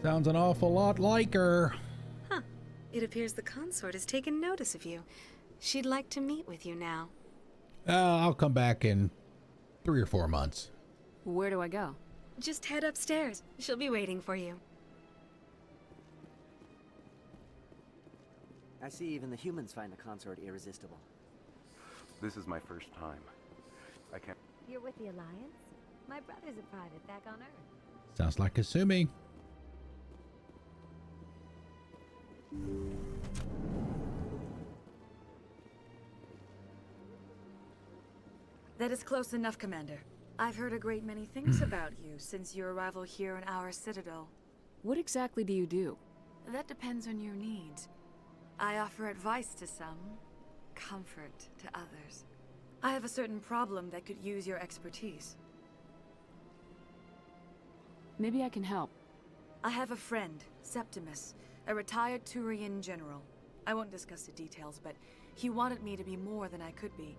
Speaker 1: Sounds an awful lot like her.
Speaker 7: Huh. It appears the consort has taken notice of you. She'd like to meet with you now.
Speaker 1: I'll come back in 3 or 4 months.
Speaker 10: Where do I go?
Speaker 7: Just head upstairs. She'll be waiting for you.
Speaker 13: I see even the humans find the consort irresistible.
Speaker 18: This is my first time. I can't...
Speaker 3: You're with the Alliance? My brother's a private back on Earth.
Speaker 1: Sounds like Kasumi.
Speaker 3: That is close enough, Commander. I've heard a great many things about you since your arrival here in our Citadel.
Speaker 10: What exactly do you do?
Speaker 3: That depends on your needs. I offer advice to some, comfort to others. I have a certain problem that could use your expertise.
Speaker 10: Maybe I can help.
Speaker 3: I have a friend, Septimus, a retired Turian general. I won't discuss the details, but he wanted me to be more than I could be.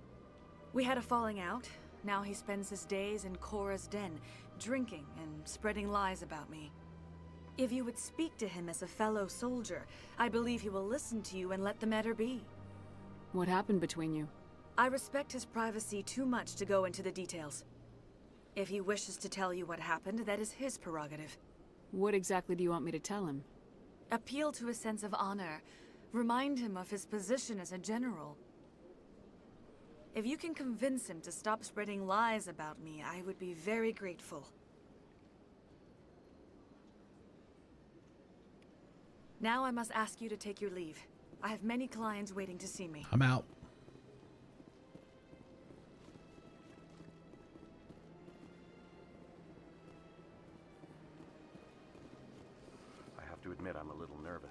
Speaker 3: We had a falling out. Now he spends his days in Korra's den, drinking and spreading lies about me. If you would speak to him as a fellow soldier, I believe he will listen to you and let the matter be.
Speaker 10: What happened between you?
Speaker 3: I respect his privacy too much to go into the details. If he wishes to tell you what happened, that is his prerogative.
Speaker 10: What exactly do you want me to tell him?
Speaker 3: Appeal to his sense of honor. Remind him of his position as a general. If you can convince him to stop spreading lies about me, I would be very grateful. Now I must ask you to take your leave. I have many clients waiting to see me.
Speaker 1: I'm out.
Speaker 18: I have to admit I'm a little nervous.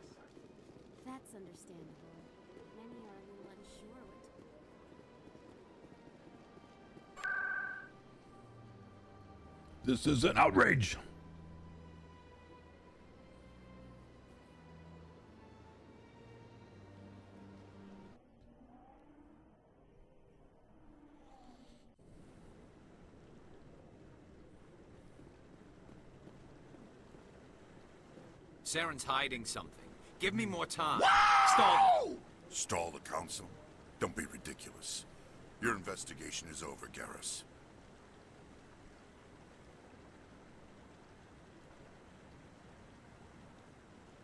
Speaker 15: That's understandable. Many are a little unsure what...
Speaker 1: This is an outrage.
Speaker 19: Saren's hiding something. Give me more time.
Speaker 14: Stall! Stall the council? Don't be ridiculous. Your investigation is over, Garrus.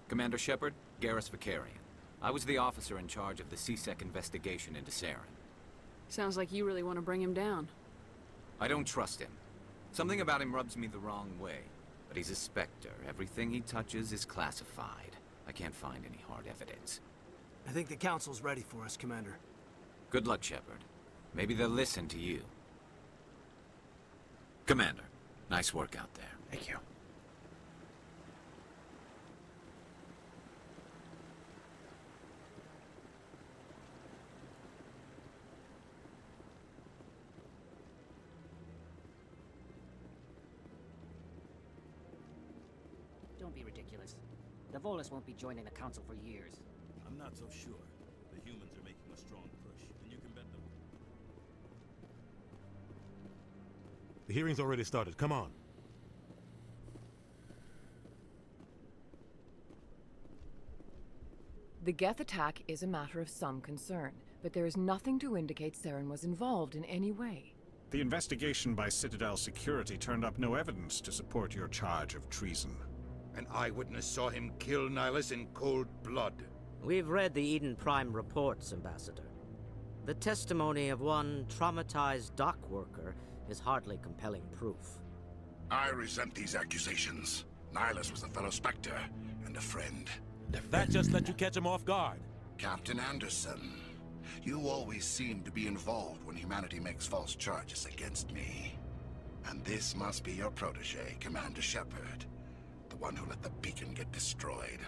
Speaker 19: Commander Shepard, Garrus Vicarian. I was the officer in charge of the C-Sec investigation into Saren.
Speaker 10: Sounds like you really want to bring him down.
Speaker 19: I don't trust him. Something about him rubs me the wrong way. But he's a Spectre. Everything he touches is classified. I can't find any hard evidence.
Speaker 22: I think the Council's ready for us, Commander.
Speaker 19: Good luck, Shepard. Maybe they'll listen to you. Commander, nice work out there.
Speaker 1: Thank you.
Speaker 20: Don't be ridiculous. The Volus won't be joining the Council for years.
Speaker 21: I'm not so sure. The humans are making a strong push, and you can bet them.
Speaker 4: The hearing's already started. Come on.
Speaker 23: The Geth attack is a matter of some concern, but there is nothing to indicate Saren was involved in any way.
Speaker 25: The investigation by Citadel security turned up no evidence to support your charge of treason.
Speaker 24: An eyewitness saw him kill Nihilus in cold blood.
Speaker 20: We've read the Eden Prime reports, Ambassador. The testimony of one traumatized dock worker is hardly compelling proof.
Speaker 14: I resent these accusations. Nihilus was a fellow Spectre and a friend.
Speaker 4: That just let you catch him off guard.
Speaker 14: Captain Anderson, you always seem to be involved when humanity makes false charges against me. And this must be your protege, Commander Shepard. The one who let the beacon get destroyed.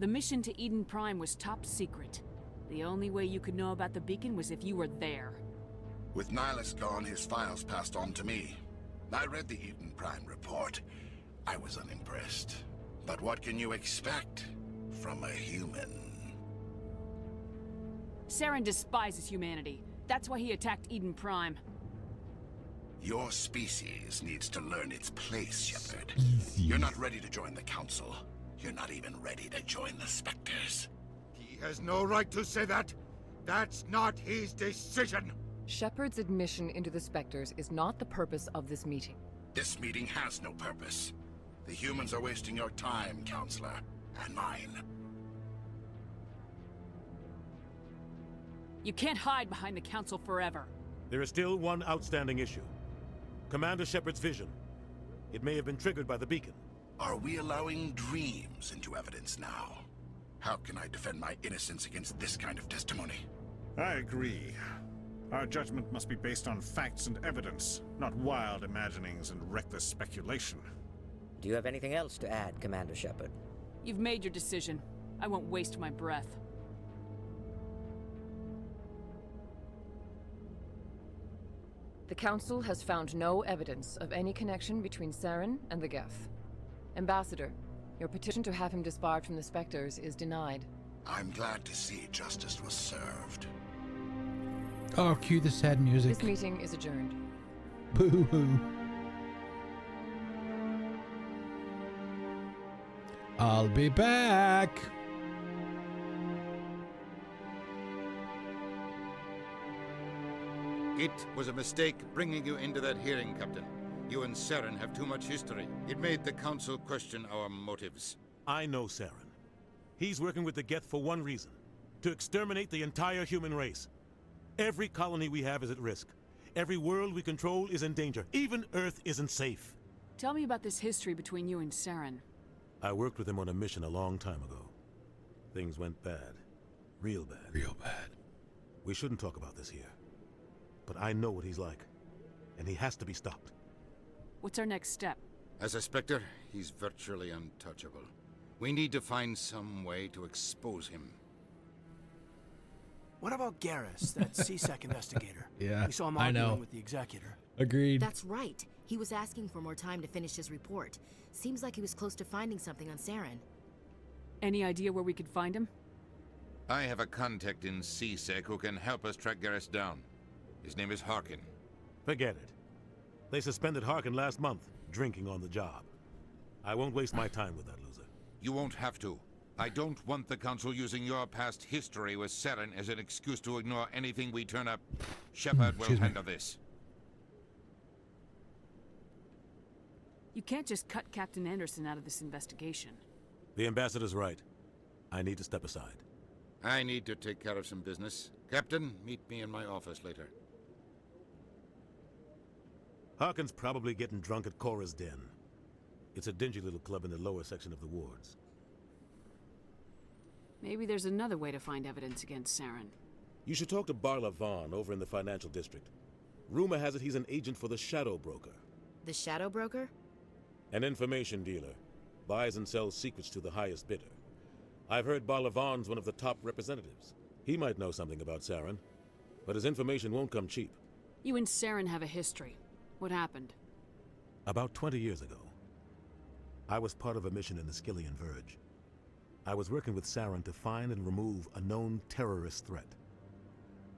Speaker 10: The mission to Eden Prime was top secret. The only way you could know about the beacon was if you were there.
Speaker 14: With Nihilus gone, his files passed on to me. I read the Eden Prime report. I was unimpressed. But what can you expect from a human?
Speaker 10: Saren despises humanity. That's why he attacked Eden Prime.
Speaker 14: Your species needs to learn its place, Shepard. You're not ready to join the Council. You're not even ready to join the Spectres.
Speaker 24: He has no right to say that. That's not his decision.
Speaker 23: Shepard's admission into the Spectres is not the purpose of this meeting.
Speaker 14: This meeting has no purpose. The humans are wasting your time, Counselor, and mine.
Speaker 10: You can't hide behind the Council forever.
Speaker 4: There is still one outstanding issue. Commander Shepard's vision. It may have been triggered by the beacon.
Speaker 14: Are we allowing dreams into evidence now? How can I defend my innocence against this kind of testimony?
Speaker 25: I agree. Our judgment must be based on facts and evidence, not wild imaginings and reckless speculation.
Speaker 20: Do you have anything else to add, Commander Shepard?
Speaker 10: You've made your decision. I won't waste my breath.
Speaker 23: The Council has found no evidence of any connection between Saren and the Geth. Ambassador, your petition to have him disbarred from the Spectres is denied.
Speaker 14: I'm glad to see justice was served.
Speaker 1: Oh, cue the sad music.
Speaker 23: This meeting is adjourned.
Speaker 1: Boo-hoo. I'll be back.
Speaker 24: It was a mistake bringing you into that hearing, Captain. You and Saren have too much history. It made the Council question our motives.
Speaker 4: I know Saren. He's working with the Geth for one reason. To exterminate the entire human race. Every colony we have is at risk. Every world we control is in danger. Even Earth isn't safe.
Speaker 10: Tell me about this history between you and Saren.
Speaker 4: I worked with him on a mission a long time ago. Things went bad. Real bad.
Speaker 1: Real bad.
Speaker 4: We shouldn't talk about this here. But I know what he's like. And he has to be stopped.
Speaker 10: What's our next step?
Speaker 24: As a Spectre, he's virtually untouchable. We need to find some way to expose him.
Speaker 22: What about Garrus, that CSEC investigator?
Speaker 1: Yeah,
Speaker 22: We saw him
Speaker 1: I
Speaker 22: arguing
Speaker 1: know.
Speaker 22: with the Executor.
Speaker 1: Agreed.
Speaker 15: That's right. He was asking for more time to finish his report. Seems like he was close to finding something on Saren.
Speaker 10: Any idea where we could find him?
Speaker 24: I have a contact in CSEC who can help us track Garrus down. His name is Harkin.
Speaker 4: Forget it. They suspended Harkin last month, drinking on the job. I won't waste my time with that loser.
Speaker 24: You won't have to. I don't want the Council using your past history with Saren as an excuse to ignore anything we turn up. Shepard will handle this.
Speaker 10: You can't just cut Captain Anderson out of this investigation.
Speaker 4: The ambassador's right. I need to step aside.
Speaker 24: I need to take care of some business. Captain, meet me in my office later.
Speaker 4: Harkin's probably getting drunk at Cora's Den. It's a dingy little club in the lower section of the wards.
Speaker 10: Maybe there's another way to find evidence against Saren.
Speaker 4: You should talk to Barla Vaughn over in the financial district. Rumor has it he's an agent for the Shadow Broker.
Speaker 15: The Shadow Broker?
Speaker 4: An information dealer. Buys and sells secrets to the highest bidder. I've heard Barla Vaughn's one of the top representatives. He might know something about Saren, but his information won't come cheap.
Speaker 10: You and Saren have a history. What happened?
Speaker 4: About 20 years ago, I was part of a mission in the Skillian Verge. I was working with Saren to find and remove a known terrorist threat.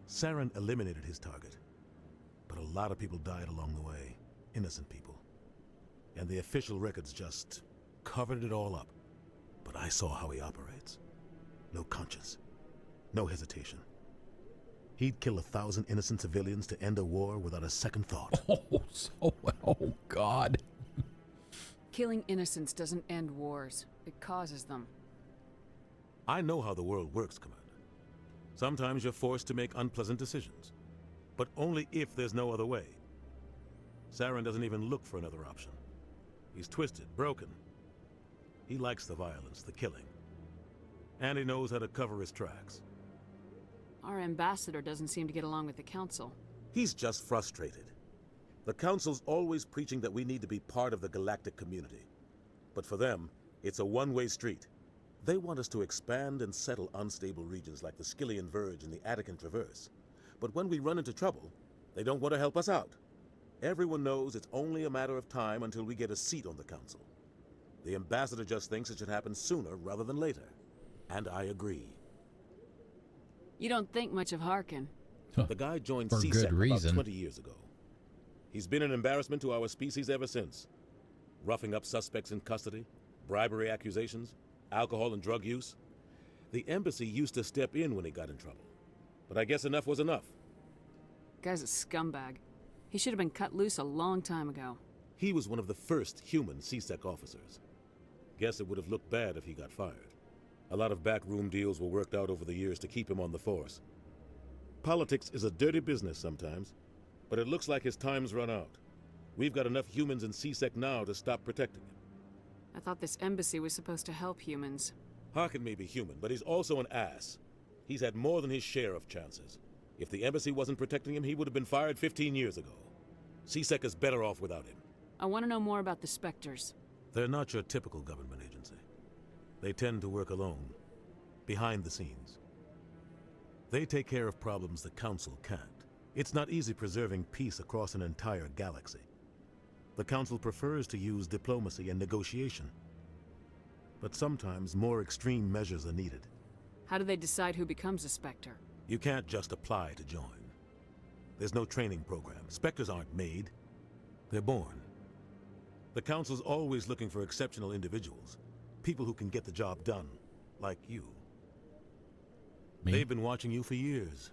Speaker 4: Saren eliminated his target, but a lot of people died along the way, innocent people. And the official records just covered it all up. But I saw how he operates. No conscience, no hesitation. He'd kill 1,000 innocent civilians to end a war without a second thought.
Speaker 1: Oh, God.
Speaker 10: Killing innocents doesn't end wars. It causes them.
Speaker 4: I know how the world works, Commander. Sometimes you're forced to make unpleasant decisions, but only if there's no other way. Saren doesn't even look for another option. He's twisted, broken. He likes the violence, the killing. And he knows how to cover his tracks.
Speaker 10: Our ambassador doesn't seem to get along with the Council.
Speaker 4: He's just frustrated. The Council's always preaching that we need to be part of the galactic community. But for them, it's a one-way street. They want us to expand and settle unstable regions like the Skillian Verge and the Attican Traverse. But when we run into trouble, they don't want to help us out. Everyone knows it's only a matter of time until we get a seat on the Council. The ambassador just thinks it should happen sooner rather than later. And I agree.
Speaker 10: You don't think much of Harkin.
Speaker 4: The guy joined
Speaker 1: For
Speaker 4: CSEC
Speaker 1: good
Speaker 4: about
Speaker 1: reason.
Speaker 4: 20 years ago. He's been an embarrassment to our species ever since. Roughing up suspects in custody, bribery accusations, alcohol and drug use. The embassy used to step in when he got in trouble. But I guess enough was enough.
Speaker 10: Guy's a scumbag. He should have been cut loose a long time ago.
Speaker 4: He was one of the first human CSEC officers. Guess it would have looked bad if he got fired. A lot of backroom deals were worked out over the years to keep him on the force. Politics is a dirty business sometimes, but it looks like his time's run out. We've got enough humans in CSEC now to stop protecting him.
Speaker 10: I thought this embassy was supposed to help humans.
Speaker 4: Harkin may be human, but he's also an ass. He's had more than his share of chances. If the embassy wasn't protecting him, he would have been fired 15 years ago. CSEC is better off without him.
Speaker 10: I want to know more about the Spectres.
Speaker 4: They're not your typical government agency. They tend to work alone, behind the scenes. They take care of problems the Council can't. It's not easy preserving peace across an entire galaxy. The Council prefers to use diplomacy and negotiation. But sometimes more extreme measures are needed.
Speaker 10: How do they decide who becomes a Spectre?
Speaker 4: You can't just apply to join. There's no training program. Spectres aren't made. They're born. The Council's always looking for exceptional individuals. People who can get the job done, like you.
Speaker 1: Me?
Speaker 4: They've been watching you for years.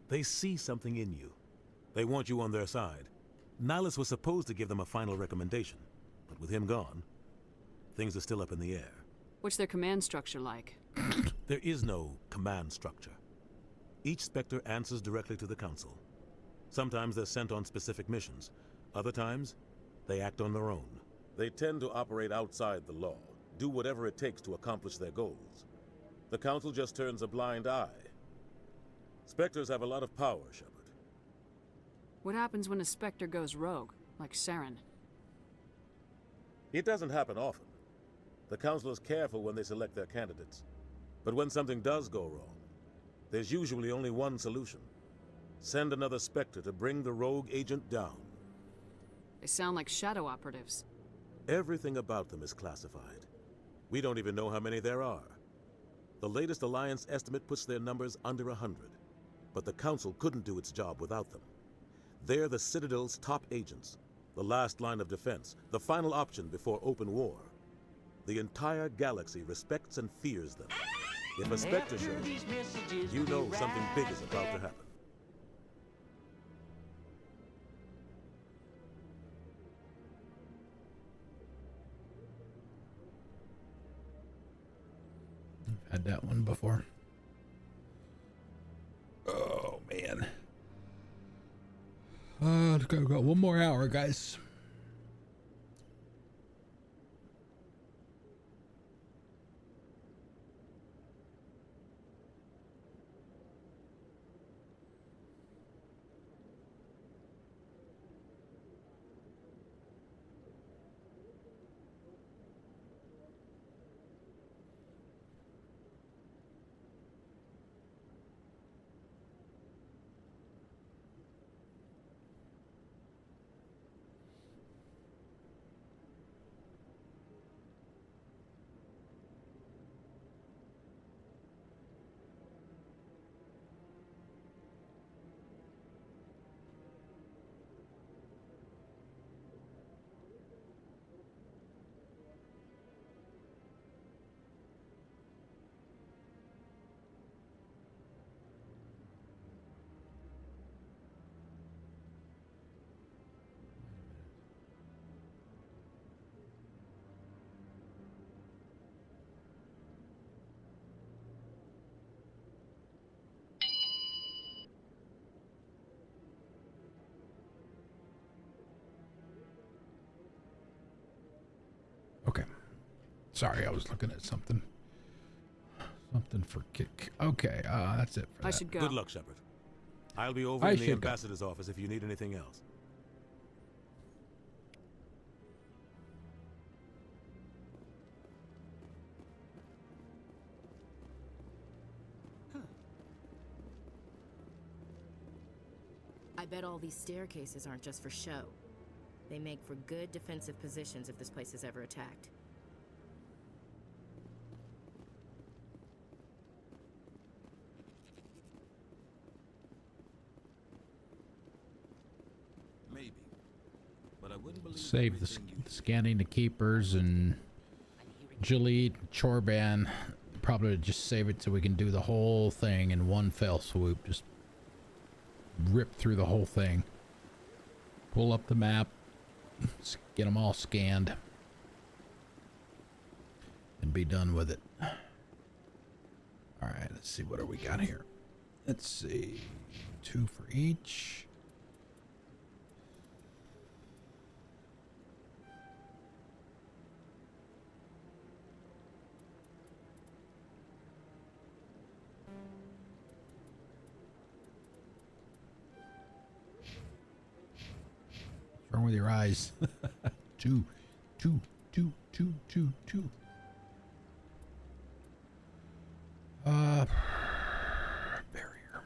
Speaker 4: They see something in you. They want you on their side. Nihilus was supposed to give them a final recommendation, but with him gone, things are still up in the air.
Speaker 10: What's their command structure like?
Speaker 4: There is no command structure. Each Spectre answers directly to the Council. Sometimes they're sent on specific missions. Other times, they act on their own. They tend to operate outside the law, do whatever it takes to accomplish their goals. The Council just turns a blind eye. Spectres have a lot of power, Shepard.
Speaker 10: What happens when a Spectre goes rogue, like Saren?
Speaker 4: It doesn't happen often. The Council is careful when they select their candidates. But when something does go wrong, there's usually only one solution. Send another Spectre to bring the rogue agent down.
Speaker 10: They sound like shadow operatives.
Speaker 4: Everything about them is classified. We don't even know how many there are. The latest Alliance estimate puts their numbers under 100. But the Council couldn't do its job without them. They're the Citadel's top agents, the last line of defense, the final option before open war. The entire galaxy respects and fears them. If a Spectre shows, you know something big is about to happen.
Speaker 1: I've had that one before. Oh, man. Let's go. One more hour, guys. Okay. Sorry, I was looking at something. Something for kick. Okay, that's it for
Speaker 10: I
Speaker 1: that.
Speaker 10: should go.
Speaker 4: Good luck, Shepard. I'll be over in the ambassador's office if you need anything else.
Speaker 15: I bet all these staircases aren't just for show. They make for good defensive positions if this place is ever attacked.
Speaker 21: Maybe. But I wouldn't believe
Speaker 1: Save the scanning the keepers and Gilead, Chorban. Probably just save it so we can do the whole thing in one fell swoop. Just rip through the whole thing. Pull up the map. Get them all scanned. And be done with it. Alright, let's see what do we got here. Let's see. 2 for each. What's wrong with your eyes? 2. Barrier.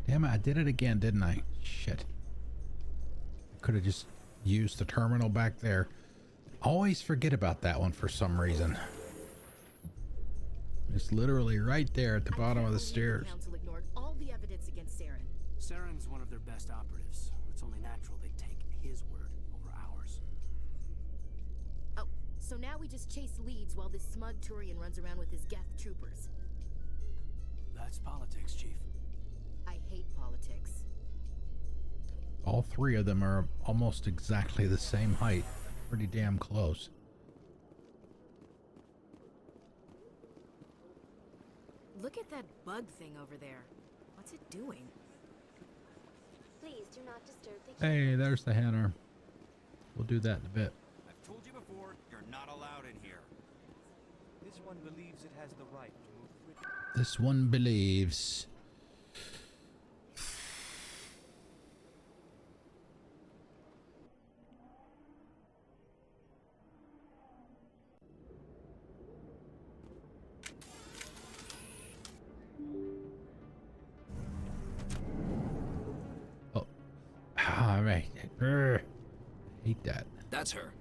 Speaker 1: Damn it, I did it again, didn't I? Shit. I could have just use the terminal back there. Always forget about that one for some reason. It's literally right there at the bottom of the stairs.
Speaker 15: The council ignored all the evidence against Saren.
Speaker 22: Saren's one of their best operatives. It's only natural they take his word over ours.
Speaker 15: Oh, so now we just chase leads while this smug Turian runs around with his Geth troopers.
Speaker 22: That's politics, Chief.
Speaker 15: I hate politics.
Speaker 1: All three of them are almost exactly the same height. Pretty damn close.
Speaker 15: Look at that bug thing over there. What's it doing?
Speaker 2: Please do not disturb the
Speaker 1: Hey, there's the hammer. We'll do that in a bit.
Speaker 16: I've told you before, you're not allowed in here.
Speaker 17: This one believes it has the right to move quickly.
Speaker 1: This one believes. Oh, I hate that.
Speaker 22: That's her.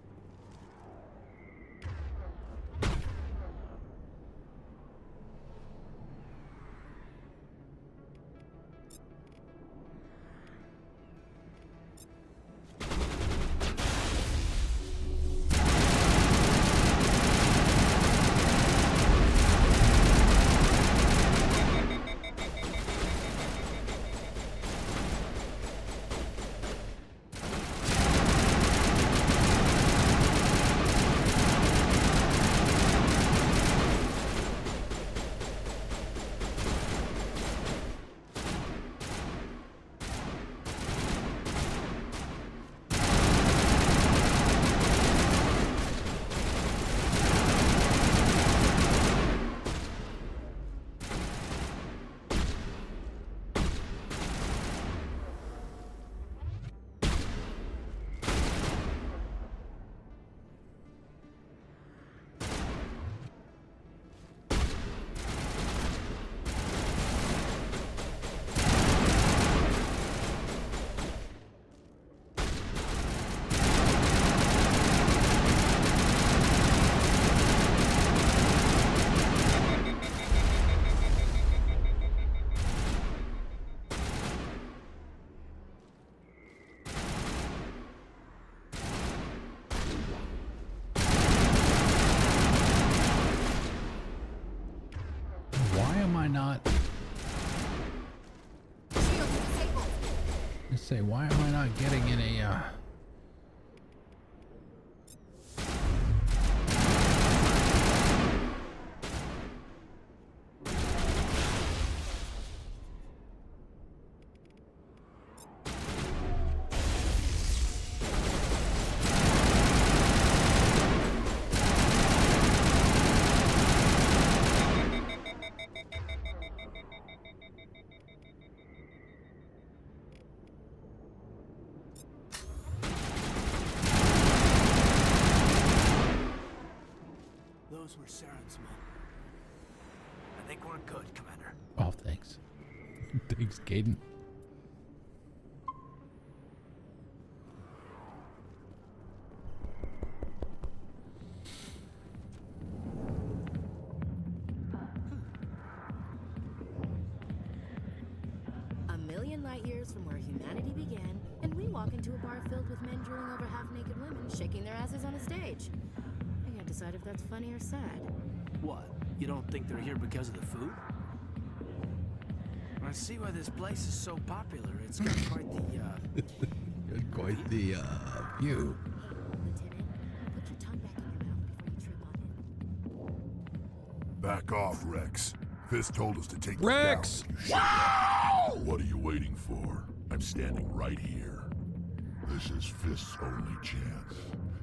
Speaker 1: Say, why am I not getting any
Speaker 22: Those were Saren's men. I think we're good, Commander.
Speaker 1: Oh, thanks. Thanks, Gaiden.
Speaker 15: A million light years from where humanity began, and we walk into a bar filled with men drooling over half-naked women shaking their asses on a stage. I can't decide if that's funny or sad.
Speaker 22: What? You don't think they're here because of the food? I see why this place is so popular. It's got quite the,
Speaker 1: quite the, view.
Speaker 15: Put your tongue back in your mouth before you trip on it.
Speaker 14: Back off, Rex. Fist told us to take
Speaker 1: Rex!
Speaker 14: you down. Wow! What are you waiting for? I'm standing right here. This is Fist's only chance.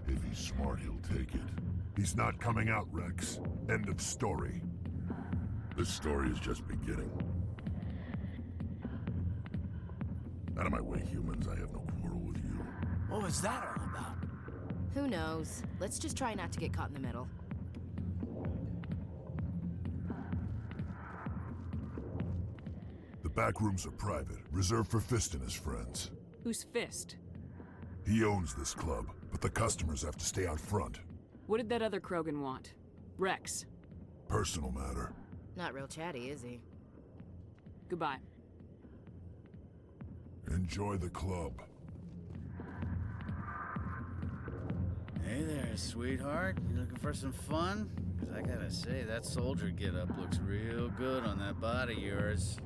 Speaker 14: If he's smart, he'll take it. He's not coming out, Rex. End of story. This story is just beginning. Out of my way, humans. I have no quarrel with you.
Speaker 22: What was that all about?
Speaker 15: Who knows? Let's just try not to get caught in the middle.
Speaker 14: The back rooms are private, reserved for Fist and his friends.
Speaker 23: Who's Fist?
Speaker 5: He owns this club, but the customers have to stay out front.
Speaker 10: What did that other Krogan want? Rex.
Speaker 5: Personal matter.
Speaker 15: Not real chatty, is he?
Speaker 10: Goodbye.
Speaker 5: Enjoy the club.
Speaker 6: Hey there, sweetheart. You looking for some fun? Because I gotta say, that soldier get-up looks real good on that body of yours.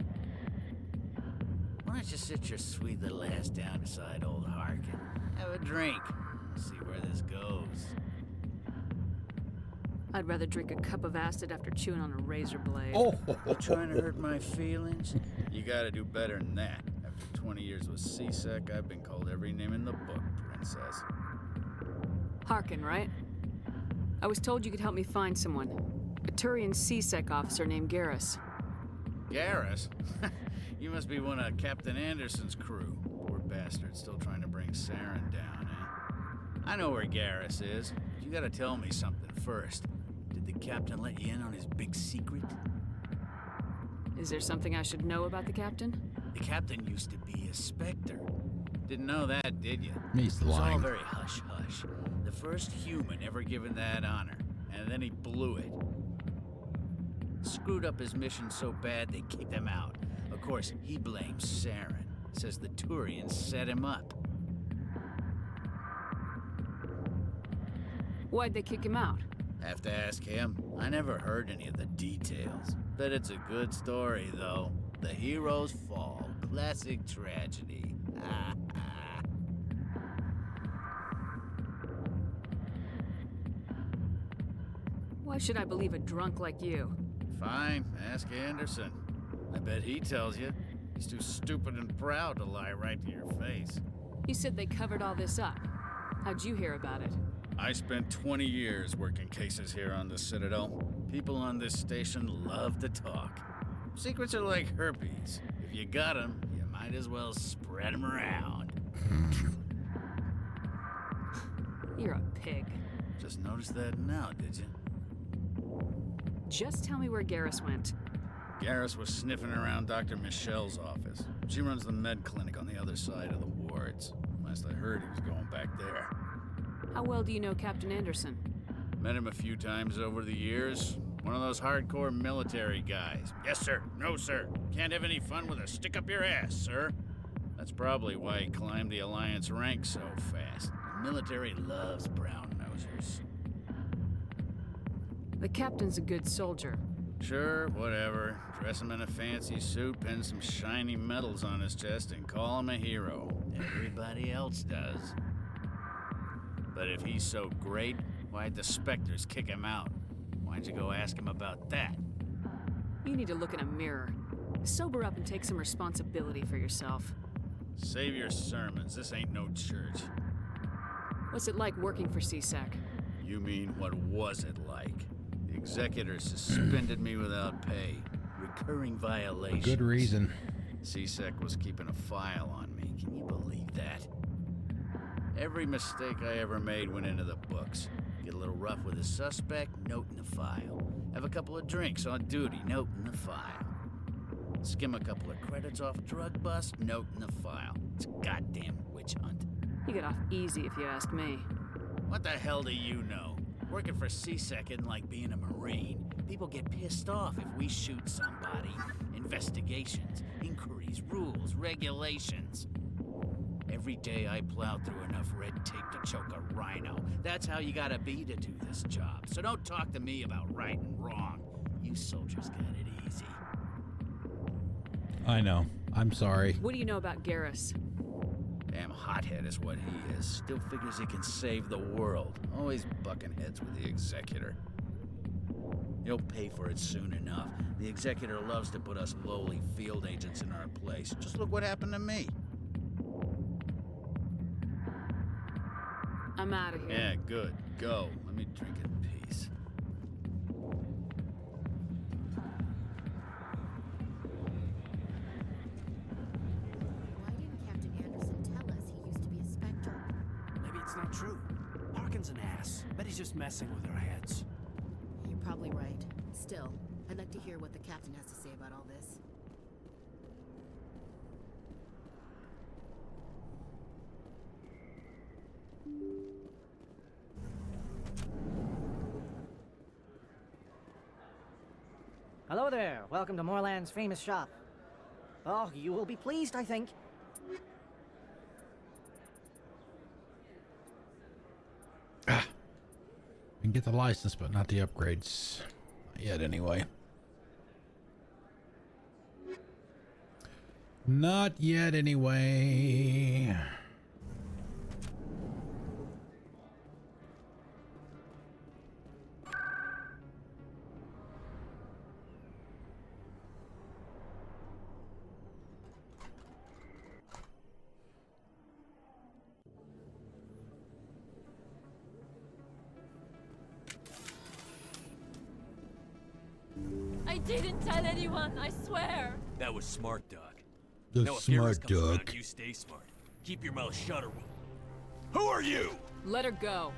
Speaker 6: Why don't you sit your sweet little ass down beside old Harkin? Have a drink. See where this goes.
Speaker 10: I'd rather drink a cup of acid after chewing on a razor blade.
Speaker 6: Oh! You trying to hurt my feelings? You gotta do better than that. After 20 years with C-Sec, I've been called every name in the book, princess.
Speaker 10: Harkin, right? I was told you could help me find someone. A Turian C-Sec officer named Garrus.
Speaker 6: Garrus? You must be one of Captain Anderson's crew. Poor bastard, still trying to bring Saren down, eh? I know where Garrus is, but you gotta tell me something first. Did the captain let you in on his big secret?
Speaker 10: Is there something I should know about the captain?
Speaker 6: The captain used to be a Spectre. Didn't know that, did you?
Speaker 1: He's
Speaker 6: It was all
Speaker 1: lying.
Speaker 6: very hush-hush. The first human ever given that honor, and then he blew it. Screwed up his mission so bad they kicked him out. Of course, he blames Saren. Says the Turians set him up.
Speaker 10: Why'd they kick him out?
Speaker 6: Have to ask him. I never heard any of the details. Bet it's a good story, though. The hero's fall. Classic tragedy.
Speaker 10: Why should I believe a drunk like you?
Speaker 6: Fine, ask Anderson. I bet he tells you. He's too stupid and proud to lie right to your face.
Speaker 10: You said they covered all this up. How'd you hear about it?
Speaker 6: I spent 20 years working cases here on the Citadel. People on this station love to talk. Secrets are like herpes. If you got them, you might as well spread them around.
Speaker 10: You're a pig.
Speaker 6: Just noticed that now, did you?
Speaker 10: Just tell me where Garrus went.
Speaker 6: Garrus was sniffing around Dr. Michelle's office. She runs the med clinic on the other side of the wards. Last I heard, he was going back there.
Speaker 10: How well do you know Captain Anderson?
Speaker 6: Met him a few times over the years. One of those hardcore military guys. Yes, sir. No, sir. Can't have any fun with a stick up your ass, sir. That's probably why he climbed the Alliance ranks so fast. The military loves brown-nosers.
Speaker 10: The captain's a good soldier.
Speaker 6: Sure, whatever. Dress him in a fancy suit, pin some shiny medals on his chest, and call him a hero. Everybody else does. But if he's so great, why'd the Spectres kick him out? Why'd you go ask him about that?
Speaker 10: You need to look in a mirror. Sober up and take some responsibility for yourself.
Speaker 6: Save your sermons. This ain't no church.
Speaker 10: What's it like working for C-Sec?
Speaker 6: You mean, what was it like? The executor suspended me without pay. Recurring violations.
Speaker 1: Good reason.
Speaker 6: C-Sec was keeping a file on me. Can you believe that? Every mistake I ever made went into the books. Get a little rough with a suspect, note in the file. Have a couple of drinks on duty, note in the file. Skim a couple of credits off a drug bust, note in the file. It's a goddamn witch hunt.
Speaker 10: You get off easy if you ask me.
Speaker 6: What the hell do you know? Working for C-Sec isn't like being a Marine. People get pissed off if we shoot somebody. Investigations, inquiries, rules, regulations. Every day I plow through enough red tape to choke a rhino. That's how you gotta be to do this job. So don't talk to me about right and wrong. You soldiers got it easy.
Speaker 1: I know. I'm sorry.
Speaker 10: What do you know about Garrus?
Speaker 6: Damn hothead is what he is. Still figures he can save the world. Always bucking heads with the executor. He'll pay for it soon enough. The executor loves to put us lowly field agents in our place. Just look what happened to me.
Speaker 10: I'm out of here.
Speaker 6: Yeah, good. Go. Let me drink in peace.
Speaker 15: Why didn't Captain Anderson tell us he used to be a Spectre?
Speaker 22: Maybe it's not true. Harkin's an ass. Bet he's just messing with our heads.
Speaker 15: You're probably right. Still, I'd like to hear what the captain has to say about all this.
Speaker 13: Hello there. Welcome to Moorland's famous shop. Oh, you will be pleased, I think.
Speaker 1: I can get the license, but not the upgrades. Not yet, anyway. Not yet, anyway.
Speaker 7: I didn't tell anyone, I swear.
Speaker 21: That was smart, Doc.
Speaker 1: The
Speaker 21: Now, if Garrus
Speaker 1: smart
Speaker 21: comes around,
Speaker 1: Doc.
Speaker 21: you stay smart. Keep your mouth shut or we'll... Who are you?
Speaker 10: Let her go.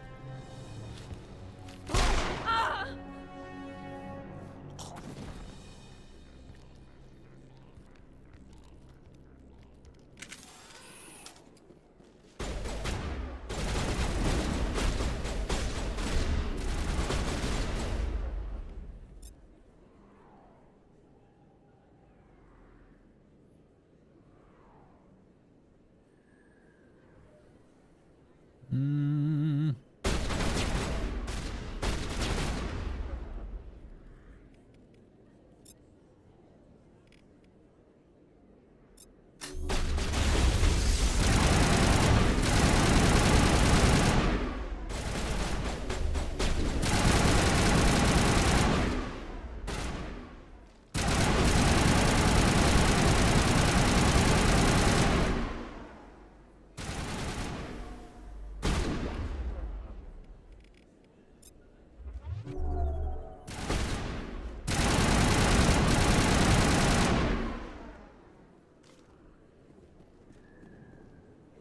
Speaker 7: Ah!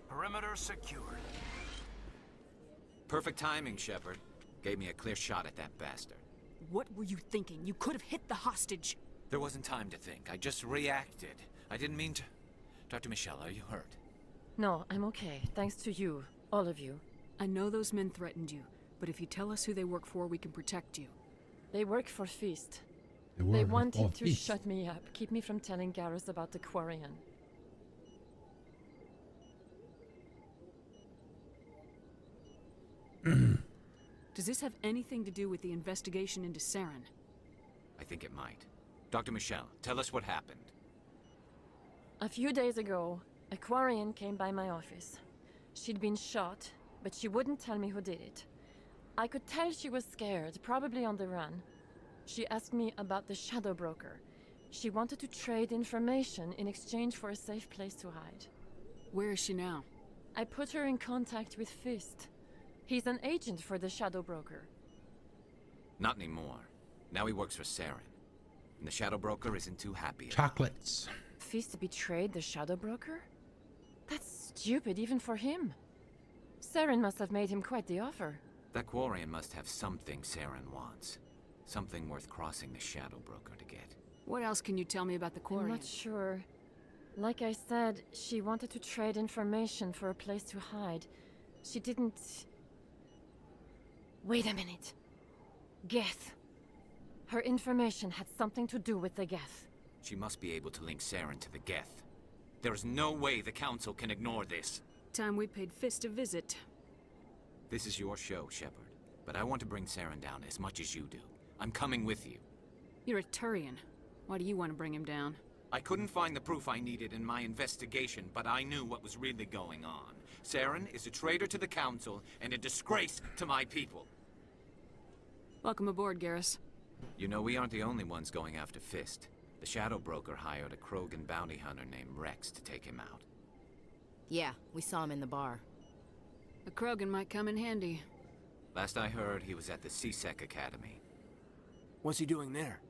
Speaker 22: Perimeter secured.
Speaker 19: Perfect timing, Shepard. Gave me a clear shot at that bastard.
Speaker 10: What were you thinking? You could have hit the hostage.
Speaker 19: There wasn't time to think. I just reacted. I didn't mean to... Dr. Michelle, are you hurt?
Speaker 23: No, I'm okay. Thanks to you. All of you.
Speaker 10: I know those men threatened you, but if you tell us who they work for, we can protect you.
Speaker 23: They work for Feast.
Speaker 1: They
Speaker 23: They
Speaker 1: work
Speaker 23: wanted
Speaker 1: for
Speaker 23: to
Speaker 1: Feast.
Speaker 23: shut me up, keep me from telling Garrus about the Quarian.
Speaker 10: Does this have anything to do with the investigation into Saren?
Speaker 19: I think it might. Dr. Michelle, tell us what happened.
Speaker 23: A few days ago, a Quarian came by my office. She'd been shot, but she wouldn't tell me who did it. I could tell she was scared, probably on the run. She asked me about the Shadow Broker. She wanted to trade information in exchange for a safe place to hide.
Speaker 10: Where is she now?
Speaker 23: I put her in contact with Fist. He's an agent for the Shadow Broker.
Speaker 19: Not anymore. Now he works for Saren. And the Shadow Broker isn't too happy.
Speaker 1: Chocolates.
Speaker 23: Fist betrayed the Shadow Broker? That's stupid even for him. Saren must have made him quite the offer.
Speaker 19: That Quarian must have something Saren wants. Something worth crossing the Shadow Broker to get.
Speaker 10: What else can you tell me about the Quarian?
Speaker 23: I'm not sure. Like I said, she wanted to trade information for a place to hide. She didn't... Wait a minute. Geth. Her information had something to do with the Geth.
Speaker 19: She must be able to link Saren to the Geth. There is no way the Council can ignore this.
Speaker 10: Time we paid Fist a visit.
Speaker 19: This is your show, Shepard. But I want to bring Saren down as much as you do. I'm coming with you.
Speaker 10: You're a Turian. Why do you want to bring him down?
Speaker 19: I couldn't find the proof I needed in my investigation, but I knew what was really going on. Saren is a traitor to the Council and a disgrace to my people.
Speaker 10: Welcome aboard, Garrus.
Speaker 19: You know, we aren't the only ones going after Fist. The Shadow Broker hired a Krogan bounty hunter named Rex to take him out.
Speaker 15: Yeah, we saw him in the bar.
Speaker 10: A Krogan might come in handy.
Speaker 19: Last I heard, he was at the C-Sec Academy.
Speaker 22: What's he doing there?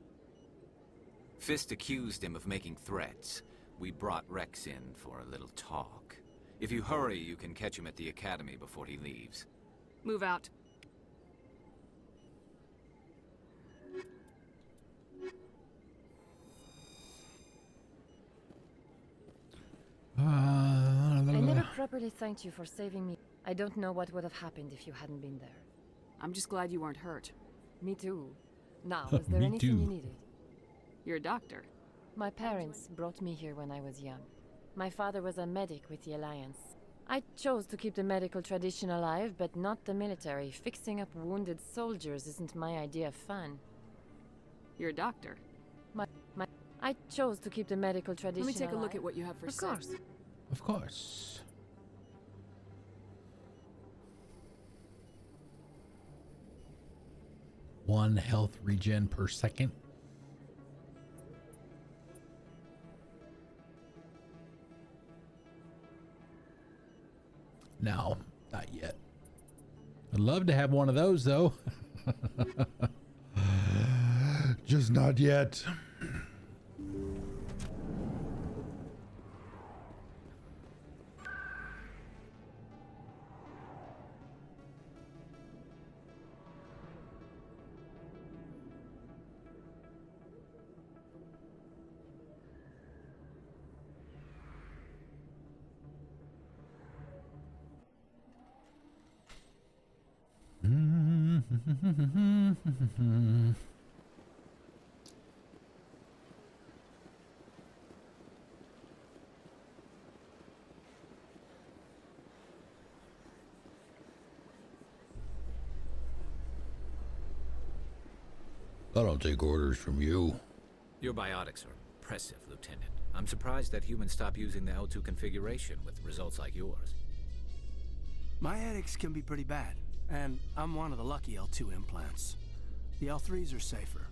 Speaker 19: Fist accused him of making threats. We brought Rex in for a little talk. If you hurry, you can catch him at the Academy before he leaves.
Speaker 10: Move out.
Speaker 23: I never properly thanked you for saving me. I don't know what would have happened if you hadn't been there.
Speaker 10: I'm just glad you weren't hurt.
Speaker 23: Me too. Now, was there
Speaker 1: Me
Speaker 23: anything
Speaker 1: too.
Speaker 23: you needed?
Speaker 10: You're a doctor.
Speaker 23: My parents brought me here when I was young. My father was a medic with the Alliance. I chose to keep the medical tradition alive, but not the military. Fixing up wounded soldiers isn't my idea of fun.
Speaker 10: You're a doctor.
Speaker 23: I chose to keep the medical tradition
Speaker 10: Let me take
Speaker 23: alive.
Speaker 10: a look at what you have for
Speaker 23: Of
Speaker 10: sale.
Speaker 23: course.
Speaker 1: Of course. One health regen per second. No, not yet. I'd love to have one of those though. Just not yet. I don't take orders from you.
Speaker 19: Your biotics are impressive, Lieutenant. I'm surprised that humans stop using the L2 configuration with results like yours.
Speaker 22: My edicts can be pretty bad, and I'm one of the lucky L2 implants. The L3s are safer.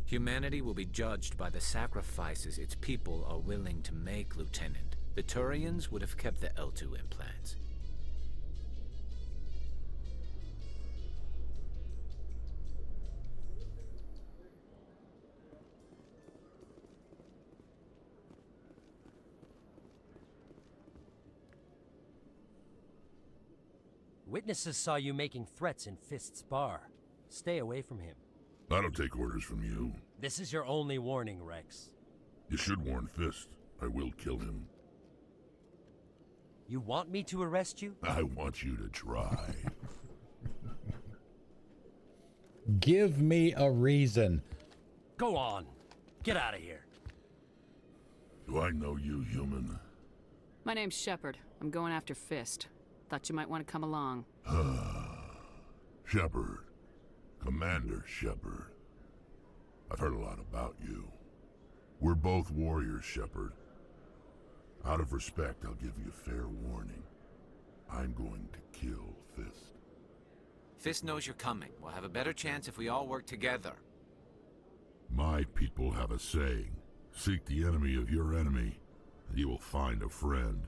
Speaker 19: Humanity will be judged by the sacrifices its people are willing to make, Lieutenant. The Turians would have kept the L2 implants.
Speaker 3: Witnesses saw you making threats in Fist's bar. Stay away from him.
Speaker 5: I don't take orders from you.
Speaker 3: This is your only warning, Rex.
Speaker 5: You should warn Fist. I will kill him.
Speaker 3: You want me to arrest you?
Speaker 5: I want you to try.
Speaker 1: Give me a reason.
Speaker 3: Go on. Get out of here.
Speaker 5: Do I know you, human?
Speaker 10: My name's Shepard. I'm going after Fist. Thought you might want to come along.
Speaker 5: Shepard. Commander Shepard. I've heard a lot about you. We're both warriors, Shepard. Out of respect, I'll give you fair warning. I'm going to kill Fist.
Speaker 19: Fist knows you're coming. We'll have a better chance if we all work together.
Speaker 5: My people have a saying. Seek the enemy of your enemy, and you will find a friend.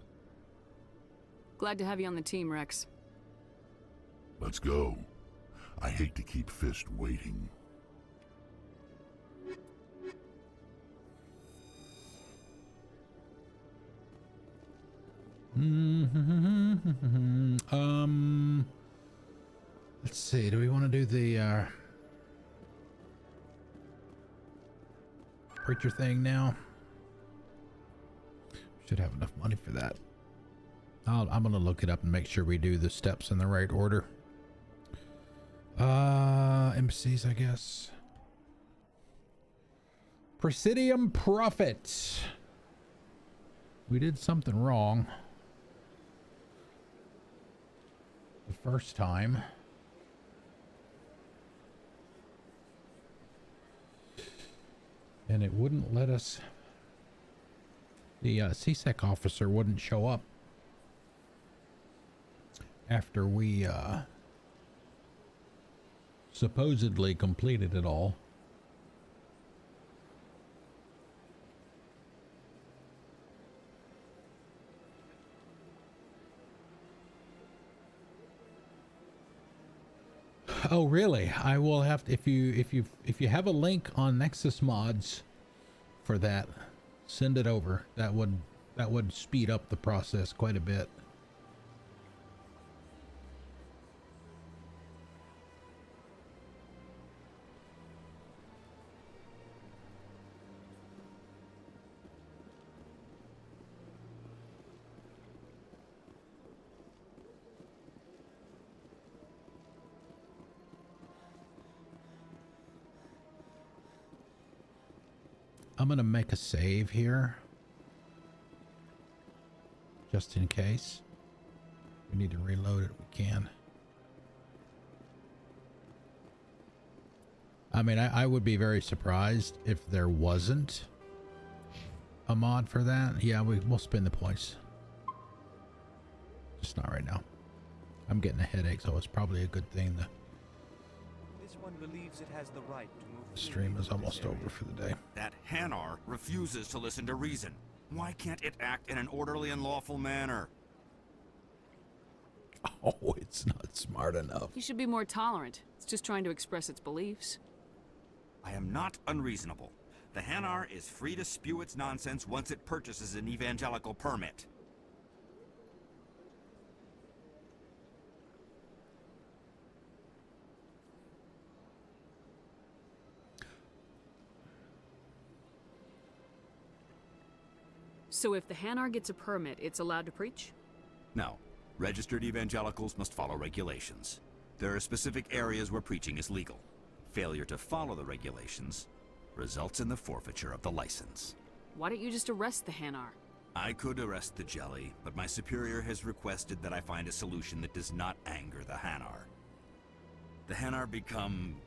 Speaker 10: Glad to have you on the team, Rex.
Speaker 5: Let's go. I hate to keep Fist waiting.
Speaker 1: Let's see. Do we want to do the preacher thing now? Should have enough money for that. I'm gonna look it up and make sure we do the steps in the right order. Embassies, I guess. Presidium Prophet. We did something wrong the first time. And it wouldn't let us. The CSEC officer wouldn't show up after we supposedly completed it all. Oh really? I will have to, if you have a link on Nexus Mods for that, send it over. That would speed up the process quite a bit. I'm gonna make a save here, just in case. We need to reload it, we can. I mean, I would be very surprised if there wasn't a mod for that. Yeah, we'll spend the points. Just not right now. I'm getting a headache, so it's probably a good thing.
Speaker 17: This one believes it has the right to move.
Speaker 1: The stream is almost over for the day.
Speaker 16: That Hanar refuses to listen to reason. Why can't it act in an orderly and lawful manner?
Speaker 1: Oh, it's not smart enough.
Speaker 10: You should be more tolerant. It's just trying to express its beliefs.
Speaker 16: I am not unreasonable. The Hanar is free to spew its nonsense once it purchases an evangelical permit.
Speaker 10: So if the Hanar gets a permit, it's allowed to preach?
Speaker 16: No. Registered evangelicals must follow regulations. There are specific areas where preaching is legal. Failure to follow the regulations results in the forfeiture of the license.
Speaker 10: Why don't you just arrest the Hanar?
Speaker 16: I could arrest the jelly, but my superior has requested that I find a solution that does not anger the Hanar. The Hanar become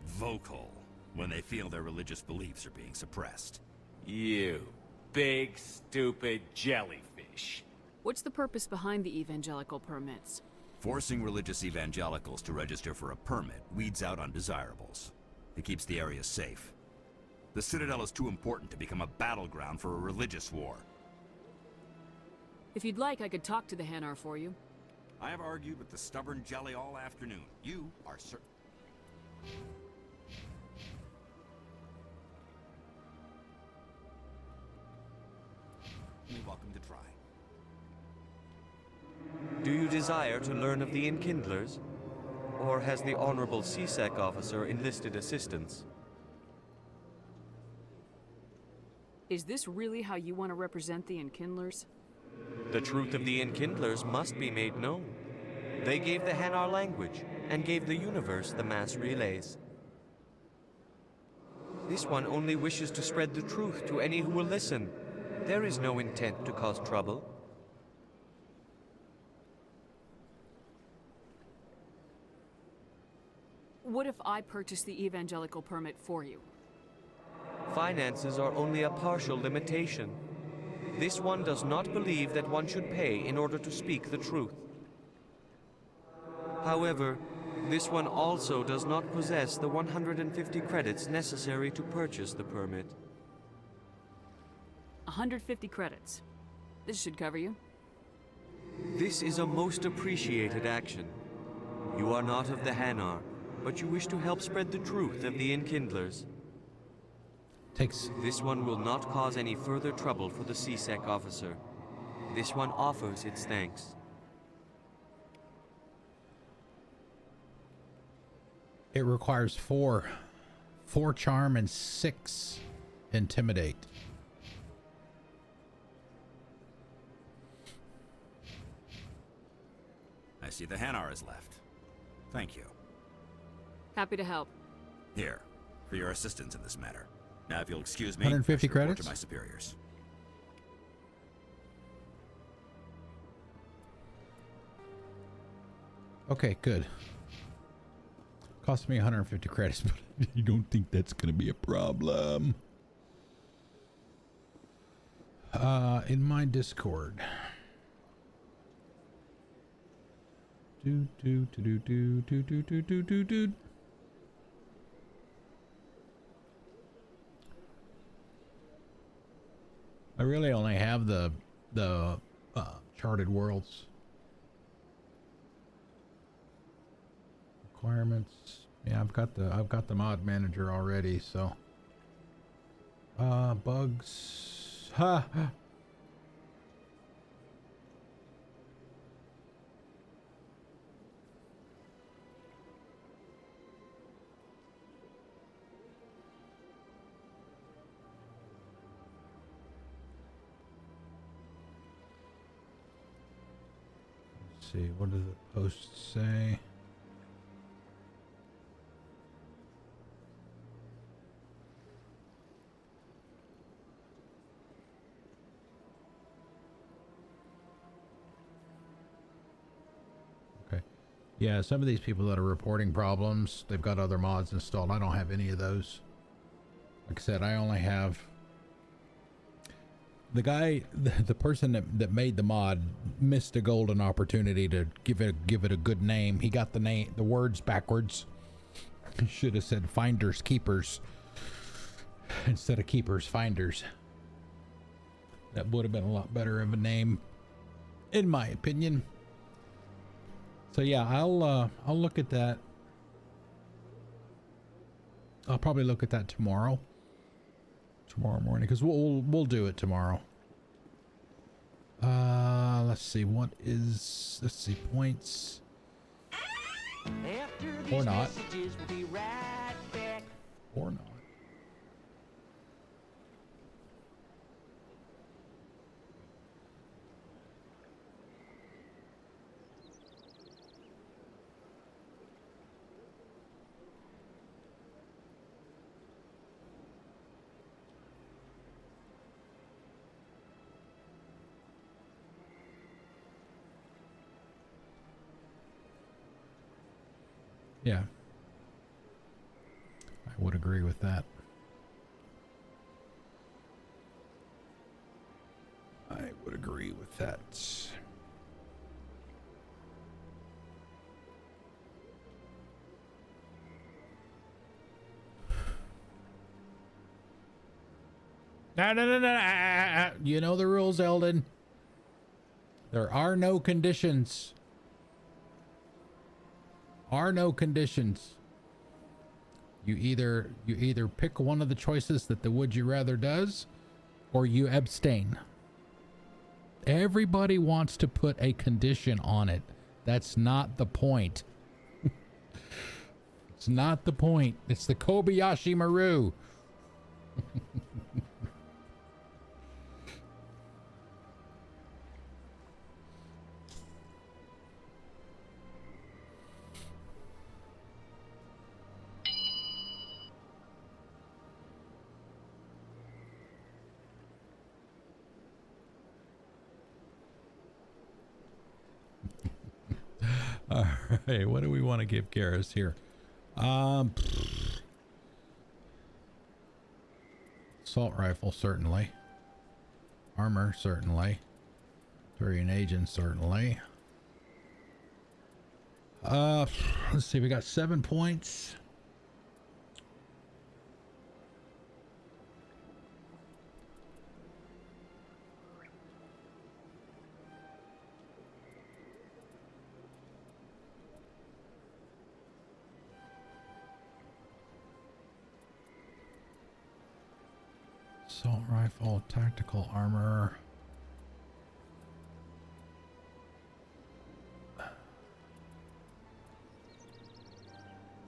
Speaker 16: vocal when they feel their religious beliefs are being suppressed.
Speaker 8: You big, stupid jellyfish.
Speaker 10: What's the purpose behind the evangelical permits?
Speaker 16: Forcing religious evangelicals to register for a permit weeds out undesirables. It keeps the area safe. The Citadel is too important to become a battleground for a religious war.
Speaker 10: If you'd like, I could talk to the Hanar for you.
Speaker 16: I have argued with the stubborn jelly all afternoon. You are certain. You're welcome to try.
Speaker 17: Do you desire to learn of the Enkindlers? Or has the Honorable CSEC officer enlisted assistance?
Speaker 10: Is this really how you want to represent the Enkindlers?
Speaker 17: The truth of the Enkindlers must be made known. They gave the Hanar language, and gave the universe the mass relays. This one only wishes to spread the truth to any who will listen. There is no intent to cause trouble.
Speaker 10: What if I purchase the evangelical permit for you?
Speaker 17: Finances are only a partial limitation. This one does not believe that one should pay in order to speak the truth. However, this one also does not possess the 150 credits necessary to purchase the permit.
Speaker 10: 150 credits. This should cover you.
Speaker 17: This is a most appreciated action. You are not of the Hanar, but you wish to help spread the truth of the Enkindlers. This one will not cause any further trouble for the CSEC officer. This one offers its thanks.
Speaker 1: It requires 4 charm and 6 intimidate.
Speaker 16: I see the Hanar is left. Thank you.
Speaker 10: Happy to help.
Speaker 16: Here, for your assistance in this matter. Now, if you'll excuse me,
Speaker 1: 150
Speaker 16: I should report
Speaker 1: credits?
Speaker 16: to my superiors.
Speaker 1: Okay, good. Cost me 150 credits, but you don't think that's going to be a problem. In my Discord. I really only have the charted worlds requirements. Yeah, I've got the mod manager already, so bugs. Ha. See, what does the post say? Yeah, some of these people that are reporting problems, they've got other mods installed. I don't have any of those. Like I said, I only have the guy, the person that made the mod missed a golden opportunity to give it a good name. He got the words backwards. He should have said finders keepers instead of keepers finders. That would have been a lot better of a name, in my opinion. So yeah, I'll look at that. I'll probably look at that tomorrow morning, because we'll do it tomorrow. Let's see, let's see, points. Or not. Or not. Yeah, I would agree with that. I would agree with that. No. You know the rules, Eldon. There are no conditions. No conditions. You either pick one of the choices that the would you rather does, or you abstain. Everybody wants to put a condition on it. That's not the point. It's not the point. It's the Kobayashi Maru. All right, what do we want to give Garrus here? Assault rifle, certainly. Armor, certainly. Turian agent, certainly. Let's see, we got 7 points. Assault rifle, tactical armor.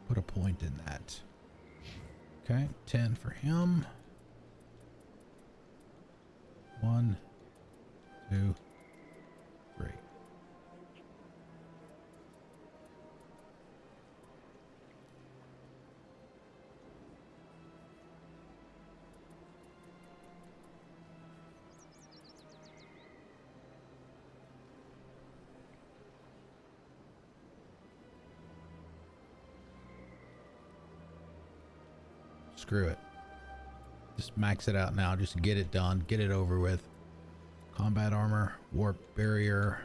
Speaker 1: Put a point in that. Okay, 10 for him. 1, 2, 3. Screw it. Just max it out now. Just get it done. Get it over with. Combat armor, warp barrier.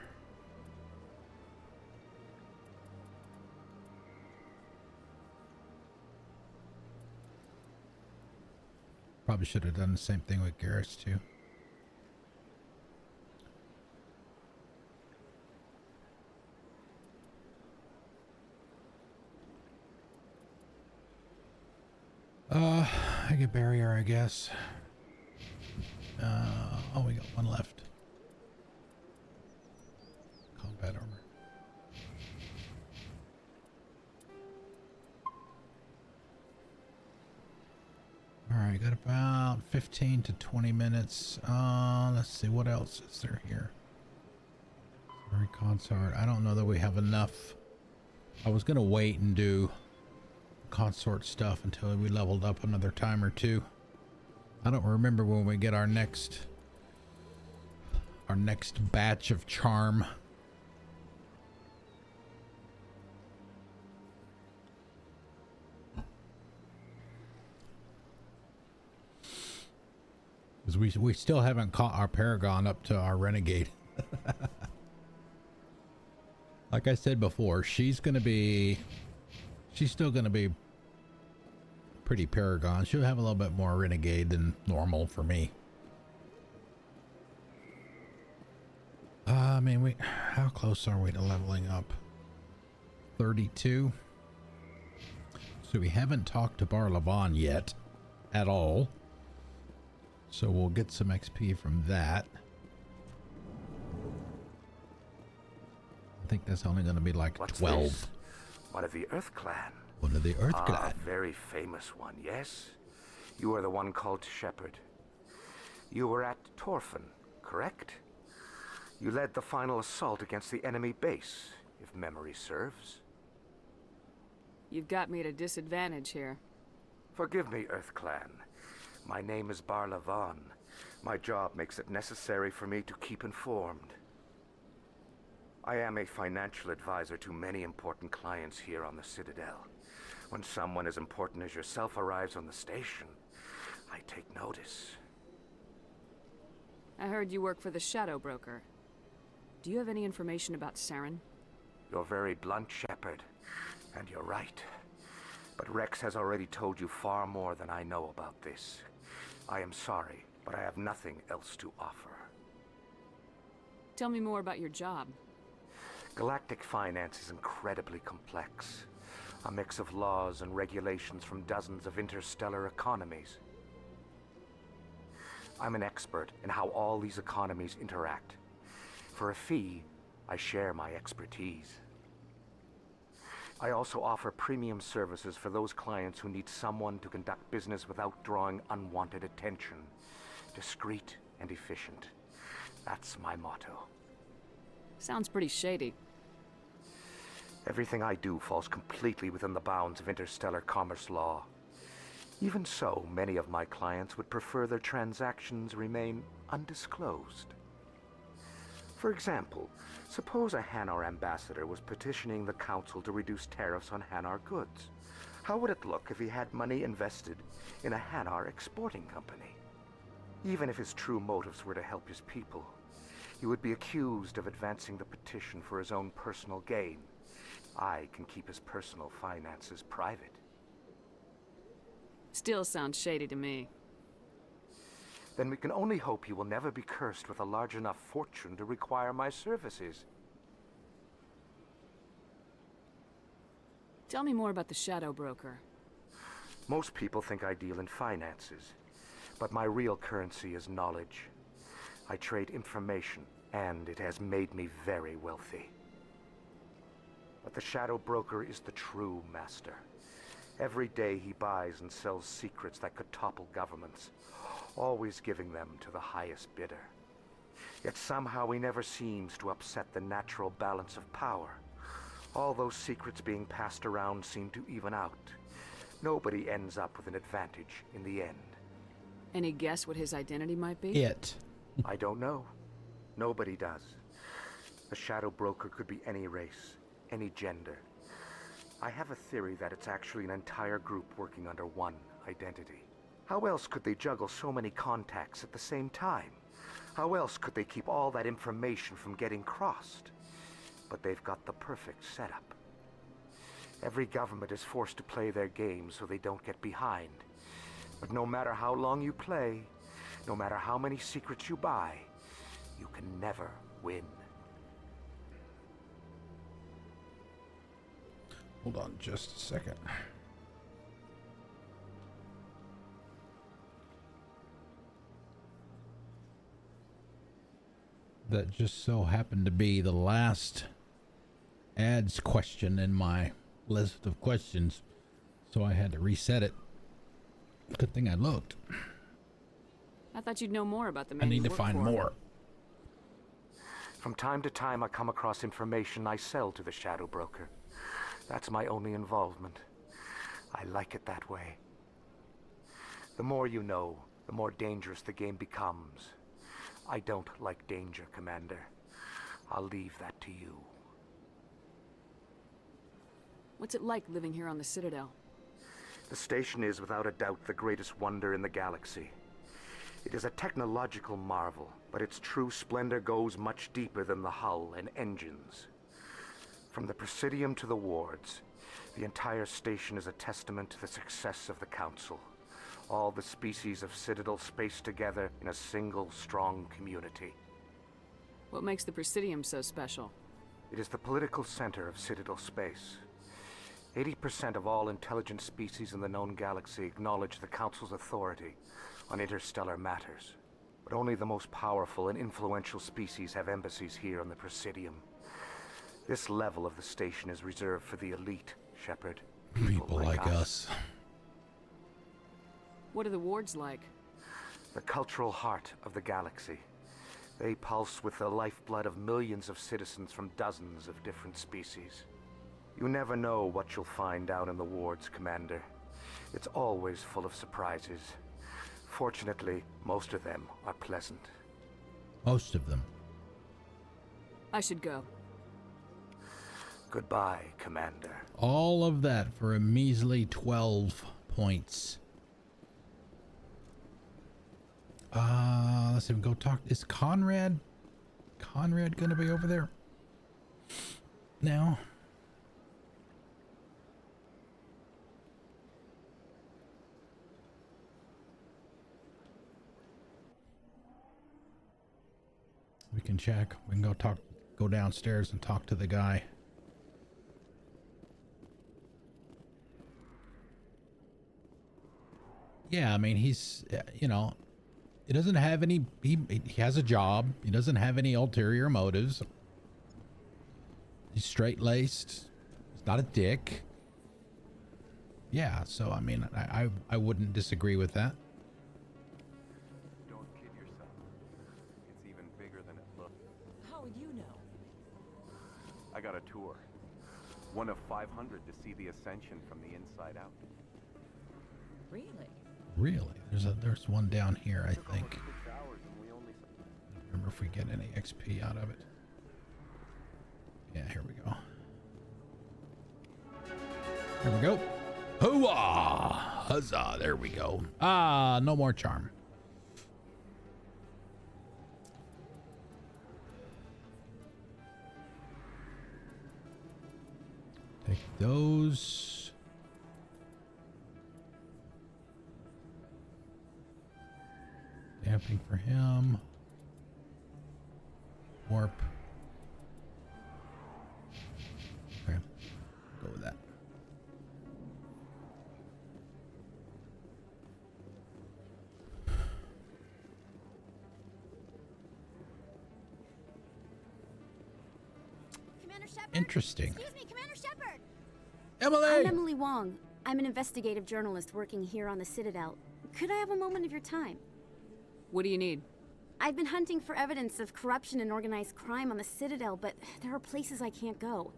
Speaker 1: Probably should have done the same thing with Garrus too. I get barrier, I guess. Oh, we got one left. Combat armor. All right, got about 15 to 20 minutes. Let's see, what else is there here? Consort. I don't know that we have enough. I was gonna wait and do consort stuff until we leveled up another time or two. I don't remember when we get our next batch of charm. because we still haven't caught our Paragon up to our Renegade. Like I said before, she's still gonna be pretty Paragon. She'll have a little bit more Renegade than normal for me. I mean, how close are we to leveling up? 32. So we haven't talked to Bar Lavan yet at all. So we'll get some XP from that. I think that's only going to be like
Speaker 9: What's
Speaker 1: 12.
Speaker 9: This? One of the Earth Clan.
Speaker 1: One of the Earth Clan.
Speaker 9: A very famous one, yes? You are the one called Shepard. You were at Torfan, correct? You led the final assault against the enemy base, if memory serves.
Speaker 10: You've got me at a disadvantage here.
Speaker 9: Forgive me, Earth Clan. My name is Bar Lavan. My job makes it necessary for me to keep informed. I am a financial advisor to many important clients here on the Citadel. When someone as important as yourself arrives on the station, I take notice.
Speaker 10: I heard you work for the Shadow Broker. Do you have any information about Saren?
Speaker 9: You're very blunt, Shepard, and you're right. But Rex has already told you far more than I know about this. I am sorry, but I have nothing else to offer.
Speaker 10: Tell me more about your job.
Speaker 9: Galactic finance is incredibly complex. A mix of laws and regulations from dozens of interstellar economies. I'm an expert in how all these economies interact. For a fee, I share my expertise. I also offer premium services for those clients who need someone to conduct business without drawing unwanted attention. Discreet and efficient. That's my motto.
Speaker 10: Sounds pretty shady.
Speaker 9: Everything I do falls completely within the bounds of interstellar commerce law. Even so, many of my clients would prefer their transactions remain undisclosed. For example, suppose a Hanar ambassador was petitioning the Council to reduce tariffs on Hanar goods. How would it look if he had money invested in a Hanar exporting company? Even if his true motives were to help his people, he would be accused of advancing the petition for his own personal gain. I can keep his personal finances private.
Speaker 10: Still sounds shady to me.
Speaker 9: Then we can only hope he will never be cursed with a large enough fortune to require my services.
Speaker 10: Tell me more about the Shadow Broker.
Speaker 9: Most people think I deal in finances, but my real currency is knowledge. I trade information, and it has made me very wealthy. But the Shadow Broker is the true master. Every day he buys and sells secrets that could topple governments, always giving them to the highest bidder. Yet somehow he never seems to upset the natural balance of power. All those secrets being passed around seem to even out. Nobody ends up with an advantage in the end.
Speaker 10: Any guess what his identity might be?
Speaker 9: I don't know. Nobody does. The Shadow Broker could be any race, any gender. I have a theory that it's actually an entire group working under one identity. How else could they juggle so many contacts at the same time? How else could they keep all that information from getting crossed? But they've got the perfect setup. Every government is forced to play their game so they don't get behind. But no matter how long you play, no matter how many secrets you buy, you can never win.
Speaker 1: Hold on just a second. That just so happened to be the last ads question in my list of questions, so I had to reset it. Good thing I looked.
Speaker 10: I thought you'd know more about the
Speaker 1: I
Speaker 10: man
Speaker 1: need
Speaker 10: you
Speaker 1: to
Speaker 10: work
Speaker 1: find
Speaker 10: for.
Speaker 1: more.
Speaker 9: From time to time, I come across information I sell to the Shadow Broker. That's my only involvement. I like it that way. The more you know, the more dangerous the game becomes. I don't like danger, Commander. I'll leave that to you.
Speaker 10: What's it like living here on the Citadel?
Speaker 9: The station is, without a doubt, the greatest wonder in the galaxy. It is a technological marvel, but its true splendor goes much deeper than the hull and engines. From the Presidium to the wards, the entire station is a testament to the success of the Council. All the species of Citadel spaced together in a single, strong community.
Speaker 10: What makes the Presidium so special?
Speaker 9: It is the political center of Citadel space. 80% of all intelligent species in the known galaxy acknowledge the Council's authority on interstellar matters. But only the most powerful and influential species have embassies here on the Presidium. This level of the station is reserved for the elite, Shepard.
Speaker 1: People like us.
Speaker 10: What are the wards like?
Speaker 9: The cultural heart of the galaxy. They pulse with the lifeblood of millions of citizens from dozens of different species. You never know what you'll find down in the wards, Commander. It's always full of surprises. Fortunately, most of them are pleasant.
Speaker 1: Most of them.
Speaker 10: I should go.
Speaker 9: Goodbye, Commander.
Speaker 1: All of that for a measly 12 points. Let's see, go talk. Is Conrad gonna be over there now? We can check. We can go downstairs and talk to the guy. Yeah, I mean, he's, you know, he doesn't have any, he has a job. He doesn't have any ulterior motives. He's straight-laced. He's not a dick. Yeah, so, I mean, I wouldn't disagree with that.
Speaker 9: Don't kid yourself. It's even bigger than it looks.
Speaker 7: How would you know?
Speaker 9: I got a tour. One of 500 to see the Ascension from the inside out.
Speaker 7: Really?
Speaker 1: Really? There's one down here, I think. Remember if we get any XP out of it. Yeah, here we go. Here we go. Hooah! Huzzah! There we go. Ah, no more charm. Take those. Damping for him. Warp. Okay, go with that.
Speaker 2: Commander Shepard?
Speaker 1: Interesting.
Speaker 2: Excuse me, Commander Shepard!
Speaker 1: Emily!
Speaker 2: I'm Emily Wong. I'm an investigative journalist working here on the Citadel. Could I have a moment of your time?
Speaker 10: What do you need?
Speaker 2: I've been hunting for evidence of corruption and organized crime on the Citadel, but there are places I can't go.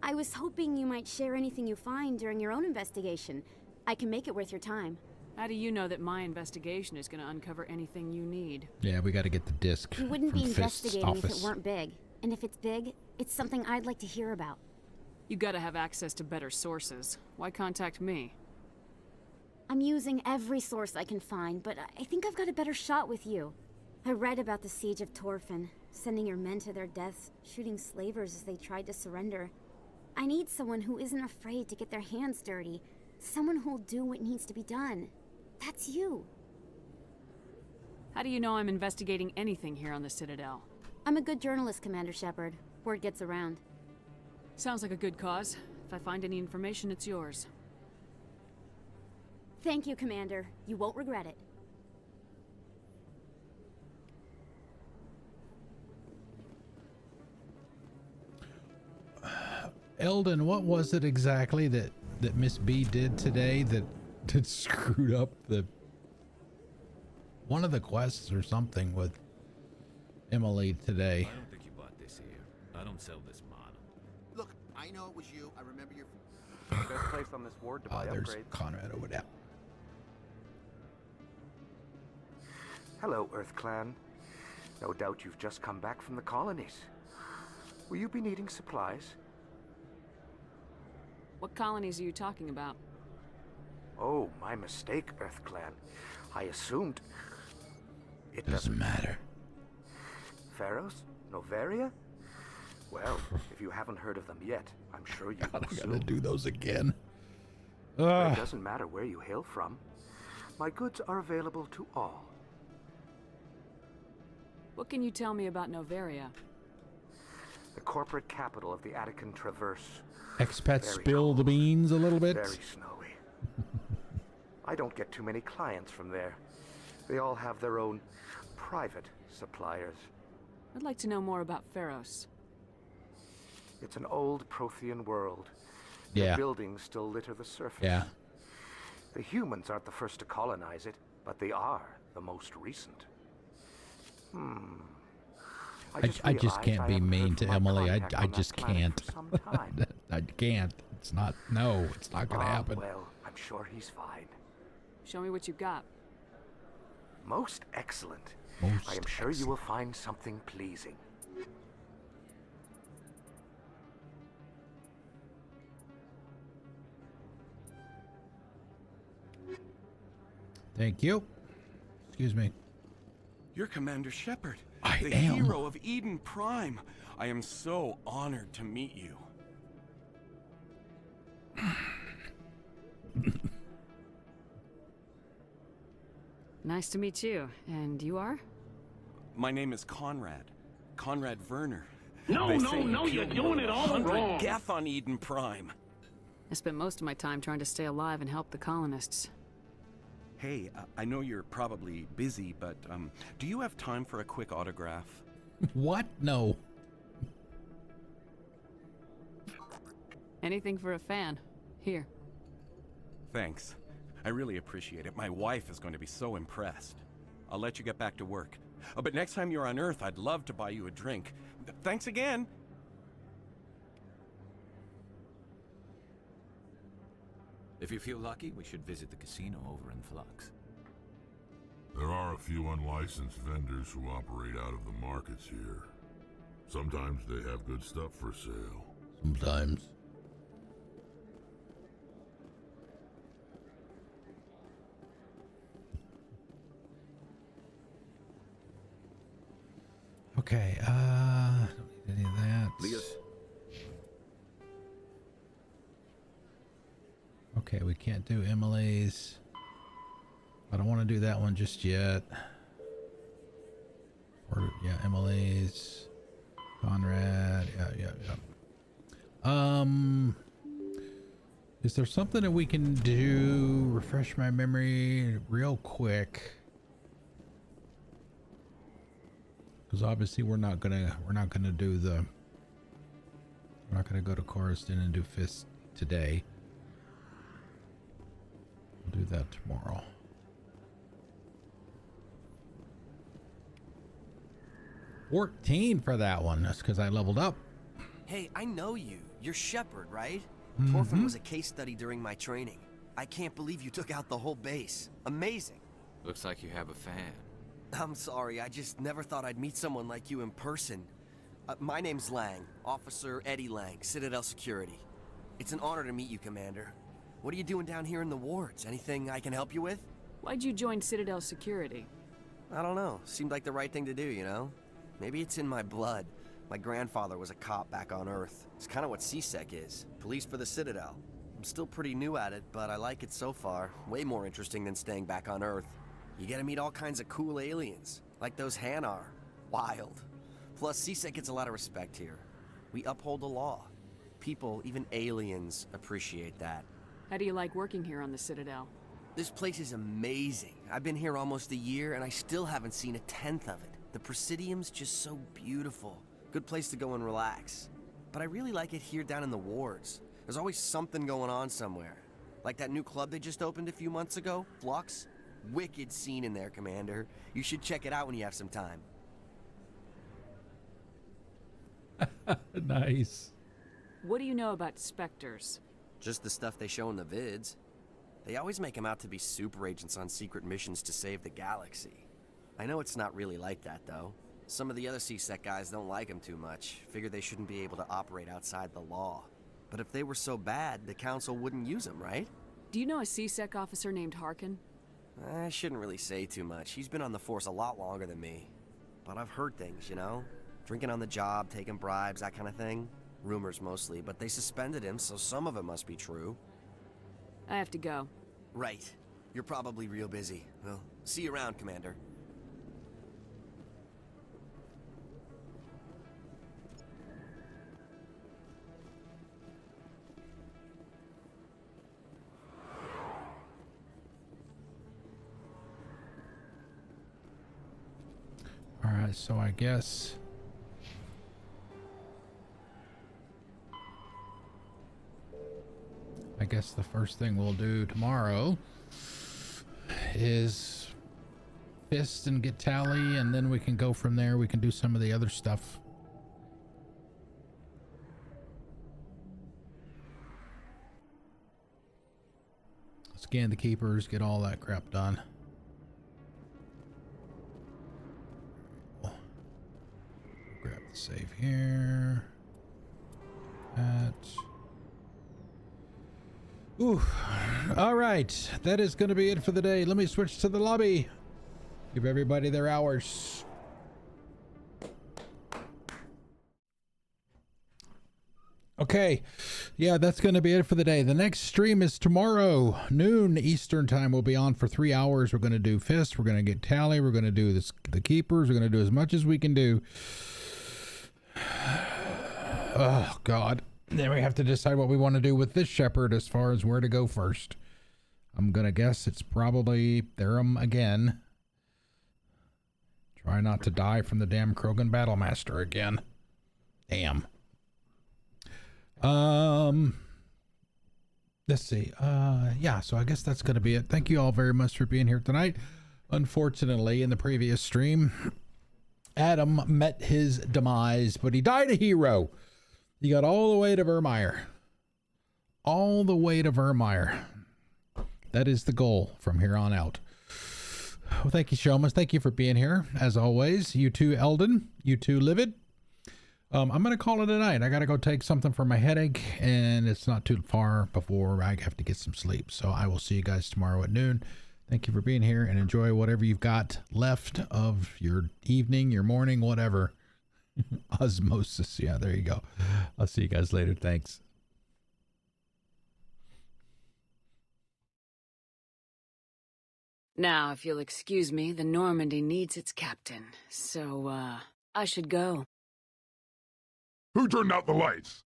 Speaker 2: I was hoping you might share anything you find during your own investigation. I can make it worth your time.
Speaker 10: How do you know that my investigation is going to uncover anything you need?
Speaker 1: Yeah, we got to get the disc.
Speaker 2: You wouldn't
Speaker 1: from
Speaker 2: be
Speaker 1: Fist's
Speaker 2: investigating if
Speaker 1: office.
Speaker 2: it weren't big. And if it's big, it's something I'd like to hear about.
Speaker 10: You gotta have access to better sources. Why contact me?
Speaker 2: I'm using every source I can find, but I think I've got a better shot with you. I read about the siege of Torfin, sending your men to their deaths, shooting slavers as they tried to surrender. I need someone who isn't afraid to get their hands dirty. Someone who'll do what needs to be done. That's you.
Speaker 10: How do you know I'm investigating anything here on the Citadel?
Speaker 2: I'm a good journalist, Commander Shepard. Word gets around.
Speaker 10: Sounds like a good cause. If I find any information, it's yours.
Speaker 2: Thank you, Commander. You won't regret it.
Speaker 1: Eldon, what was it exactly that Miss B did today that screwed up one of the quests or something with Emily today?
Speaker 21: I don't think you bought this here. I don't sell this model.
Speaker 11: Look, I know it was you. I remember your...
Speaker 9: Best place on this ward to buy
Speaker 1: There's
Speaker 9: upgrades.
Speaker 1: Conrad over there.
Speaker 9: Hello, Earth Clan. No doubt you've just come back from the colonies. Will you be needing supplies?
Speaker 10: What colonies are you talking about?
Speaker 9: Oh, my mistake, Earth Clan. I assumed... It
Speaker 1: doesn't matter.
Speaker 9: Pharaohs? Noveria? Well, if you haven't heard of them yet, I'm sure you will
Speaker 1: I
Speaker 9: soon.
Speaker 1: gotta do those again.
Speaker 9: It doesn't matter where you hail from. My goods are available to all.
Speaker 10: What can you tell me about Noveria?
Speaker 9: The corporate capital of the Attican Traverse.
Speaker 1: Expats
Speaker 9: Very
Speaker 1: spill the beans a little bit.
Speaker 9: Very snowy. I don't get too many clients from there. They all have their own private suppliers.
Speaker 10: I'd like to know more about Pharos.
Speaker 9: It's an old Prothean world.
Speaker 1: Yeah.
Speaker 9: The buildings still litter the surface.
Speaker 1: Yeah.
Speaker 9: The humans aren't the first to colonize it, but they are the most recent.
Speaker 1: I just can't be mean to Emily. I just can't. I can't. It's not gonna happen.
Speaker 9: Well, I'm sure he's fine.
Speaker 10: Show me what you've got.
Speaker 9: Most excellent.
Speaker 1: Most
Speaker 9: I am sure you will find something pleasing.
Speaker 1: Thank you. Excuse me.
Speaker 12: You're Commander Shepard,
Speaker 1: I
Speaker 12: the
Speaker 1: am.
Speaker 12: hero of Eden Prime. I am so honored to meet you.
Speaker 10: Nice to meet you. And you are?
Speaker 12: My name is Conrad. Conrad Werner.
Speaker 18: No,
Speaker 12: They
Speaker 18: no,
Speaker 12: say
Speaker 18: no,
Speaker 12: you
Speaker 18: you're
Speaker 12: killed
Speaker 18: doing
Speaker 12: more
Speaker 18: it
Speaker 12: than
Speaker 18: all
Speaker 12: 100
Speaker 18: wrong.
Speaker 12: Geth on Eden Prime.
Speaker 10: I spent most of my time trying to stay alive and help the colonists.
Speaker 12: Hey, I know you're probably busy, but do you have time for a quick autograph?
Speaker 1: What? No.
Speaker 10: Anything for a fan. Here.
Speaker 12: Thanks. I really appreciate it. My wife is going to be so impressed. I'll let you get back to work. But next time you're on Earth, I'd love to buy you a drink. Thanks again.
Speaker 20: If you feel lucky, we should visit the casino over in Flux.
Speaker 5: There are a few unlicensed vendors who operate out of the markets here. Sometimes they have good stuff for sale.
Speaker 1: Sometimes. Okay, don't need any of that.
Speaker 20: Leos.
Speaker 1: Okay, we can't do Emily's. I don't want to do that one just yet. Or, yeah, Emily's. Conrad. Yeah. Is there something that we can do? Refresh my memory real quick. Because obviously we're not gonna do the. We're not gonna go to Coruscant and do Fist today. We'll do that tomorrow. $14 for that one. That's because I leveled up.
Speaker 24: Hey, I know you. You're Shepard, right?
Speaker 1: Mhm.
Speaker 24: Torfin was a case study during my training. I can't believe you took out the whole base. Amazing.
Speaker 19: Looks like you have a fan.
Speaker 24: I'm sorry, I just never thought I'd meet someone like you in person. My name's Lang, Officer Eddie Lang, Citadel Security. It's an honor to meet you, Commander. What are you doing down here in the wards? Anything I can help you with?
Speaker 10: Why'd you join Citadel Security?
Speaker 24: I don't know. Seemed like the right thing to do, you know? Maybe it's in my blood. My grandfather was a cop back on Earth. It's kind of what CSEC is. Police for the Citadel. I'm still pretty new at it, but I like it so far. Way more interesting than staying back on Earth. You get to meet all kinds of cool aliens, like those Hanar. Wild. Plus, CSEC gets a lot of respect here. We uphold the law. People, even aliens, appreciate that.
Speaker 10: How do you like working here on the Citadel?
Speaker 24: This place is amazing. I've been here almost a year, and I still haven't seen a tenth of it. The Presidium's just so beautiful. Good place to go and relax. But I really like it here down in the wards. There's always something going on somewhere. Like that new club they just opened a few months ago, Flux. Wicked scene in there, Commander. You should check it out when you have some time.
Speaker 1: Nice.
Speaker 10: What do you know about Spectres?
Speaker 24: Just the stuff they show in the vids. They always make them out to be super agents on secret missions to save the galaxy. I know it's not really like that, though. Some of the other CSEC guys don't like them too much. Figure they shouldn't be able to operate outside the law. But if they were so bad, the Council wouldn't use them, right?
Speaker 10: Do you know a CSEC officer named Harkin?
Speaker 24: I shouldn't really say too much. He's been on the force a lot longer than me. But I've heard things, you know? Drinking on the job, taking bribes, that kind of thing. Rumors mostly, but they suspended him, so some of it must be true.
Speaker 10: I have to go.
Speaker 24: Right. You're probably real busy. Well, see you around, Commander.
Speaker 1: Alright, so I guess the first thing we'll do tomorrow is fist and get tally, and then we can go from there. We can do some of the other stuff. Scan the keepers, get all that crap done. Grab the save here. That. Ooh. All right. That is going to be it for the day. Let me switch to the lobby. Give everybody their hours. Okay. Yeah, that's going to be it for the day. The next stream is tomorrow, noon Eastern time. We'll be on for 3 hours. We're going to do Fist. We're going to get Tally. We're going to do the Keepers. We're going to do as much as we can do. Oh, God. Then we have to decide what we want to do with this Shepard as far as where to go first. I'm going to guess it's probably Therum again. Try not to die from the damn Krogan Battlemaster again. Damn. Let's see. Yeah, so I guess that's going to be it. Thank you all very much for being here tonight. Unfortunately, in the previous stream, Adam met his demise, but he died a hero. He got all the way to Vermeer. All the way to Vermeer. That is the goal from here on out. Well, thank you, Shomas. Thank you for being here. As always, you too, Eldon. You too, Livid. I'm going to call it a night. I got to go take something for my headache, and it's not too far before I have to get some sleep. So I will see you guys tomorrow at noon. Thank you for being here, and enjoy whatever you've got left of your evening, your morning, whatever. Osmosis. Yeah, there you go. I'll see you guys later. Thanks.
Speaker 10: Now, if you'll excuse me, the Normandy needs its captain. So, I should go.
Speaker 5: Who turned out the lights?